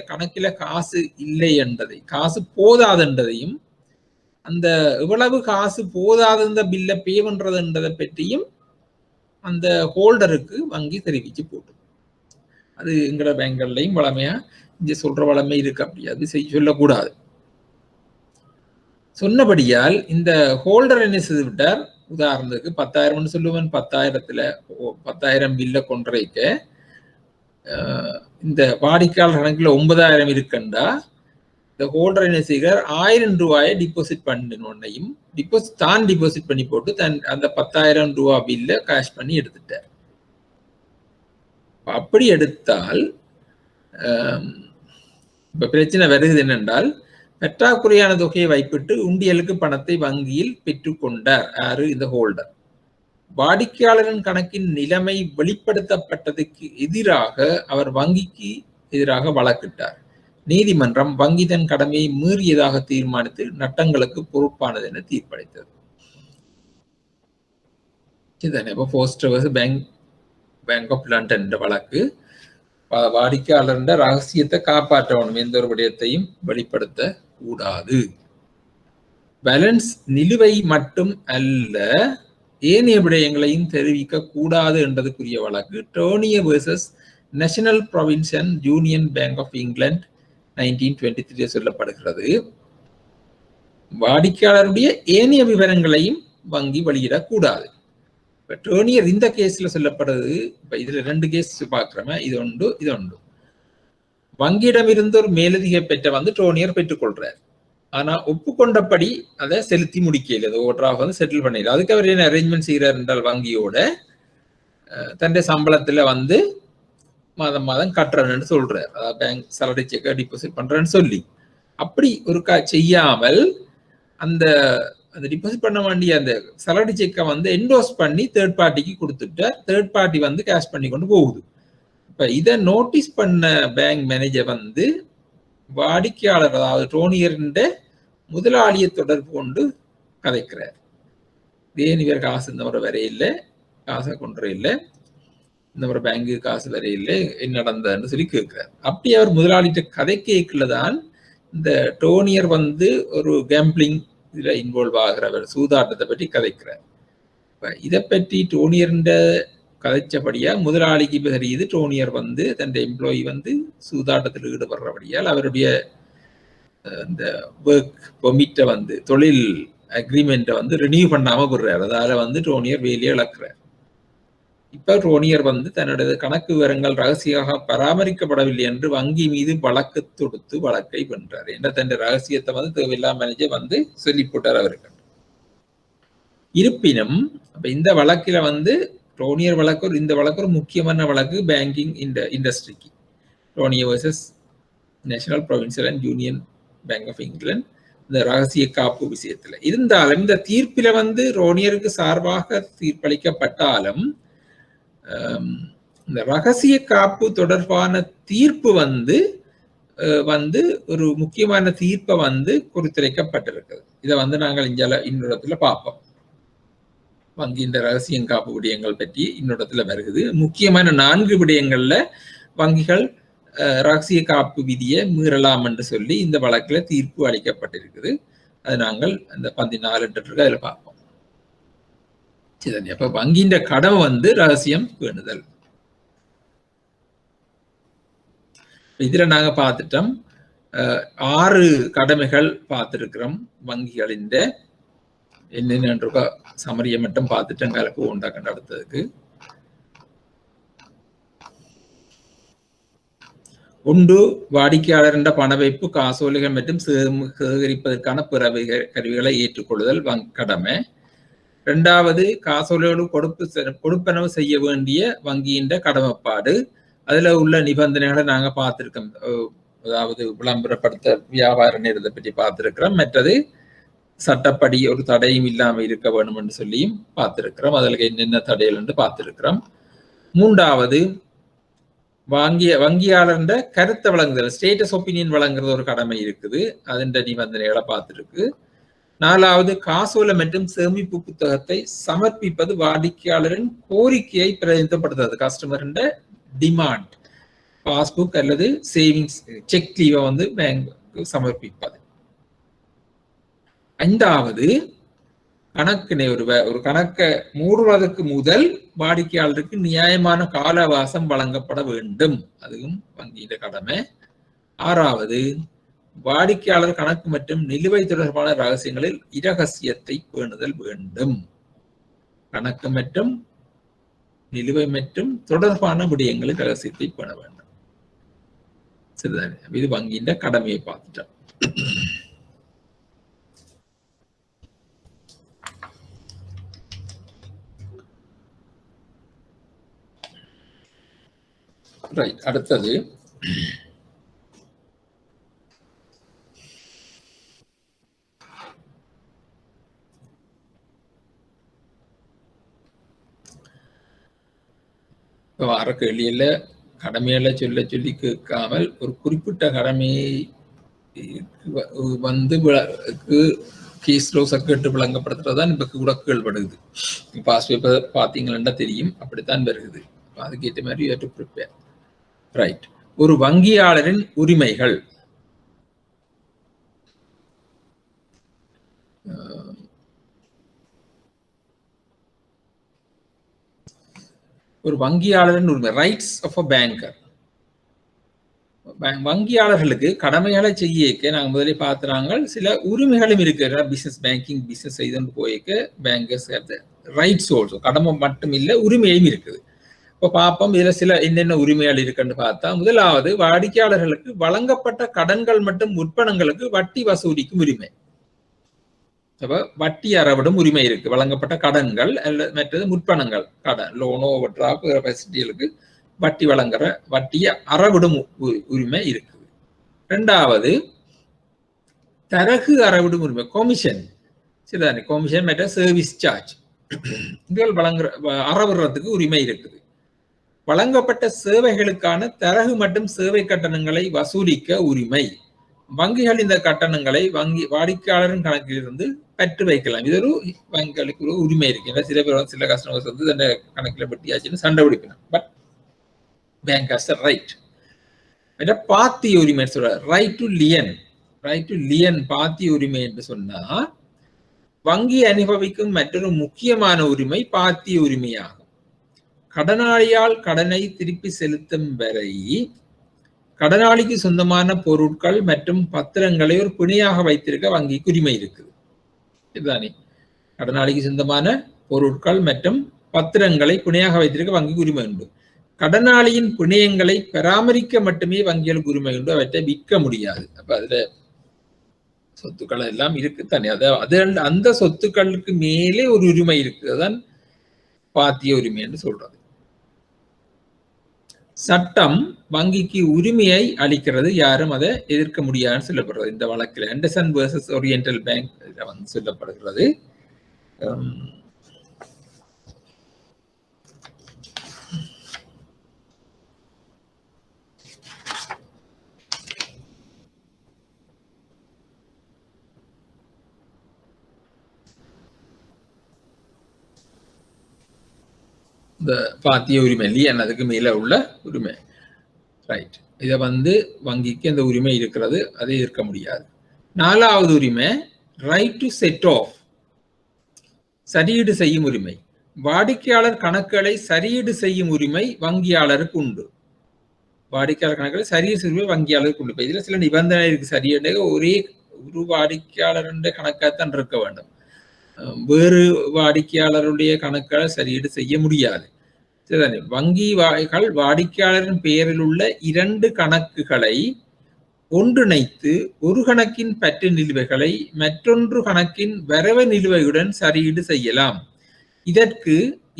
கணக்கில காசு இல்லை என்றதை, காசு போதாதுன்றதையும் அந்த எவ்வளவு காசு போதாது இந்த பில்லை பே பண்றதுன்றதை பற்றியும் அந்த ஹோல்டருக்கு வங்கி தெரிவிச்சு போட்டு அது எங்கட பேங்கள்லையும் வளமையா இங்க சொல்ற வளமை இருக்கு. அப்படி அது சொல்லக்கூடாது. சொன்னபடியால் இந்த ஹோல்டர் என்ன செய்து விட்டார், உதாரணத்துக்கு 10,000 சொல்லுவேன், 10,000 பில்ல கொன்றைக்க இந்த வாடிக்கையாளர் கணக்குல 9,000 இருக்குண்டா இந்த ஹோல்டர் என்ன செய்கிறார், 1,000 ரூபாயை டிபாசிட் பண்ணினோன்னையும் டிபாசிட் பண்ணி போட்டு அந்த 10,000 ரூபாய் பில்ல கேஷ் பண்ணி எடுத்துட்டார். அப்படி எடுத்தால் இப்ப பிரச்சனை வருகிறது என்னென்றால், பற்றாக்குறையான தொகையை வைப்பிட்டு உண்டியலுக்கு பணத்தை வங்கியில் பெற்றுக்கொண்டார் யாரு, இந்த ஹோல்டர். வாடிக்கையாளரின் கணக்கின் நிலைமை வெளிப்படுத்தப்பட்டதுக்கு எதிராக அவர் வங்கிக்கு எதிராக வழக்கிட்டார். நீதிமன்றம் வங்கி தன் கடமையை மீறியதாக தீர்மானித்து நட்டங்களுக்கு பொறுப்பானது என தீர்ப்பளித்தது. பேங்க் ஆஃப் லண்டன் வழக்கு வாடிக்கையாளர் ரகசியத்தை காப்பாற்றணும், எந்த ஒரு விடயத்தையும் வெளிப்படுத்த கூடாது. பேலன்ஸ் நிலுவை மட்டும் அல்ல, ஏனைய விடயங்களையும் தெரிவிக்க கூடாது என்றதுக்குரிய வழக்கு Tournier versus National Province and Union Bank of England 1923 சொல்லப்படுகிறது. வாடிக்கையாளருடைய ஏனைய விவரங்களையும் வங்கி வெளியிடக்கூடாது. இப்ப டோனியர் இந்த கேஸ்ல சொல்லப்படுது. இப்ப இதுல 2 கேஸ் பாக்குறோமே, இது ஒன்று. வங்கியிடம் இருந்து ஒரு மேலதிக பெற்ற டோனியர் பெற்றுக்கொள்றார். ஆனா ஒப்புக்கொண்டபடி அதை செலுத்தி முடிக்கல, ஓவர்டிராஃப்ட் செட்டில் பண்ணிடல. அதுக்கு அவர் என்ன அரேஞ்ச்மெண்ட் செய்யறார் என்றால், வங்கியோட தன்னுடைய சம்பளத்துல மாதம் மாதம் கட்டுறேன்னு சொல்றாரு. அதாவது பேங்க் சேலரி செக்கை டிபாசிட் பண்றேன்னு சொல்லி அப்படி ஒரு செய்யாமல் அந்த டிபாசிட் பண்ண வேண்டிய அந்த சேலரி செக்கை என்டோஸ் பண்ணி தேர்ட் பார்ட்டிக்கு கொடுத்துட்டு தேர்ட் பார்ட்டி கேஷ் பண்ணி கொண்டு போகுது. இப்ப இதை நோட்டீஸ் பண்ண பேங்க் மேனேஜர் வாடிக்கையாளர் அதாவது டோனியரின் முதலாளியை தொடர்பு கொண்டு கதைக்கிறார். ஏன் இவர் காசு இந்த முறை வரையில்லை, காசை கொண்டு இல்லை, இந்த முறை பேங்கு காசு வரையில்லை, என்ன நடந்ததுன்னு சொல்லி கேட்கிறார். அப்படி அவர் முதலாளிகிட்ட கதை கேட்கலதான் இந்த டோனியர் ஒரு கேம்பிளிங் இதுல இன்வால்வ் ஆகிறவர், சூதாட்டத்தை பற்றி கதைக்கிறார். இதை பற்றி டோனியர் கதைச்சபடியா முதலாளிக்கு இப்ப தெரியுது, டோனியர் தன் எம்ப்ளாயி சூதாட்டத்தில் ஈடுபடுறபடியால் அவருடைய இந்த ஒர்க் பெர்மிட்டை தொழில் அக்ரிமெண்ட்டை ரினியூ பண்ணாம போடுறாரு. அதால டோனியர் வேலையை இழக்கிறார். இப்ப டோனியர் தன்னுடைய கணக்கு விவரங்கள் ரகசியமாக பராமரிக்கப்படவில்லை என்று வங்கி மீது வழக்கு தொடுத்து வழக்கை வென்றார். என்ற தன் ரகசியத்தை தேவையில்லாம மேனேஜர் சொல்லி போட்டார் அவருக்கு. இருப்பினும் அப்ப இந்த வழக்கில டோனியர் வழக்கு, இந்த வழக்கு ஒரு முக்கியமான வழக்கு பேங்கிங் இண்டஸ்ட்ரிக்கு. Tournier versus National Provincial and Union Bank of England இந்த ரகசிய காப்பு விஷயத்துல. இருந்தாலும் இந்த தீர்ப்பில டோனியருக்கு சார்பாக தீர்ப்பளிக்கப்பட்டாலும் இந்த ரகசிய காப்பு தொடர்பான தீர்ப்பு ஒரு முக்கியமான தீர்ப்பை குறித்துரைக்கப்பட்டிருக்குது. இதை நாங்கள் இன்னொரு பார்ப்போம். வங்கியின் ரகசியம் காப்பு விடயங்கள் பற்றி இன்னொரு வருகிறது. முக்கியமான 4 விடயங்கள்ல வங்கிகள் ரகசிய காப்பு விதியை மீறலாம் என்று சொல்லி இந்த வழக்குல தீர்ப்பு அளிக்கப்பட்டிருக்குது. அது நாங்கள் அந்த 14 அதுல பார்ப்போம். அப்ப வங்கியின் கடமை ரகசியம் பேணுதல். இதுல நாங்க பார்த்துட்டோம் 6 கடமைகள் பார்த்திருக்கிறோம். வங்கிகளின் என்னென்ன சமரியை மட்டும் பார்த்துட்டோம். கலப்பு உண்டாக்க அடுத்ததுக்கு 1 வாடிக்கையாளர் பண வைப்பு, காசோலைகள் மற்றும் சேகரிப்பதற்கான பிற கருவிகளை ஏற்றுக்கொள்ளுதல் கடமை. 2வது காசோலையோடு கொடுப்பனவு செய்ய வேண்டிய வங்கியின் கடமைப்பாடு. அதுல உள்ள நிபந்தனைகளை நாங்க பார்த்திருக்கோம். அதாவது விளம்பரப்படுத்த வியாபார நேரத்தை பற்றி பார்த்திருக்கிறோம். மற்றது சட்டப்படி ஒரு தடையும் இல்லாம இருக்க வேணும் என்று சொல்லியும் பார்த்திருக்கிறோம். அதுல என்னென்ன தடைகள் என்று பார்த்திருக்கிறோம். 3வது வங்கியாளர் கருத்தை வழங்குதல், ஸ்டேட்டஸ் ஒப்பீனியன் வழங்குறது ஒரு கடமை இருக்குது. அதன் நிபந்தனைகளை பார்த்திருக்கு. 4வது காசோலை மற்றும் சேமிப்பு புத்தகத்தை சமர்ப்பிப்பது வாடிக்கையாளரின் கோரிக்கையை பிரதிநிதித்துவப்படுத்துறது. கஸ்டமரின் டிமாண்ட், பாஸ்புக் அல்லது சேவிங்ஸ் செக் லீவை பேங்க் சமர்ப்பிப்பது. 5வது கணக்கினை ஒரு கணக்கை மூடுவதற்கு முதல் வாடிக்கையாளருக்கு நியாயமான கால அவகாசம் வழங்கப்பட வேண்டும். அதுவும் வங்கியின் கடமை. 6வது, வாடிக்கையாளர் கணக்கு மற்றும் நிலுவை தொடர்பான ரகசியங்களில் இரகசியத்தை பேணுதல் வேண்டும். கணக்கு மற்றும் நிலுவை மற்றும் தொடர்பான விடயங்களில் ரகசியத்தை பேண வேண்டும். சரிதானே? இது வங்கியின் கடமையை பார்த்துட்டோம். ரைட். அடுத்தது வார கேள்வியில கடமையில சொல்லி கேட்காமல் ஒரு குறிப்பிட்ட கடமையை வந்து கேஸ்லோ சர்க்கியூட் விளங்கப்படுத்துறதுதான் இப்ப கூட கேள்விப்படுது. பாஸ் பேப்பர் பாத்தீங்கன்னா தெரியும், அப்படித்தான் வருகிறது. அதுக்கேற்ற மாதிரி you have to prepare. Right. ஒரு வங்கியாளரின் உரிமைகள். ஒரு வங்கியாளரின் உரிமை, ரைட்ஸ் ஆஃப் அ பேங்கர். வங்கியாளர்களுக்கு கடமைகளை செய்ய நாங்கள் முதலே பார்த்துறாங்க, சில உரிமைகளும் இருக்கு. பிசினஸ் பேங்கிங் பிசினஸ் செய்து போய்க்க பேங்கர்ஸ் ரைட்ஸ் ஆல்சோ, கடமை மட்டும் இல்லை உரிமையும் இருக்குது. இப்போ பார்ப்போம் இதுல சில என்னென்ன உரிமைகள் இருக்குன்னு பார்த்தா, முதலாவது வாடிக்கையாளர்களுக்கு வழங்கப்பட்ட கடன்கள் மற்றும் முற்பணங்களுக்கு வட்டி வசூலிக்கும் உரிமை. அப்ப வட்டி அறவிடும் உரிமை இருக்கு. வழங்கப்பட்ட கடன்கள் அல்லது மற்றது முற்பணங்கள், கடன் லோனோ ஓவர்டிராஃப்ட் ஃபெசிலிட்டிகளுக்கு வட்டி வழங்குற வட்டியை அறவிடும் உரிமை இருக்குது. 2வது தரகு அறவிடும் உரிமை, கமிஷன். சரிதானே? கமிஷன் மற்ற சர்வீஸ் சார்ஜ் இதுகள் வழங்குற அறவிடுறதுக்கு உரிமை இருக்குது. வழங்கப்பட்ட சேவைகளுக்கான தரகு மற்றும் சேவை கட்டணங்களை வசூலிக்க உரிமை. வங்கிகள் இந்த கட்டணங்களை வாடிக்கையாளரின் கணக்கிலிருந்து பெற்று வைக்கலாம். இது ஒரு வங்கிகளுக்கு ஒரு உரிமை இருக்கு. சில பேர் சில கஸ்டமர்ஸ் வந்து இந்த கணக்கில் வெட்டியாச்சுன்னு சண்டை பிடிக்கணும். But bank has the right. பாத்திய உரிமை சொல்ற right to lien. Right to lien பாத்திய உரிமை என்று சொன்னா, வங்கி அனுபவிக்கும் மற்றொரு முக்கியமான உரிமை பாத்திய உரிமையாகும். கடனாளியால் கடனை திருப்பி செலுத்தும் வரை கடனாளிக்கு சொந்தமான பொருட்கள் மற்றும் பத்திரங்களை ஒரு பிணையாக வைத்திருக்க வங்கிக்கு உரிமை இருக்குது. இதுதானே? கடனாளிக்கு சொந்தமான பொருட்கள் மற்றும் பத்திரங்களை பிணையாக வைத்திருக்க வங்கிக்கு உரிமை உண்டு. கடனாளியின் பிணையங்களை பராமரிக்க மட்டுமே வங்கிகளுக்கு உரிமை உண்டு, அவற்றை விற்க முடியாது. அப்ப அதுல சொத்துக்கள் எல்லாம் இருக்கு தானே, அது அந்த சொத்துக்களுக்கு மேலே ஒரு உரிமை இருக்கு. அதான் பாத்திய உரிமை என்று சொல்றது. சட்டம் வங்கிக்கு உரிமையை அளிக்கிறது, யாரும் அதை எதிர்க்க முடியாதுன்னு சொல்லப்படுறது. இந்த வழக்கில் ஆண்டர்சன் வெர்சஸ் ஓரியண்டல் பேங்க் வந்து சொல்லப்படுகிறது. இந்த பாத்திய உரிமை லியன், அதுக்கு மேல உள்ள உரிமை. ரைட். இதை வந்து வங்கிக்கு அந்த உரிமை இருக்கிறது, அதை எதிர்க்க முடியாது. 4வது உரிமை ரைட் டு செட் ஆஃப், சரியீடு செய்யும் உரிமை. வாடிக்கையாளர் கணக்குகளை சரியீடு செய்யும் உரிமை வங்கியாளருக்கு உண்டு. வாடிக்கையாளர் கணக்குகளை சரியீடு செய்யும் உரிமை வங்கியாளருக்கு உண்டு. இதுல சில நிபந்தனை இருக்கு. சரியீடு ஒரே ஒரு வாடிக்கையாளருடைய கணக்காகத்தான் இருக்க வேண்டும். வேறு வாடிக்கையாளருடைய கணக்குகளை சரியீடு செய்ய முடியாது. சரிதானே? வங்கிகள் வாடிக்கையாளரின் பெயரில் உள்ள 2 கணக்குகளை ஒன்றிணைத்து ஒரு கணக்கின் பற்று நிலுவைகளை மற்றொன்று கணக்கின் வரவு நிலுவையுடன் சரியீடு செய்யலாம். இதற்கு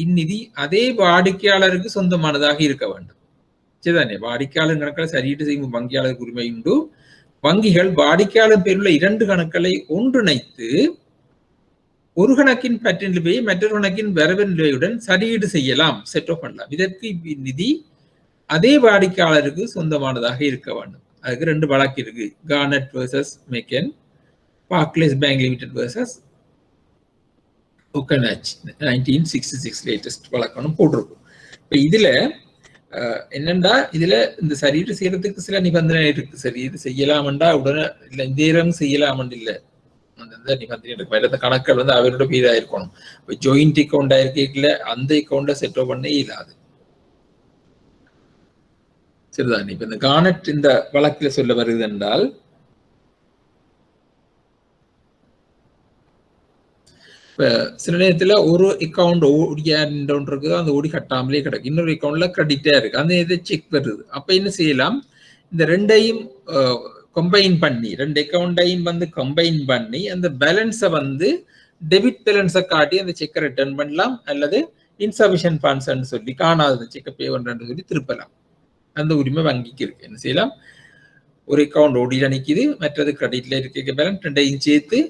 இந்நிதி அதே வாடிக்கையாளருக்கு சொந்தமானதாக இருக்க வேண்டும். சரிதானே? வாடிக்கையாளர் கணக்குகளை சரியீடு செய்யும் வங்கியாளருக்கு உரிமை உண்டு. வங்கிகள் வாடிக்கையாளர் பெயரில் உள்ள 2 கணக்குகளை ஒன்றிணைத்து ஒரு கணக்கின் பற்று நிலுவையை மற்றொரு கணக்கின் வரவு நிலுவையுடன் சரியீடு செய்யலாம், செட் ஆஃப் பண்ணலாம். இதற்கு நிதி அதே வாடிக்கையாளருக்கு சொந்தமானதாக இருக்க வேண்டும். அதுக்கு 2 வழக்கு இருக்கு. Garnett versus McKewan, Barclays Bank limited versus ஒக்கனாச் 1966 லேட்டஸ்ட் வழக்கணும் போட்டிருக்கும். இப்போ இதுல என்னண்டா, இதுல இந்த சரியீடு செய்யறதுக்கு சில நிபந்தனை இருக்கு. சரியீடு செய்யலாமண்டா உடனே இல்லை, இந்த நேரம் செய்யலாமண்டு இல்லை, அந்த நிபந்தனை இருக்கு. அந்த கணக்குகள் வந்து அவரோட பேராக இருக்கணும். இப்போ ஜாயிண்ட் அக்கௌண்ட் ஆயிருக்கல அந்த அக்கௌண்ட்டை செட்டில் பண்ண இயலாது. சரிதான். இப்ப இந்த கானட் இந்த வழக்கில் சொல்ல வருது என்றால் இப்ப சில நேரத்துல ஒரு அக்கௌண்ட் ஓடியா இருக்குது, அந்த ஓடி கட்டாமலே கிடக்கு, இன்னொரு அக்கௌண்ட்ல கிரெடிட்டா இருக்கு, அந்த இதை செக் வருது. அப்ப என்ன செய்யலாம், இந்த ரெண்டையும் கம்பைன் பண்ணி, ரெண்டு அக்கௌண்டையும் வந்து கம்பைன் பண்ணி அந்த பேலன்ஸை வந்து டெபிட் பேலன்ஸை காட்டி அந்த செக்கை ரிட்டர்ன் பண்ணலாம், அல்லது இன்சபிஷியன்ட் ஃபண்ட்ஸ் சொல்லி காணாத செக்கை பே பண்றேன்னு சொல்லி திருப்பலாம். அந்த உரிமை வங்கிக்கு இருக்கு. என்ன செய்யலாம், ஒரு அக்கௌண்ட் ஓடியில் நிற்கிது, மற்றது கிரெடிட்ல இருக்க பேலன்ஸ் ரெண்டையும் சேர்த்து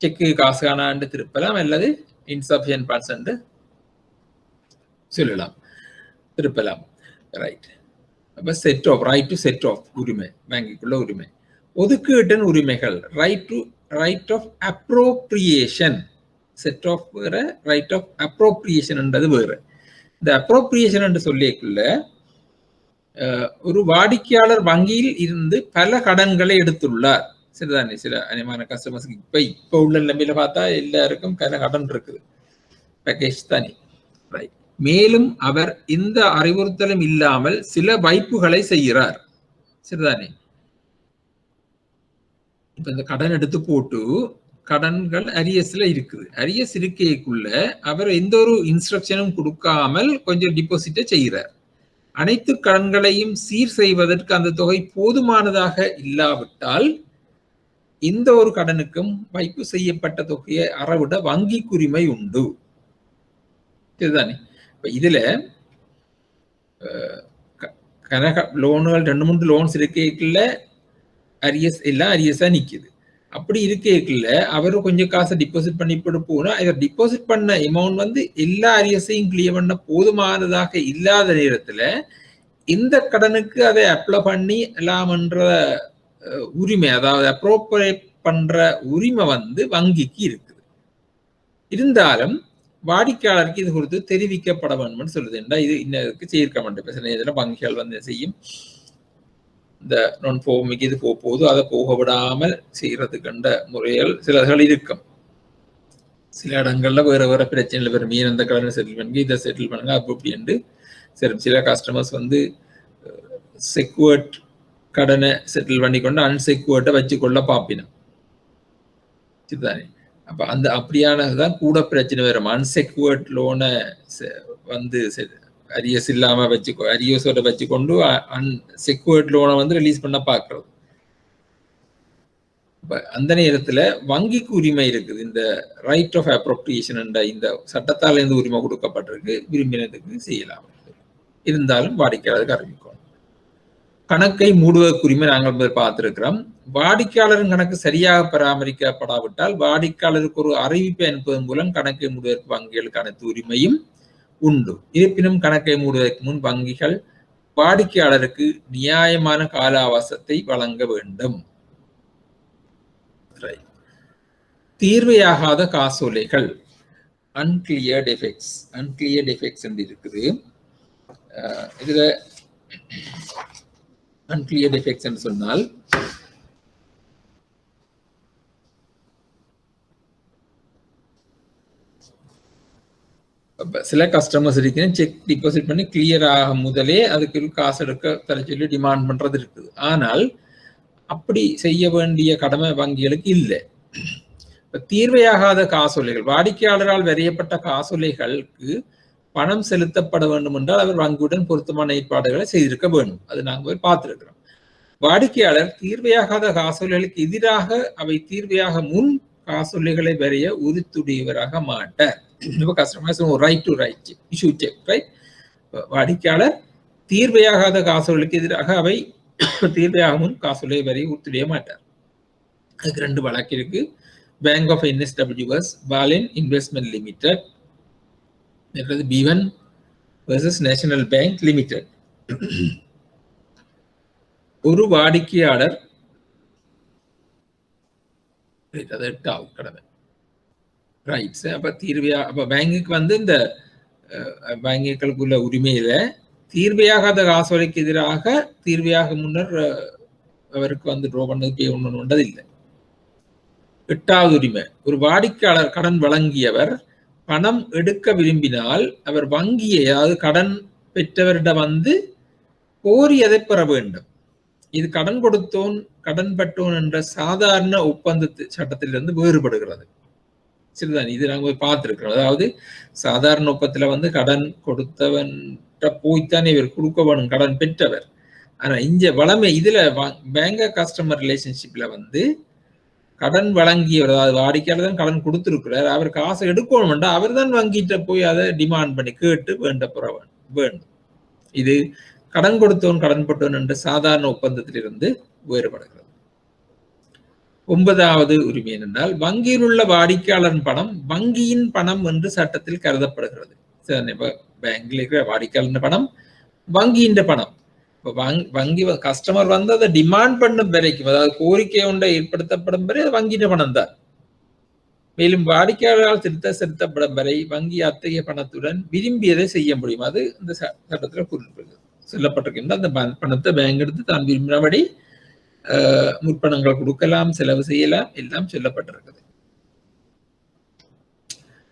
செக்கு காசு காணாண்டு திருப்பலாம், அல்லது இன்சபிஷியன்ட் ஃபண்ட்ஸ் சொல்லலாம், திருப்பலாம். ரைட். அப்ப set off right to set off உரிமை, வங்கிக்குள்ள உரிமை. ஒதுக்கீட்டின் உரிமைகள் right of appropriation. Set off வேற, ரைட் ஆஃப் அப்ரோப்ரியேஷன்ன்றது வேற. இந்த அப்ரோப்ரியேஷன் என்று சொல்லிக்குள்ள ஒரு வாடிக்கையாளர் வங்கியில் இருந்து பல கடன்களை எடுத்துள்ளார். சரிதானே, சில அநேகமான கஸ்டமர்ஸ்க்கு இப்ப உள்ள நிலைமையில பார்த்தா எல்லாருக்கும் பல கடன் இருக்குது, பேக்கேஜ் தானே. ரைட். மேலும் அவர் இந்த அறிவுறுத்தலும் இல்லாமல் சில வைப்புகளை செய்கிறார். சரிதானே. இப்ப இந்த கடன் எடுத்து போட்டு கடன்கள் அரியஸ்ல இருக்குது, அரியஸ் இருக்கைக்குள்ள அவர் எந்த ஒரு இன்ஸ்ட்ரக்ஷனும் கொடுக்காமல் கொஞ்சம் டிபாசிட்டை செய்கிறார். அனைத்து கடன்களையும் சீர் செய்வதற்கு அந்த தொகை போதுமானதாக இல்லாவிட்டால் இந்த ஒரு கடனுக்கும் வைப்பு செய்யப்பட்ட தொகையை அறவிட வங்கிக்கு உரிமை உண்டு. இதுதானே. இப்ப இதுல கனக லோன்கள் 2-3 லோன்ஸ் இருக்கைக்குள்ள அரியஸ் எல்லாம் அரியஸா நிக்குது. அப்படி இருக்கைக்குள்ள அவரு கொஞ்சம் காசை டிபாசிட் பண்ணி போனா இவர் டிபாசிட் பண்ண அமௌண்ட் வந்து எல்லா அரியஸையும் கிளியர் பண்ண போதுமானதாக இல்லாத நேரத்துல இந்த கடனுக்கு அதை அப்ளை பண்ணி எல்லாம்ன்ற உரிமை, அதாவது அப்ரோப்ரியேட் பண்ற உரிமை வந்து வங்கிக்கு இருக்குது. இருந்தாலும் வாடிக்கையாளருக்கு இது குறித்து தெரிவிக்கப்பட வேண்டும் சொல்லுதுண்டா, இது இன்னதுக்கு செய்யிருக்க மாட்டேன். சில நேரத்தில் வங்கிகள் வந்து செய்யும், இந்த நான் போமிக்கு இது போகுது, அதை போக விடாமல் செய்யறதுக்குண்ட முறைகள் சிலர்கள் இருக்கும். சில இடங்கள்ல வேற வேற பிரச்சனைகள் வரும், மீன் அந்த கடனை செட்டில் பண்ணுங்க, இதை செட்டில் பண்ணுங்க, அப்படி என்று சரி. சில கஸ்டமர்ஸ் வந்து செக்யூர்ட் கடனை செட்டில் பண்ணி கொண்டு அன்செக்யூர்டை வச்சுக்கொள்ள பாப்பினோம். சரிதானே. அப்ப அந்த அப்படியானதுதான் கூட பிரச்சனை வரும். அன்செக்யூர்ட் லோனை வந்து அரியஸ் இல்லாம அரியஸோட வச்சுக்கொண்டு அன்செக்யூர்ட் லோனை வந்து ரிலீஸ் பண்ண பாக்குறது. அந்த நேரத்துல வங்கிக்கு உரிமை இருக்குது. இந்த ரைட் ஆஃப் அப்ரோப்ரியேஷன் என்ற இந்த சட்டத்தால் இருந்து உரிமை கொடுக்கப்பட்டிருக்கு, விரும்பினதுக்கு செய்யலாம். இருந்தாலும் வாடிக்கையாளருக்கு அறிவிக்கணும். கணக்கை மூடுவதற்கு உரிமை நாங்கள் பார்த்திருக்கிறோம். வாடிக்கையாளரின் கணக்கு சரியாக பராமரிக்கப்படாவிட்டால் வாடிக்கையாளருக்கு ஒரு அறிவிப்பை அனுப்புவதன் மூலம் கணக்கை மூடுவதற்கு வங்கிகளுக்கு அனைத்து உரிமையும் உண்டு. இருப்பினும் கணக்கை மூடுவதற்கு முன் வங்கிகள் வாடிக்கையாளருக்கு நியாயமான கால அவகாசத்தை வழங்க வேண்டும். தீர்வையாகாத காசோலைகள், அன்கிளியர்ட் எஃபெக்ட்ஸ். அன்கிளியர்ட் எஃபெக்ட்ஸ் என்று இருக்குது. இதுல அன்கிளியர்ட் எஃபெக்ட்ஸ் என்று சொன்னால் சில கஸ்டமர்ஸ் இருக்கு, செக் டிபாசிட் பண்ணி கிளியர் ஆக முதலே அதுக்கு காசு எடுக்க தர சொல்லி டிமாண்ட் பண்றது இருக்குது. ஆனால் அப்படி செய்ய வேண்டிய கடமை வங்கிகளுக்கு இல்லை. தீர்வையாகாத காசோலைகள், வாடிக்கையாளரால் வரையப்பட்ட காசோலைகளுக்கு பணம் செலுத்தப்பட வேண்டும் என்றால் அவர் வங்கியுடன் பொருத்தமான ஏற்பாடுகளை செய்திருக்க வேண்டும். அது நாங்கள் பார்த்திருக்கிறோம். வாடிக்கையாளர் தீர்வையாகாத காசோலைகளுக்கு எதிராக அவை தீர்வையாக முன் காசோலைகளை வரைய உறுத்துடையவராக மாட்டார். வாடிக்கையாளர் தீர்வையாகாத காசோலைகளுக்கு எதிராக அவை தீர்வையாக முன் காசோலை வரைய உறுத்துடைய மாட்டார். அதுக்கு 2 வழக்கு இருக்கு. பேங்க் ஆஃப் NSWS பாலின் investment limited, B1 versus national bank limited. ஒரு வாடிக்கையாளர் கடமை ரைட்ஸ். அப்ப தீர்வையா அப்ப பேங்குக்கு வந்து இந்த பேங்குகளுக்குள்ள உரிமையில தீர்வையாகாத காசோலைக்கு எதிராக தீர்வையாக முன்னர் அவருக்கு வந்து ட்ரோ பண்ணது பே ஒன்றுன்றது இல்லை. 8வது உரிமை, ஒரு வாடிக்கையாளர் கடன் வழங்கியவர் பணம் எடுக்க விரும்பினால் அவர் வங்கியை, அதாவது கடன் பெற்றவரிடம் வந்து கோரியதை பெற வேண்டும். இது கடன் கொடுத்தோன் கடன் பெற்றோன் என்ற சாதாரண ஒப்பந்த சட்டத்திலிருந்து வேறுபடுகிறது. சரிதான், இது நாங்க பார்த்திருக்கிறோம். அதாவது சாதாரண ஒப்பந்தத்துல வந்து கடன் கொடுத்தவன் போய்த்தானே இவர் கொடுக்க வேணும், கடன் பெற்றவர். ஆனா இங்க வளமை இதுல பேங்க் கஸ்டமர் ரிலேஷன்ஷிப்ல வந்து கடன் வழங்கியவர், அதாவது வாடிக்கையாளர் தான் கடன் கொடுத்திருக்கிறார், அவர் காசை எடுக்கணும் வேண்டாம், அவர் தான் வங்கிட்ட போய் அதை டிமாண்ட் பண்ணி கேட்டு வேண்டப்புற வேண்டும். இது கடன் கொடுத்தவன் கடன் பட்டவன் என்ற சாதாரண ஒப்பந்தத்திலிருந்து வேறுபடுகிறது. 9வது உரிமை என்னென்றால், வங்கியில் உள்ள வாடிக்கையாளரின் பணம் வங்கியின் பணம் என்று சட்டத்தில் கருதப்படுகிறது. பேங்க்ல இருக்கிற வாடிக்கையாளர் பணம் வங்கியின் பணம். வங்கி கஸ்டமர் வந்து அதை டிமாண்ட் பண்ணும் வரைக்கும், அதாவது கோரிக்கை ஒன்றை ஏற்படுத்தப்படும் வரை அது வங்கியின் பணம் தான். மேலும் வாடிக்கையாளரால் செலுத்தப்படும் வரை வங்கி அத்தகைய பணத்துடன் விரும்பியதை செய்ய முடியும். அது இந்த சட்டத்தில் குறிப்பிடுகிறது, சொல்லப்பட்டிருக்கின்ற அந்த பணத்தை பேங்க் எடுத்து தான் விரும்பினபடி முற்பணங்கள் கொடுக்கலாம், செலவு செய்யலாம், எல்லாம் சொல்லப்பட்டிருக்குது.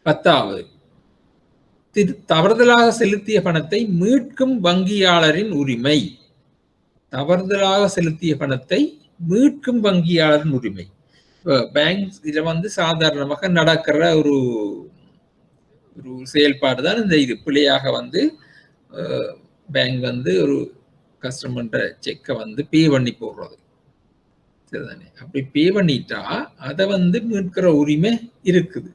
10வது, தவறுதலாக செலுத்திய பணத்தை மீட்கும் வங்கியாளரின் உரிமை. தவறுதலாக செலுத்திய பணத்தை மீட்கும் வங்கியாளரின் உரிமை. பேங்க் இதுல வந்து சாதாரணமாக நடக்கிற ஒரு செயல்பாடுதான் இந்த இது. பிள்ளையாக வந்து பேங்க் வந்து ஒரு கஸ்டமர் செக்கை வந்து பே பண்ணி போடுறது. சரிதானே, அப்படி பே பண்ணிட்டா அதை வந்து மீட்கிற உரிமை இருக்குது.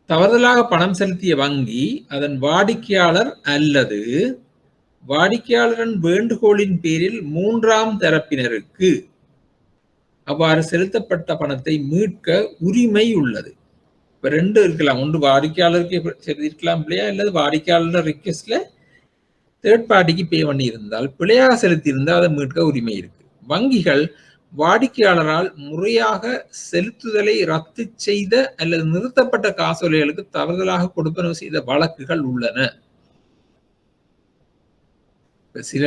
தவறுதலாக பணம் செலுத்திய வங்கி அதன் வாடிக்கையாளர் அல்லது வாடிக்கையாளரின் வேண்டுகோளின் பேரில் 3ஆம் தரப்பினருக்கு அவ்வாறு செலுத்தப்பட்ட பணத்தை மீட்க உரிமை உள்ளது. இப்ப 2 இருக்கலாம், ஒன்று வாடிக்கையாளருக்கு செலுத்திருக்கலாம் பிள்ளையா, அல்லது வாடிக்கையாளர் ரிக்வெஸ்ட்ல தேர்ட் பார்ட்டிக்கு பே பண்ணி இருந்தால் பிள்ளையாக செலுத்தி இருந்தால் அதை மீட்க உரிமை இருக்கு. வங்கிகள் வாடிக்கையாளரால் முறையாக செலுத்துதலை ரத்து செய்த அல்லது நிறுத்தப்பட்ட காசோலைகளுக்கு தவறுதலாக கொடுப்பனவு செய்த வழக்குகள் உள்ளன. சில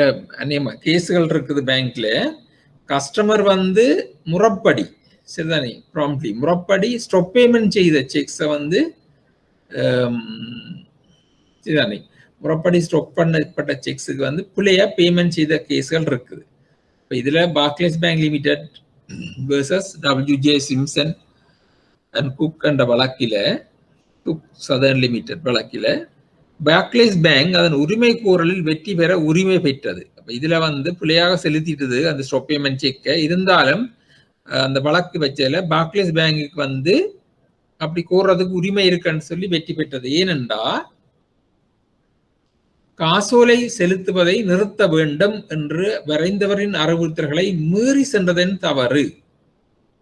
கேஸுகள் இருக்குது பேங்க்ல. கஸ்டமர் வந்து முறைப்படி, சரிதானே, ப்ராம்ப்ட்லி முறைப்படி ஸ்டாப் பேமெண்ட் செய்த செக்ஸை வந்து சரிதானே முறைப்படி ஸ்டாப் பண்ணப்பட்ட செக்ஸுக்கு வந்து பிள்ளையா பேமெண்ட் செய்த கேஸுகள் இருக்குது. இப்போ இதுல Barclays Bank limited versus WJ Simpson and Cook என்ற வழக்கில, குக் சதர்ன் லிமிடெட் வழக்கில பார்க்லேஸ் பேங்க் அதன் உரிமை கோரலில் வெற்றி பெற உரிமை பெற்றது. அப்ப இதுல வந்து பிள்ளையாக செலுத்திட்டது அந்த ஸ்டாப் பேமெண்ட் செக்கை. இருந்தாலும் அந்த வழக்கு வச்சதுல பார்க்லேஸ் பேங்குக்கு வந்து அப்படி கோர்றதுக்கு உரிமை இருக்குன்னு சொல்லி வெற்றி பெற்றது. ஏனென்றா காசோலை செலுத்துவதை நிறுத்த வேண்டும் என்று வரைந்தவரின் அறிவுறுத்தல்களை மீறி சென்றதன் தவறு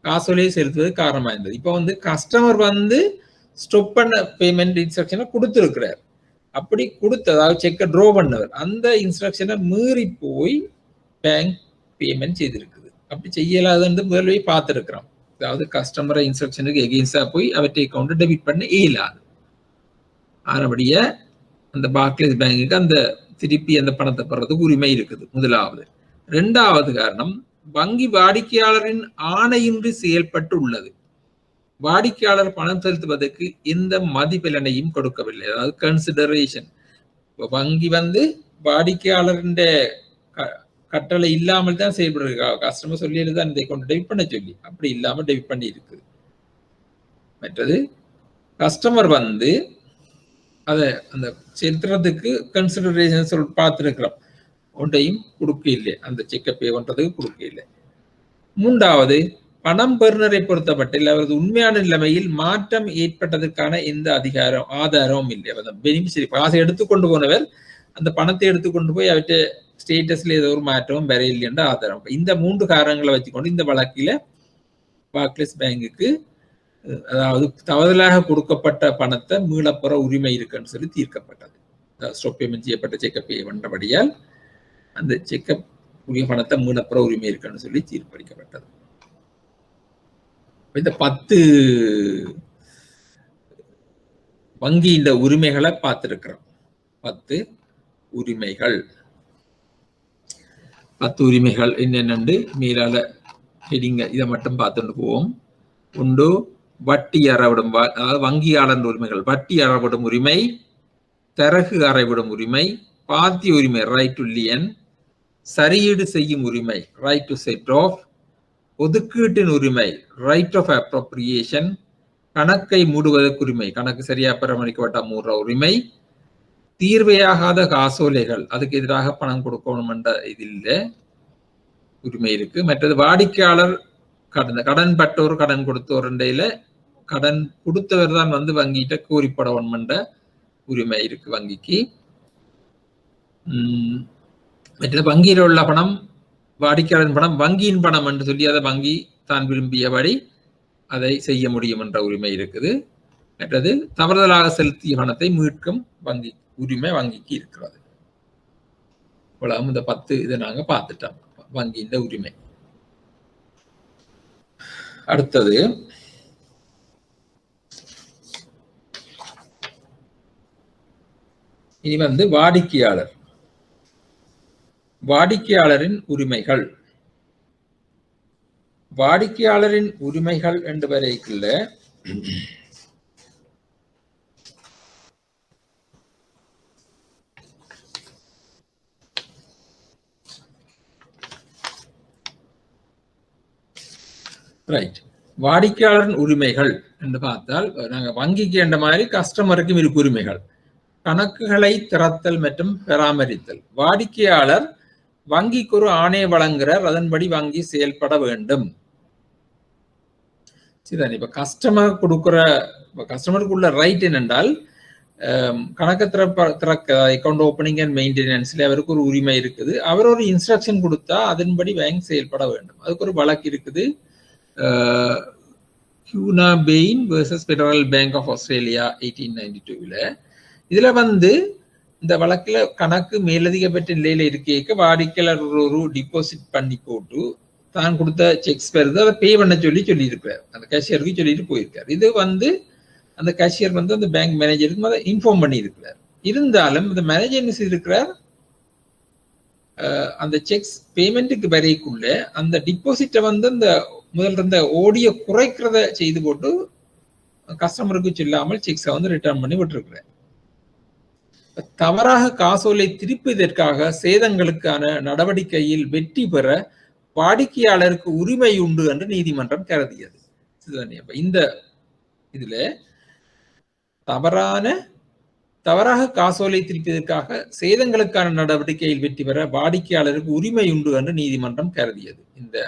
காசோலையை செலுத்துவது காரணமா இருந்தது. இப்ப வந்து கஸ்டமர் வந்து ஸ்டாப் பண்ண பேமெண்ட் இன்ஸ்ட்ரக்ஷனை கொடுத்திருக்கிறார். அப்படி கொடுத்ததாவது செக்கை ட்ரோ பண்ணவர் அந்த இன்ஸ்ட்ரக்ஷனை மீறி போய் பேங்க் பேமெண்ட் செய்திருக்குது. அப்படி செய்யலாதுன்னு முதல்வே பார்த்துருக்கிறோம். அதாவது கஸ்டமரை இன்ஸ்ட்ரக்ஷனுக்கு எகெயின்ஸ்டா போய் அவற்றை அக்கௌண்ட் டெபிட் பண்ண இயலாது. ஆனபடியா அந்த பார்க்லேஸ் பேங்குக்கு அந்த திருப்பி அந்த பணத்தை பெறதுக்கு உரிமை இருக்குது. முதலாவது. 2வது காரணம், வங்கி வாடிக்கையாளரின் ஆணையின்றி செயல்பட்டு உள்ளது. வாடிக்கையாளர் பணம் செலுத்துவதற்கு எந்த மதிப்பெலனையும் கொடுக்கவில்லை, அதாவது கன்சிடரேஷன். வங்கி வந்து வாடிக்கையாளரின் கட்டளை இல்லாமல் தான் செயல்படுறது. கஸ்டமர் சொல்லி தான் இதை கொண்டு டெபிட் பண்ண சொல்லி, அப்படி இல்லாம டெபிட் பண்ணி இருக்குது. மற்றது, கஸ்டமர் வந்து அதை அந்த செலுத்துறதுக்கு கன்சிடரேஷன் சொல்லி பார்த்துருக்கிறோம், ஒன்றையும் கொடுக்க இல்லை, அந்த செக்கை பே பண்றதுக்கு கொடுக்க இல்லை. 3வது, பணம் பெறுநரை பொறுத்தப்பட்டில் அவரது உண்மையான நிலைமையில் மாற்றம் ஏற்பட்டதற்கான எந்த ஆதாரமும் இல்லை. பெனிஃபிஷரி காசை எடுத்துக்கொண்டு போனவர் அந்த பணத்தை எடுத்துக்கொண்டு போய் அவற்றை ஸ்டேட்டஸ்ல ஏதோ ஒரு மாற்றமும் வர இல்லை என்ற ஆதாரம். இந்த 3 காரணங்களை வச்சுக்கொண்டு இந்த வழக்கில பார்க்லேஸ் பேங்குக்கு, அதாவது தவறுதலாக கொடுக்கப்பட்ட பணத்தை மீளப்பெற உரிமை இருக்குன்னு சொல்லி தீர்க்கப்பட்டது. ஸ்டாப் பேமெண்ட் செய்யப்பட்ட செக்கை பே பண்றபடியால் அந்த செக்கை உரிய பணத்தை மீளப்பெற உரிமை இருக்குன்னு சொல்லி தீர்ப்பளிக்கப்பட்டது. இந்த 10 வங்கி இந்த உரிமைகளை பார்த்திருக்கிறோம். 10 உரிமைகள். 10 உரிமைகள் என்னென்னு மேலால ஹெடிங்க இதை மட்டும் பார்த்துட்டு போவோம். உண்டு. வட்டி அறவிடும் அதாவது வங்கியாளர் உரிமைகள், வட்டி அறவிடும் உரிமை, தரகு அறவிடும் உரிமை, பாத்திய உரிமை ரைட் டு லியன், சரியீடு செய்யும் உரிமை ரைட் டு செட் ஆஃப், ஒதுக்கீட்டின் உரிமை ரைட் ஆஃப் அப்ரோப்ரியேஷன், கணக்கை மூடுவதற்கு உரிமை, கணக்கு சரியா பராமரிக்கப்பட்ட மூடுற உரிமை, தீர்வையாகாத காசோலைகள் அதுக்கு எதிராக பணம் கொடுக்கணும் என்ற இதில் உரிமை இருக்கு. மற்றது வாடிக்கையாளர் கடன் பட்டோர் கடன் கொடுத்தோர் இடையில கடன் கொடுத்தவர் தான் வந்து வங்கிட்ட கூறிப்படணும் என்ற உரிமை இருக்கு வங்கிக்கு. மற்றது வங்கியில் உள்ள பணம் வாடிக்கையாளரின் பணம் வங்கியின் பணம் என்று சொல்லி அதை வங்கி தான் விரும்பியபடி அதை செய்ய முடியும் என்ற உரிமை இருக்குது. மற்றது தவறுதலாக செலுத்திய பணத்தை மீட்கும் வங்கி உரிமை வங்கிக்கு இருக்கிறது. இவ்வளவு இந்த 10 இதை நாங்க பார்த்துட்டோம் வங்கியின் உரிமை. அடுத்தது இனி வந்து வாடிக்கையாளரின் உரிமைகள். வாடிக்கையாளரின் உரிமைகள் என்று வரைக்குள்ள ரைட், வாடிக்கையாளரின் உரிமைகள் என்று பார்த்தால் நாங்க வங்கிக்கு என்ற மாதிரி கஸ்டமருக்கும் இருக்கு உரிமைகள். கணக்குகளை திறத்தல் மற்றும் பராமரித்தல். வாடிக்கையாளர் வங்கிக்கு ஒரு ஆணை வழங்குகிறார், அதன்படி வங்கி செயல்பட வேண்டும். சரிதான். இப்ப கஸ்டமருக்குள்ள ரைட் என்னென்றால் கணக்கு திறக்க அக்கௌண்ட் ஓப்பனிங் அண்ட் மெயின்டெனன்ஸ்ல அவருக்கு ஒரு உரிமை இருக்குது. அவர் ஒரு இன்ஸ்ட்ரக்ஷன் கொடுத்தா அதன்படி வங்கி செயல்பட வேண்டும். அதுக்கு ஒரு வழக்கு இருக்குது, ஹியூனா Payne versus Federal Bank of Australia 1892. இதுல வந்து இந்த வழக்குல கணக்கு மேலதிக பெற்ற நிலையில இருக்க வாடிக்கையாளர் ஒரு டிபாசிட் பண்ணி போட்டு தான் கொடுத்த செக்ஸ் வருது, அதை பே பண்ண சொல்லியிருக்காரு. அந்த கேஷியருக்கு சொல்லிட்டு போயிருக்காரு. இது வந்து அந்த கேஷியர் வந்து அந்த பேங்க் மேனேஜருக்கு அதை இன்ஃபார்ம் பண்ணி இருக்கிறார். இருந்தாலும் இந்த மேனேஜர் என்ன செய்திருக்கிறார், அந்த செக்ஸ் பேமெண்ட்டுக்கு வரைக்குள்ள அந்த டிபாசிட்டை வந்து அந்த முதல்ல இருந்த ஓடிய குறைக்கிறத செய்து போட்டு கஸ்டமருக்கு சொல்லாமல் செக்ஸை வந்து ரிட்டர்ன் பண்ணி விட்டுருக்கிறார். தவறாக காசோலை திருப்பியதற்காக சேதங்களுக்கான நடவடிக்கையில் வெற்றி பெற வாடிக்கையாளருக்கு உரிமை உண்டு என்று நீதிமன்றம் கருதியது. இந்த இதுல தவறாக காசோலை திருப்பியதற்காக சேதங்களுக்கான நடவடிக்கையில் வெற்றி பெற வாடிக்கையாளருக்கு உரிமை உண்டு என்று நீதிமன்றம் கருதியது. இந்த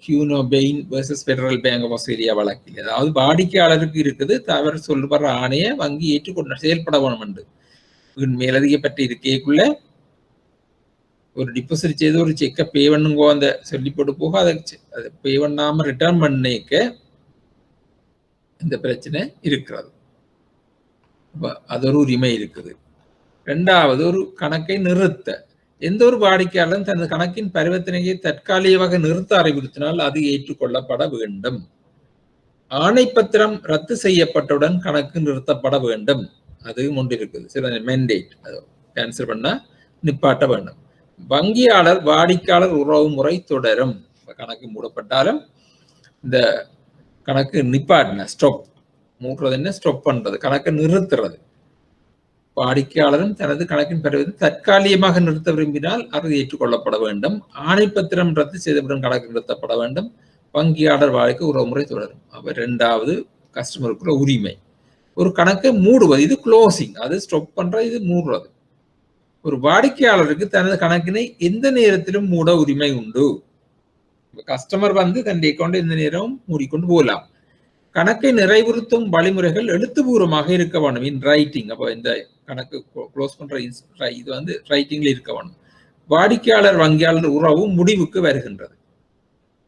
ஹியூனோ Payne versus Federal Bank of Australia வழக்கில், அதாவது வாடிக்கையாளருக்கு இருக்குது தவறு சொல்லுற ஆணையை வங்கி ஏற்றுக்கொண்டு செயல்பட வேணும் என்று மேலதிகப்பட்டு இருக்கேக்குள்ள ஒரு டிபாசிட் செய்து ஒரு செக்கை பே பண்ணுங்கோ அந்த சொல்லி போட்டு போக அதை பே பண்ணாம ரிட்டர்ன் பண்ணிக்க இந்த பிரச்சனை இருக்கிறது. அது ஒரு உரிமை இருக்குது. ரெண்டாவது, ஒரு கணக்கை நிறுத்த. எந்த ஒரு வாடிக்கையாளரும் தனது கணக்கின் பரிவர்த்தனையை தற்காலிகமாக நிறுத்த அறிவுறுத்தினால் அது ஏற்றுக்கொள்ளப்பட வேண்டும். ஆணைப்பத்திரம் ரத்து செய்யப்பட்டவுடன் கணக்கு நிறுத்தப்பட வேண்டும். அது ஒன்று இருக்குது. சில மெண்டேட் கேன்சல் பண்ணா நிப்பாட்ட வேண்டும். வங்கியாளர் வாடிக்கையாளர் உறவு முறை தொடரும். கணக்கு மூடப்பட்டாலும் இந்த கணக்கு நிப்பாட்டின ஸ்டாப் மூடுறது என்ன, ஸ்டாப் பண்றது, கணக்கை நிறுத்துறது. வாடிக்கையாளரும் தனது கணக்கின் பரிவர்த்தனை தற்காலிகமாக நிறுத்த விரும்பினால் அது ஏற்றுக்கொள்ளப்பட வேண்டும். ஆணைப்பத்திரம் ரத்து செய்தவுடன் கணக்கு நிறுத்தப்பட வேண்டும். வங்கியாளர் வாழ்க்கை உறவுமுறை தொடரும். அப்ப ரெண்டாவது கஸ்டமருக்குள்ள உரிமை. ஒரு கணக்கை மூடுவது, இது க்ளோசிங், அது ஸ்டாப் பண்றது, இது மூடுறது. ஒரு வாடிக்கையாளருக்கு தனது கணக்கினை எந்த நேரத்திலும் மூட உரிமை உண்டு. கஸ்டமர் வந்து தன் அக்கௌண்ட் எந்த நேரம் மூடிக்கொண்டு போகலாம். கணக்கை நிறைவுறுத்தும் வழிமுறைகள் எழுத்துப்பூர்வமாக இருக்க வேணும், இன் ரைட்டிங். அப்போ இந்த கணக்கு க்ளோஸ் பண்ற இது வந்து ரைட்டிங்ல இருக்க வேணும். வாடிக்கையாளர் வங்கியாளர் உறவு முடிவுக்கு வருகின்றது.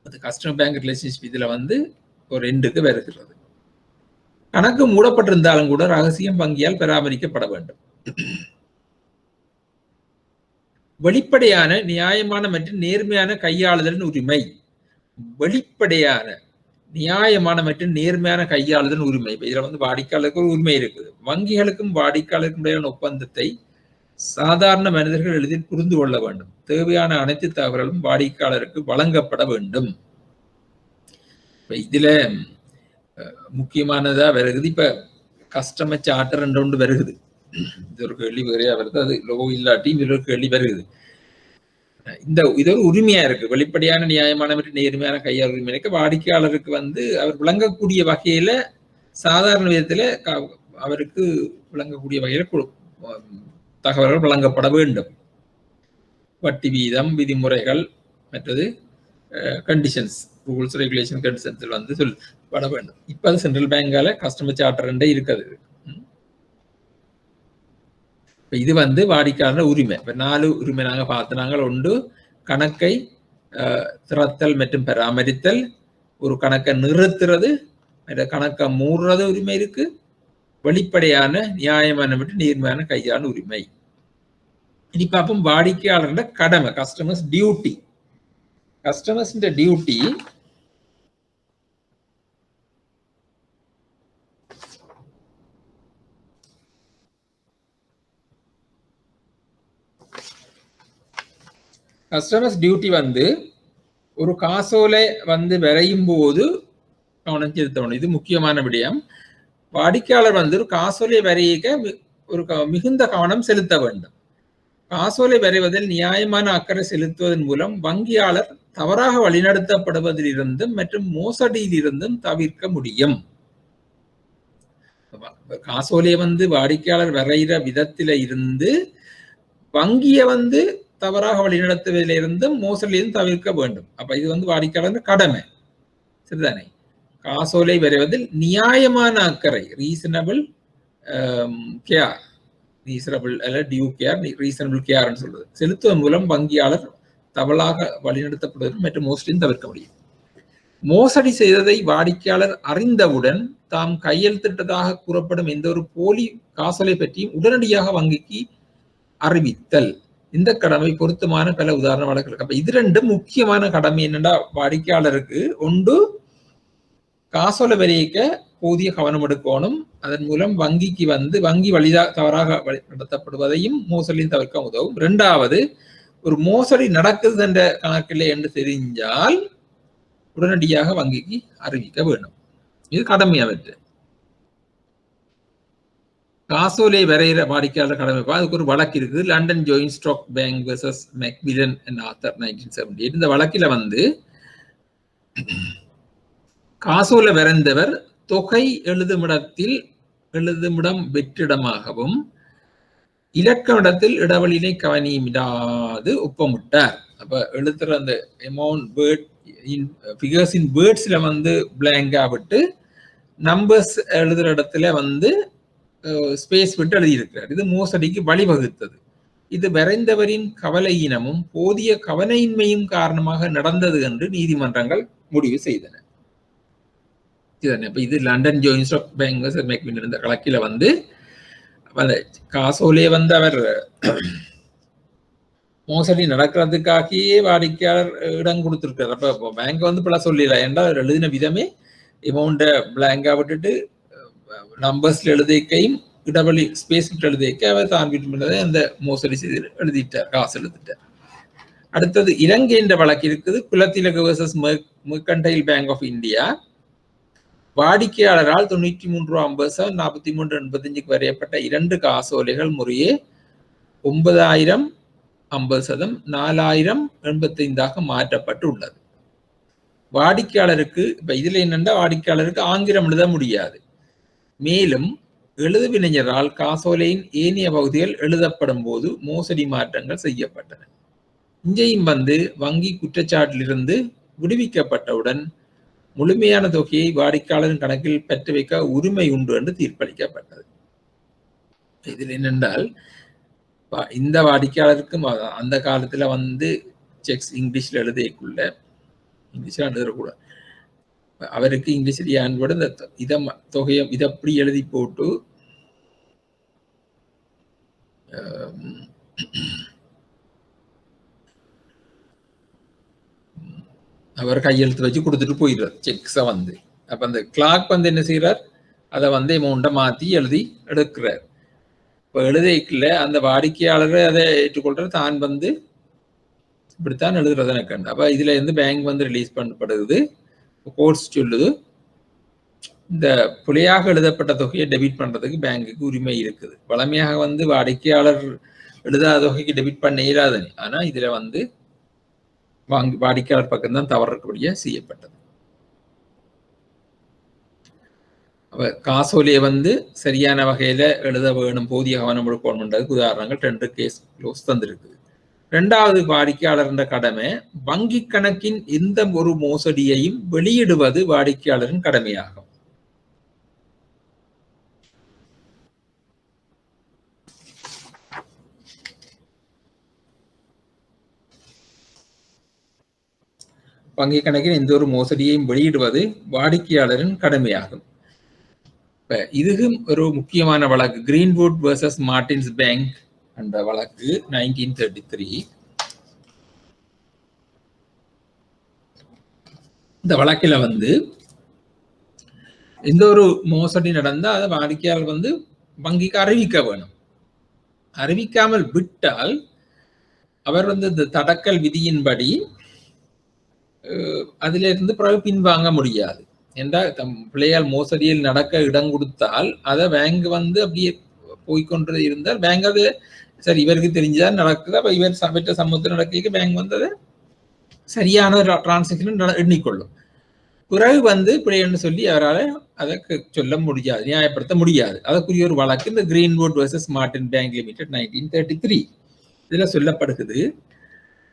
அது கஸ்டமர் பேங்க் ரிலேஷன்ஷிப் இதுல வந்து ஒரு எண்டுக்கு வருகிறது. கணக்கு மூடப்பட்டிருந்தாலும் கூட ரகசியம் வங்கியால் பராமரிக்கப்பட வேண்டும். வெளிப்படையான நியாயமான மற்றும் நேர்மையான கையாளுதலின் உரிமை. வெளிப்படையான நியாயமான மற்றும் நேர்மையான கையாளுதல் உரிமை. இதுல வந்து வாடிக்கையாளருக்கு ஒரு உரிமை இருக்குது. வங்கிகளுக்கும் வாடிக்கையாளருக்கும் இடையிலான ஒப்பந்தத்தை சாதாரண மனிதர்கள் எளிதில் புரிந்து கொள்ள வேண்டும். தேவையான அனைத்து தகவல்களும் வாடிக்கையாளருக்கு வழங்கப்பட வேண்டும். இதுல முக்கியமானதா வருகுது. இப்ப கஸ்டமர் சார்ட்டர் ஒன்று வருகுது. இது ஒரு கேள்வி வேறையா வருது. அது லோ இல்லாட்டியும் இது ஒரு கேள்வி வருகுது. இது ஒரு உரிமையா இருக்கு. வெளிப்படையான நியாயமான மற்றும் நேர்மையான கையாள் உரிமை இருக்கு. வாடிக்கையாளருக்கு அவர் விளங்கக்கூடிய வகையில சாதாரண விதத்துல அவருக்கு விளங்கக்கூடிய வகையில தகவல்கள் வழங்கப்பட வேண்டும். வட்டி வீதம், விதிமுறைகள், மற்றது கண்டிஷன்ஸ், ரூல்ஸ், ரெகுலேஷன், கண்டிஷன்ஸ் சொல்லப்பட வேண்டும். இப்ப அது சென்ட்ரல் பேங்கால கஸ்டமர் சார்ட்டர் இருக்குது. இது வாடிக்கையாளர் உரிமை. இப்ப 4 உரிமை நாங்க பார்த்தனாங்க. ஒன்று, கணக்கை திறத்தல் மற்றும் பராமரித்தல், ஒரு கணக்கை நிறுத்துறது, கணக்கை மூடுறது உரிமை இருக்கு, வெளிப்படையான நியாயமான மற்றும் நேர்மையான கையாள உரிமை. இனி பார்ப்போம் வாடிக்கையாளர் கடமை, customers duty. Customers duty customers duty ஒரு காசோலை வரையும் போது கவனம் செலுத்தணும். இது முக்கியமான விடயம். வாடிக்கையாளர் ஒரு காசோலை வரைய ஒரு மிகுந்த கவனம் செலுத்த வேண்டும். காசோலை வரைவதில் நியாயமான அக்கறை செலுத்துவதன் மூலம் வங்கியாளர் தவறாக வழிநடத்தப்படுவதிலிருந்தும் மற்றும் மோசடியிலிருந்தும் தவிர்க்க முடியும். காசோலையை வாடிக்கையாளர் வரைகிற விதத்தில இருந்து வங்கியை தவறாக வழிநடத்துவதிலிருந்தும் மோசடியிலிருந்து தவிர்க்க வேண்டும். அப்ப இது வாடிக்கையாளர் கடமை. சரிதானே? காசோலை வரைவதில் நியாயமான அக்கறை, ரீசனபிள் கேர், ரீசனபிள் அல்ல டியூ கேர், ரீசனபிள் கேர்ன்னு சொல்றது செலுத்துவதன் மூலம் வங்கியாளர் தவறாக வழிநடத்தப்படுவது மற்றும் மோசடியும் தவிர்க்க முடியும். மோசடி செய்ததை வாடிக்கையாளர் அறிந்தவுடன் தாம் கையெழுத்திட்டதாக கூறப்படும் எந்த ஒரு போலி காசோலை பற்றியும் உடனடியாக வங்கிக்கு அறிவித்தல். இந்த கடமை பொருத்தமான பல உதாரண வழக்குகள். அப்ப இது 2 முக்கியமான கடமை என்னன்னா வாடிக்கையாளருக்கு. ஒன்று, காசோலை வரைக்க போதிய கவனம் எடுக்கணும். அதன் மூலம் வங்கிக்கு வங்கி தவறாக நடத்தப்படுவதையும் மோசடியும் தவிர்க்க உதவும். 2வது, ஒரு மோசடி நடக்குது என்ற கணக்கில் என்று தெரிஞ்சால் உடனடியாக வங்கிக்கு அறிவிக்க வேண்டும். இது கடமையாவற்று. காசோலை வரைகிற வாடிக்கையாளர் கடமை. அதுக்கு ஒரு வழக்கு இருக்குது, London Joint Stock Bank versus Macmillan and Arthur 1978. இந்த வழக்கில காசோலை வரைந்தவர் தொகை எழுதுமிடம் வெற்றிடமாகவும் இலக்கமிடத்தில் இடைவெளியினை கவனியிடாது ஒப்பமிட்டார். அப்ப எழுதுற அந்த அமௌண்ட் ஃபிகர்ஸ் இன் வேர்ட்ஸ்ல பிளாங்கா விட்டு நம்பர்ஸ் எழுதுற இடத்துல ஸ்பேஸ் விட்டு எழுதியிருக்கிறார். இது மோசடிக்கு வழிவகுத்தது. இது வரைந்தவரின் கவலையினமும் போதிய கவனையின்மையும் காரணமாக நடந்தது என்று நீதிமன்றங்கள் முடிவு செய்தன. இது லண்டன் ஜாயிண்ட் ஸ்டாக் பேங்க் இந்த கணக்கில காசோலையை அவர் மோசடி நடக்கிறதுக்காகவே வாடிக்கையாளர் இடம் கொடுத்திருக்காரு. அப்ப பேங்க் பல சொல்லல. ஏன்டா எழுதின விதமே அமௌண்ட பிளாங்கா விட்டுட்டு நம்பர்ஸ்ல எழுதிக்கையும் இடவெளி ஸ்பேஸ் விட்டு எழுதிக்க அவர் தான் விரும்பினதை அந்த மோசடி செய்து எழுதிட்டார், காசு எழுதிட்டார். அடுத்தது இலங்கை என்ற வழக்கு இருக்குது, Kulatilaka versus Mercantile Bank of India. வாடிக்கையாளரால் 93 ரூபா 50 43.85 வரையப்பட்ட 2 காசோலைகள் முறையே 9000 50 4085 மாற்றப்பட்டு உள்ளது. வாடிக்கையாளருக்கு இப்ப இதுல என்னன்னா வாடிக்கையாளருக்கு ஆங்கிலம் எழுத முடியாது. மேலும் எழுதுவினைஞரால் காசோலையின் ஏனைய பகுதிகள் எழுதப்படும் போது மோசடி மாற்றங்கள் செய்யப்பட்டன. இங்கேயும் வங்கி குற்றச்சாட்டிலிருந்து விடுவிக்கப்பட்டவுடன் முழுமையான தொகையை வாடிக்கையாளரின் கணக்கில் பெற்று வைக்க உரிமை உண்டு என்று தீர்ப்பளிக்கப்பட்டது. இதில் என்னென்றால் இந்த வாடிக்கையாளருக்கும் அந்த காலத்துல செக்ஸ் இங்கிலீஷ்ல எழுதிக்குள்ள இங்கிலீஷ்ல எழுதக்கூடாது. அவருக்கு இங்கிலீஷ் அன்போடு இந்த தொகையை இதை அப்படி எழுதி போட்டு அவர் கையெழுத்து வச்சு கொடுத்துட்டு போயிடுறார் செக்ஸை அப்ப அந்த கிளார்க் என்ன செய்யறார், அதை அமௌண்ட்டை மாத்தி எழுதி எடுக்கிறார். இப்ப எழுதிக்கல அந்த வாடிக்கையாளரை அதை ஏற்றுக்கொள்றார், தான் இப்படித்தான் எழுதுறது எனக்கு. அப்ப இதுல இருந்து பேங்க் ரிலீஸ் பண்ணப்படுது. கோர்ஸ் சொல்லுது இந்த பிழையாக எழுதப்பட்ட தொகையை டெபிட் பண்றதுக்கு பேங்குக்கு உரிமை இருக்குது. வழமையாக வந்து வாடிக்கையாளர் எழுதாத தொகைக்கு டெபிட் பண்ண இயலாது. ஆனா இதுல வந்து வாடிக்கையாளர் பக்கம் தான் தவறு இருக்கக்கூடிய செய்யப்பட்டது. காசோலையை வந்து சரியான வகையில எழுத வேணும், போதிய கவனம் கொடுக்கணும்ன்றதுக்கு உதாரணங்கள் 2 கேஸ் க்ளோஸ் தந்திருக்கு. 2வது வாடிக்கையாளர் கடமை வங்கி கணக்கின் எந்த ஒரு மோசடியையும் வெளியிடுவது வாடிக்கையாளரின் கடமையாகும். வங்கி கணக்கின் எந்த ஒரு மோசடியையும் வெளியிடுவது வாடிக்கையாளரின் கடமையாகும். இதுவும் ஒரு முக்கியமான வழக்கு, கிரீன்வுட் வெர்சஸ் மார்டின்ஸ் பேங்க் என்ற வழக்கு 1933. இந்த வழக்கில வந்து எந்த ஒரு மோசடி நடந்தா அதை வாடிக்கையாளர் வந்து வங்கிக்கு அறிவிக்க வேணும். அறிவிக்காமல் விட்டால் அவர் வந்து இந்த தடக்கல் விதியின்படி அதிலிருந்து பிறகு பின்வாங்க முடியாது. என்றால் பிள்ளையால் மோசடியில் நடக்க இடம் கொடுத்தால் அதை பேங்க் வந்து அப்படியே போய்கொண்டு இருந்தால் பேங்க் அது சரி இவருக்கு தெரிஞ்சுதான் நடக்குது, அப்ப இவர் பெற்ற சமூகத்தில் நடக்க பேங்க் வந்து அதை சரியான ஒரு டிரான்சாக்ஷன் எண்ணிக்கொள்ளும். பிறகு வந்து பிள்ளைன்னு சொல்லி அவரால் அதை சொல்ல முடியாது, நியாயப்படுத்த முடியாது. அதற்குரிய ஒரு வழக்கு இந்த Greenwood versus Martin bank limited 1933. இதுல சொல்லப்படுகிறது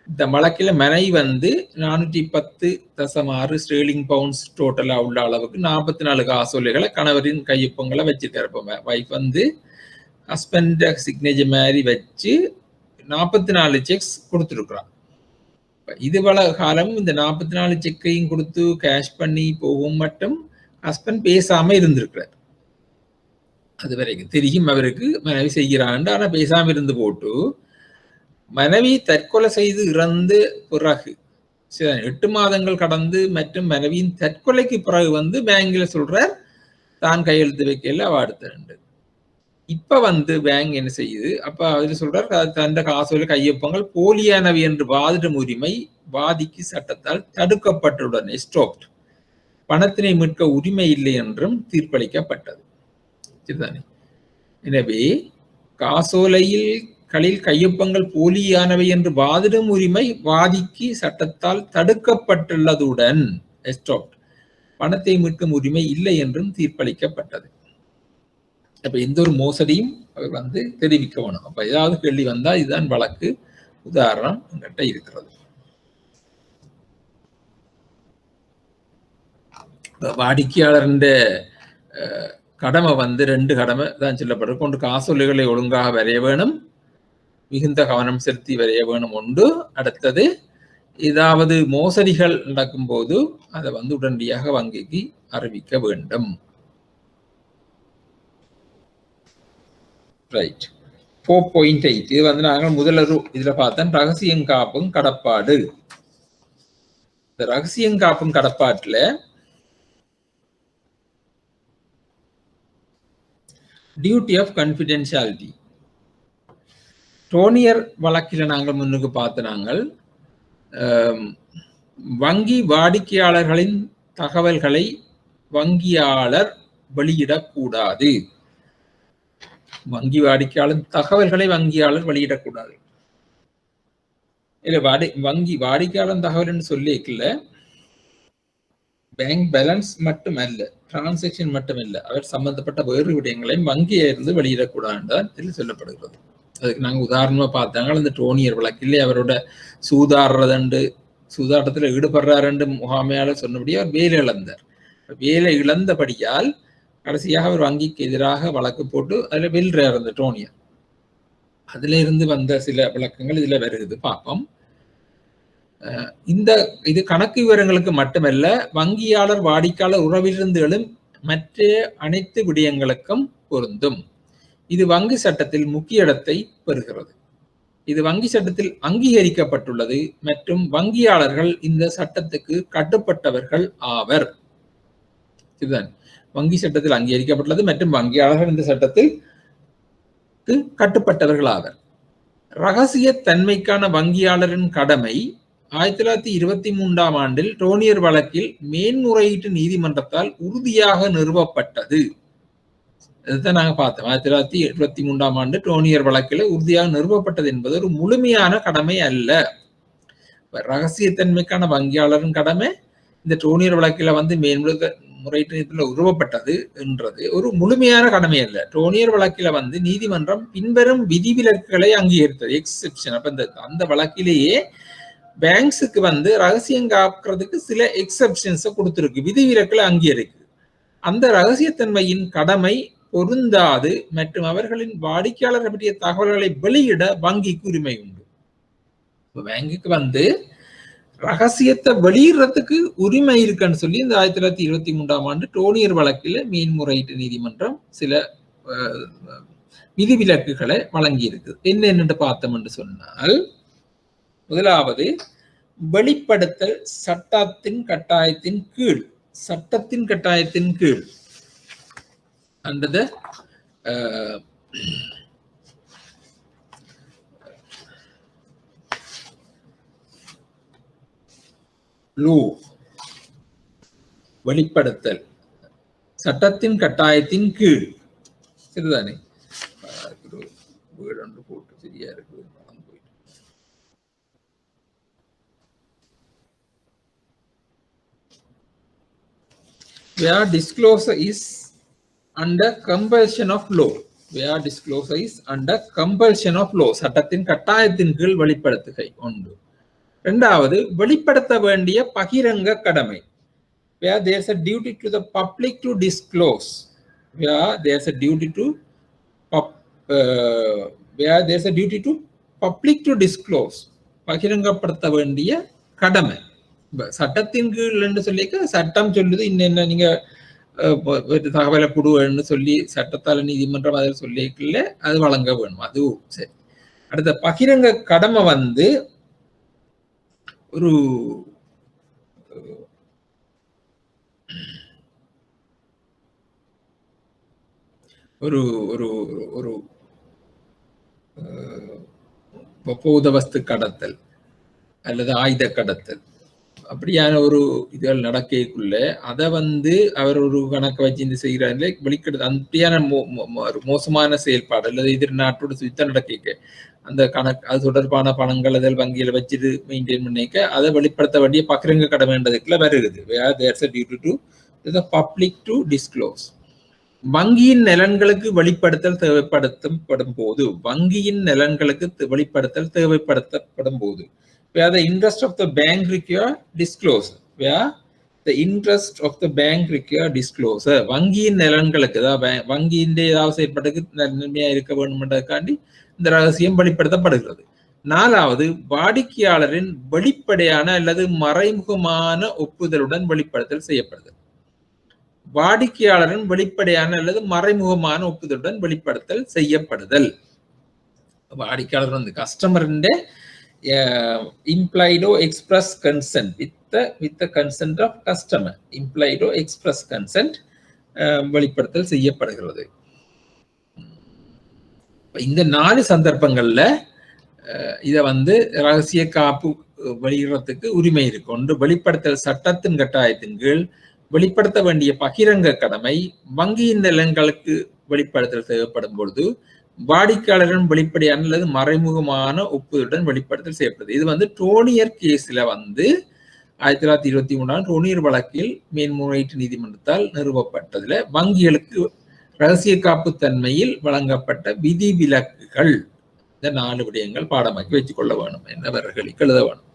இந்த வழக்கில மனைவி வந்து 410.6 ஸ்டேர்லிங் பவுண்ட்ஸ் டோட்டலா உள்ள அளவுக்கு 44 காசோலைகளை கணவரின் கையொப்பங்களை வச்சிருக்காரு. வைஃப் வந்து ஹஸ்பண்ட் சிக்னேச்சர் மாதிரி வச்சு 44 செக்ஸ் கொடுத்துருக்குறான். இது வள காலம் இந்த 44 செக்கையும் கொடுத்து கேஷ் பண்ணி போகும் மட்டும் ஹஸ்பண்ட் பேசாம இருந்திருக்கிறார். அது வரைக்கும் தெரியும் அவருக்கு மனைவி செய்கிறான், ஆனா பேசாம இருந்து போட்டு மனைவி தற்கொலை செய்து இறந்து பிறகு 8 மாதங்கள் கடந்து மற்றும் மனைவியின் தற்கொலைக்கு பிறகு வந்து பேங்க்ல சொல்றார் தான் கையெழுத்து வைக்கல அடுத்த. இப்ப வந்து பேங்க் என்ன செய்யுது, அப்ப அதுல சொல்றார் தந்த காசோலை கையொப்பங்கள் போலியானவை என்று வாதிடும் உரிமை வாதிக்கு சட்டத்தால் தடுக்கப்பட்டுடன் ஸ்டாப்ட், பணத்தினை மீட்க உரிமை இல்லை என்றும் தீர்ப்பளிக்கப்பட்டது. சரிதானே? எனவே காசோலையில் கையொப்பங்கள் போலியானவை என்று வாதிடும் உரிமை வாதிக்கு சட்டத்தால் தடுக்கப்பட்டுள்ளதுடன் பணத்தை மீட்கும் உரிமை இல்லை என்றும் தீர்ப்பளிக்கப்பட்டது. அப்ப எந்த ஒரு மோசடியும் அவர் வந்து தெரிவிக்க வேணும். அப்ப ஏதாவது கேள்வி வந்தா இதுதான் வழக்கு உதாரணம் என்கிட்ட இருக்கிறது. வாடிக்கையாளர் கடமை வந்து 2 கடமை தான் சொல்லப்படுறது. கொண்டு காசோலைகளை ஒழுங்காக வரைய வேணும், மிகுந்த கவனம் செலுத்தி வரைய வேணும் ஒன்று. அடுத்தது ஏதாவது மோசடிகள் நடக்கும் போது அதை வந்து உடனடியாக வங்கிக்கு அறிவிக்க வேண்டும். ரைட். 4.8 இது வந்து நாங்கள் முதல்ல இதுல பார்த்தோம் ரகசியம் காப்பும் கடப்பாடு. இந்த ரகசியம் காப்பும் கடப்பாட்டுல டியூட்டி ஆஃப் கான்ஃபிடென்ஷியாலிட்டி. டோனியர் வழக்கில் நாங்கள் முன்னுக்கு பார்த்து நாங்கள் வங்கி வாடிக்கையாளர்களின் தகவல்களை வங்கியாளர் வெளியிடக்கூடாது. வங்கி வாடிக்கையாளர் தகவல்களை வங்கியாளர் வெளியிடக்கூடாது. இல்ல வங்கி வாடிக்கையாளர் தகவல் சொல்லிக்கல, பேங்க் பேலன்ஸ் மட்டும் அல்ல, டிரான்சாக்ஷன் மட்டும் இல்ல, அவர் சம்பந்தப்பட்ட வேறு விடயங்களையும் வங்கியை இருந்து வெளியிடக்கூடாதுதான் இதில் சொல்லப்படுகிறது. அதுக்கு நாங்கள் உதாரணமா பார்த்தாங்க அந்த டோனியர் வழக்கிலே அவரோட சூதாட்டத்தில் ஈடுபடுறாரு முகாமையாளர் சொன்னபடியே அவர் வேலை இழந்தார். வேலை இழந்தபடியால் கடைசியாக அவர் வங்கிக்கு எதிராக வழக்கு போட்டு அதுல வெல்றார் அந்த டோனியர். அதுல இருந்து வந்த சில விளக்கங்கள் இதுல வருகிறது பார்ப்போம். இது கணக்கு விவரங்களுக்கு மட்டுமல்ல, வங்கியாளர் வாடிக்கையாளர் உறவிலிருந்து எழும் மற்ற அனைத்து விடயங்களுக்கும் பொருந்தும். இது வங்கி சட்டத்தில் முக்கிய இடத்தை பெறுகிறது. இது வங்கி சட்டத்தில் அங்கீகரிக்கப்பட்டுள்ளது மற்றும் வங்கியாளர்கள் இந்த சட்டத்துக்கு கட்டுப்பட்டவர்கள் ஆவர். இதுதான் வங்கி சட்டத்தில் அங்கீகரிக்கப்பட்டுள்ளது மற்றும் வங்கியாளர்கள் இந்த சட்டத்தில் கட்டுப்பட்டவர்கள் ஆவர். ரகசிய தன்மைக்கான வங்கியாளரின் கடமை 1923ஆம் ஆண்டில் டோனியர் வழக்கில் மேன்முறையீட்டு நீதிமன்றத்தால் உறுதியாக நிறுவப்பட்டது. இதுதான் நாங்க பார்த்தோம். 1923ஆம் ஆண்டு டோனியர் வழக்கில் உறுதியாக நிறுவப்பட்டது என்பது ஒரு முழுமையான கடமை அல்ல. ரகசியத்தன்மைக்கான வங்கியாளரின் கடமை இந்த டோனியர் வழக்கில் வந்து மேன்முறையீட்டு நீதிமன்றத்தில் உருவப்பட்டது என்றது ஒரு முழுமையான கடமை அல்ல. டோனியர் வழக்கில வந்து நீதிமன்றம் பின்வரும் விதிவிலக்குகளை அங்கீகரித்தது, எக்ஸெப்ஷன். அப்ப அந்த வழக்கிலேயே பேங்க்ஸுக்கு வந்து ரகசியம் காக்கிறதுக்கு சில எக்ஸெப்ஷன்ஸை கொடுத்திருக்கு, விதிவிலக்குகளை அங்கீகரிக்கு. அந்த ரகசியத்தன்மையின் கடமை பொருந்தாது மற்றும் அவர்களின் வாடிக்கையாளர் பற்றிய தகவல்களை வெளியிட வங்கிக்கு உரிமை உண்டு. வங்கிக்கு வந்து ரகசியத்தை வெளியிடுறதுக்கு உரிமை இருக்குன்னு சொல்லி இந்த 1923ஆம் ஆண்டு டோனியர் வழக்கில் மேன்முறையீட்டு நீதிமன்றம் சில விதிவிலக்குகளை வழங்கி இருக்குது. என்னென்னு பார்த்தோம் என்று சொன்னால், முதலாவது வெளிப்படுத்தல் சட்டத்தின் கட்டாயத்தின் கீழ், சட்டத்தின் கட்டாயத்தின் கீழ் அண்டது வெளிப்படுத்தல் சட்டத்தின் கட்டாயத்தின் கீழ். சரிதானே? வீடு ஒன்று போட்டு சரியா இருக்கு. Where disclosure is under compulsion of law. Where disclosure is under compulsion of law. சட்டத்தின் கட்டாயத்தின் கீழ் வெளிப்படுத்துகை ஒன்று. இரண்டாவது, வெளிப்படுத்த வேண்டிய பகிரங்க கடமை. Where there is a duty to the public to disclose. Where there is a duty to where there is a duty to public to disclose. பகிரங்கப்படுத்த வேண்டிய கடமை. சட்டத்தின் கீழ் என்று சொல்லிக்க சட்டம் சொல்லுது இன்னென்ன நீங்க தகவலை கொடுன்னு சொல்லி சட்டத்தால நீதிமன்றம் அதில் சொல்லிக்கல, அது வழங்க வேணும். அது சரி. அடுத்த பகிரங்க கடமை வந்து ஒரு ஒரு ஒரு ஒரு போத வஸ்து கடத்தல் அல்லது ஆயுத கடத்தல் அப்படியான ஒரு இதுகள் நடக்கக்குள்ள அதை வந்து அவர் ஒரு கணக்கு வச்சு இந்த செய்கிறாரு வெளிக்கிடுது. அப்படியான மோசமான செயல்பாடு அல்லது எதிர் நாட்டோட சுத்த நடக்க அந்த கணக்கு அது தொடர்பான பணங்கள் அதில் வங்கியில் வச்சுட்டு மெயின்டைன் பண்ணிக்க அதை வெளிப்படுத்த வேண்டிய பகிரங்க கடமைன்றதுக்குள்ள வருகிறது. there's a duty to the public to disclose. வங்கியின் நலன்களுக்கு வெளிப்படுத்தல் தேவைப்படுத்தப்படும் போது, வங்கியின் நலன்களுக்கு வெளிப்படுத்தல் தேவைப்படுத்தப்படும் போது, where the interest of the bank require disclosure. Where the interest of the bank require disclosure. வங்கியின் நலன்களுக்கு வங்கியின் ஏதாவது செயல்பாட்டுக்கு நன்மையா இருக்க வேண்டும்ன்றதுக்காண்டி இந்த ரகசியம் வெளிப்படுத்தப்படுகிறது. நாலாவது, வாடிக்கையாளரின் வெளிப்படையான அல்லது மறைமுகமான ஒப்புதலுடன் வெளிப்படுத்தல் செய்யப்படுது. வாடிக்கையாளரின் வெளிப்படையான அல்லது மறைமுகமான ஒப்புதலுடன் வெளிப்படுத்தல் செய்யப்படுதல். வாடிக்கையாளர் வந்து கஸ்டமரின் implied or express consent with the consent of customer. Implied or express consent வெளிப்படுத்தல் செய்யப்படுகிறது. இந்த 4 சந்தர்ப்பங்கள்ல இத வந்து ரகசிய காப்பு வெளியிடறதுக்கு உரிமை இருக்கு. ஒன்று, வெளிப்படுத்தல் சட்டத்தின் கட்டாயத்தின் கீழ், வெளிப்படுத்த வேண்டிய பகிரங்க கடமை, வங்கியின் நலன்களுக்கு வெளிப்படுத்தல் தேவைப்படும் பொழுது, வாடிக்கையாளரின் வெளிப்படையான அல்லது மறைமுகமான ஒப்புதலுடன் வெளிப்படுத்தல் செய்யப்படுது. இது வந்து டோனியர் கேஸ்ல வந்து 1923 டோனியர் வழக்கில் மேன்முறையீட்டு நீதிமன்றத்தால் நிறுவப்பட்டதுல வங்கிகளுக்கு ரகசிய காப்பு தன்மையில் வழங்கப்பட்ட விதிவிலக்குகள், இந்த 4 விடயங்கள் பாடமாக்கி வச்சுக் கொள்ள வேணும், என்னவர்களுக்கு எழுத வேணும்.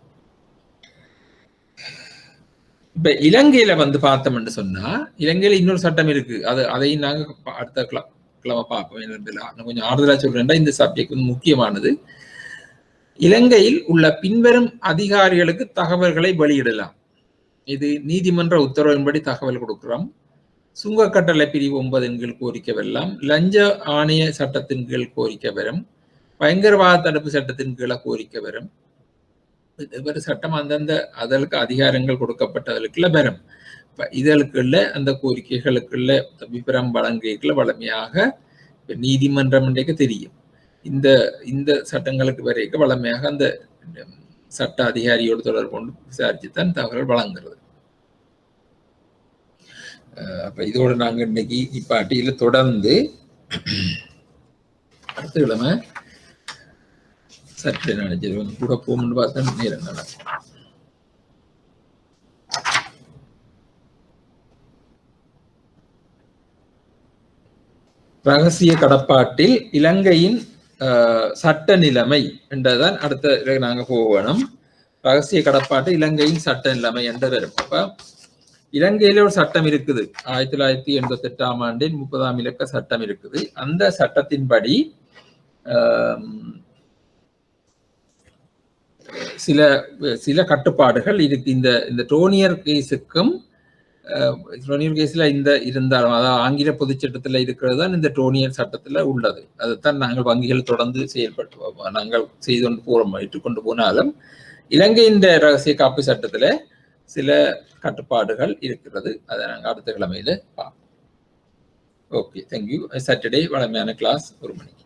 இப்ப இலங்கையில வந்து பார்த்தோம் என்று சொன்னா, இலங்கையில இன்னொரு சட்டம் இருக்கு. அதையும் நாங்க அடுத்த கிழமை பார்ப்போம். கொஞ்சம் ஆறுதலா சொல்றேன்டா, இந்த சப்ஜெக்ட் வந்து முக்கியமானது. இலங்கையில் உள்ள பின்வரும் அதிகாரிகளுக்கு தகவல்களை வெளியிடலாம். இது நீதிமன்ற உத்தரவின்படி தகவல் கொடுக்கிறோம். சுங்க கட்டளை பிரிவு 9 கீழ் கோரிக்கை வரலாம், லஞ்ச ஆணைய சட்டத்தின் கீழ் கோரிக்கை வரும், பயங்கரவாத தடுப்பு சட்டத்தின் கீழே கோரிக்கை வரும். ஒரு சட்டம் அந்தந்த அதற்கு அதிகாரங்கள் கொடுக்கப்பட்டதற்குள்ள வரும். இதற்குள்ள அந்த கோரிக்கைகளுக்குள்ள விபரம் வழங்குகளை வளமையாக நீதிமன்றம் தெரியும். இந்த சட்டங்களுக்கு வரைக்கும் வளமையாக அந்த சட்ட அதிகாரியோடு தொடர்பு கொண்டு விசாரிச்சுத்தான் தகவல் வழங்குறது. அப்ப இதோட நாங்க இன்னைக்கு நிப்பாட்டியில தொடர்ந்து அடுத்த கிழமை சற்று நினைச்சது கூட போகும்னு பார்த்தா நேரம் நடக்கும். ரகசிய கடப்பாட்டில் இலங்கையின் சட்ட நிலைமை என்றதான் அடுத்த நாங்க போகணும். ரகசிய கடப்பாட்டு இலங்கையின் சட்ட நிலைமை என்ற வரும். அப்ப இலங்கையில ஒரு சட்டம் இருக்குது, 1988ஆம் ஆண்டின் 30ஆம் இலக்க சட்டம் இருக்குது. அந்த சட்டத்தின்படி சில கட்டுப்பாடுகள் இருக்கு. இந்த டோனியர் கேஸுக்கும் டோனியர் கேஸ்ல இந்த இருந்தாலும், அதாவது ஆங்கில பொதுச் சட்டத்துல இருக்கிறது தான் இந்த டோனியர் சட்டத்துல உள்ளது. அதைத்தான் நாங்கள் வங்கிகள் தொடர்ந்து செயல்பட்டு நாங்கள் செய்து கொண்டு போறோம், ஏற்றுக்கொண்டு போனாலும் இலங்கையின் ரகசிய காப்பு சட்டத்துல சில கட்டுப்பாடுகள் இருக்கிறது. அதை நாங்கள் அடுத்த கிழமையில பார்ப்போம். Okay, thank you. சாட்டர்டே வழமையான கிளாஸ் 1 மணிக்கு.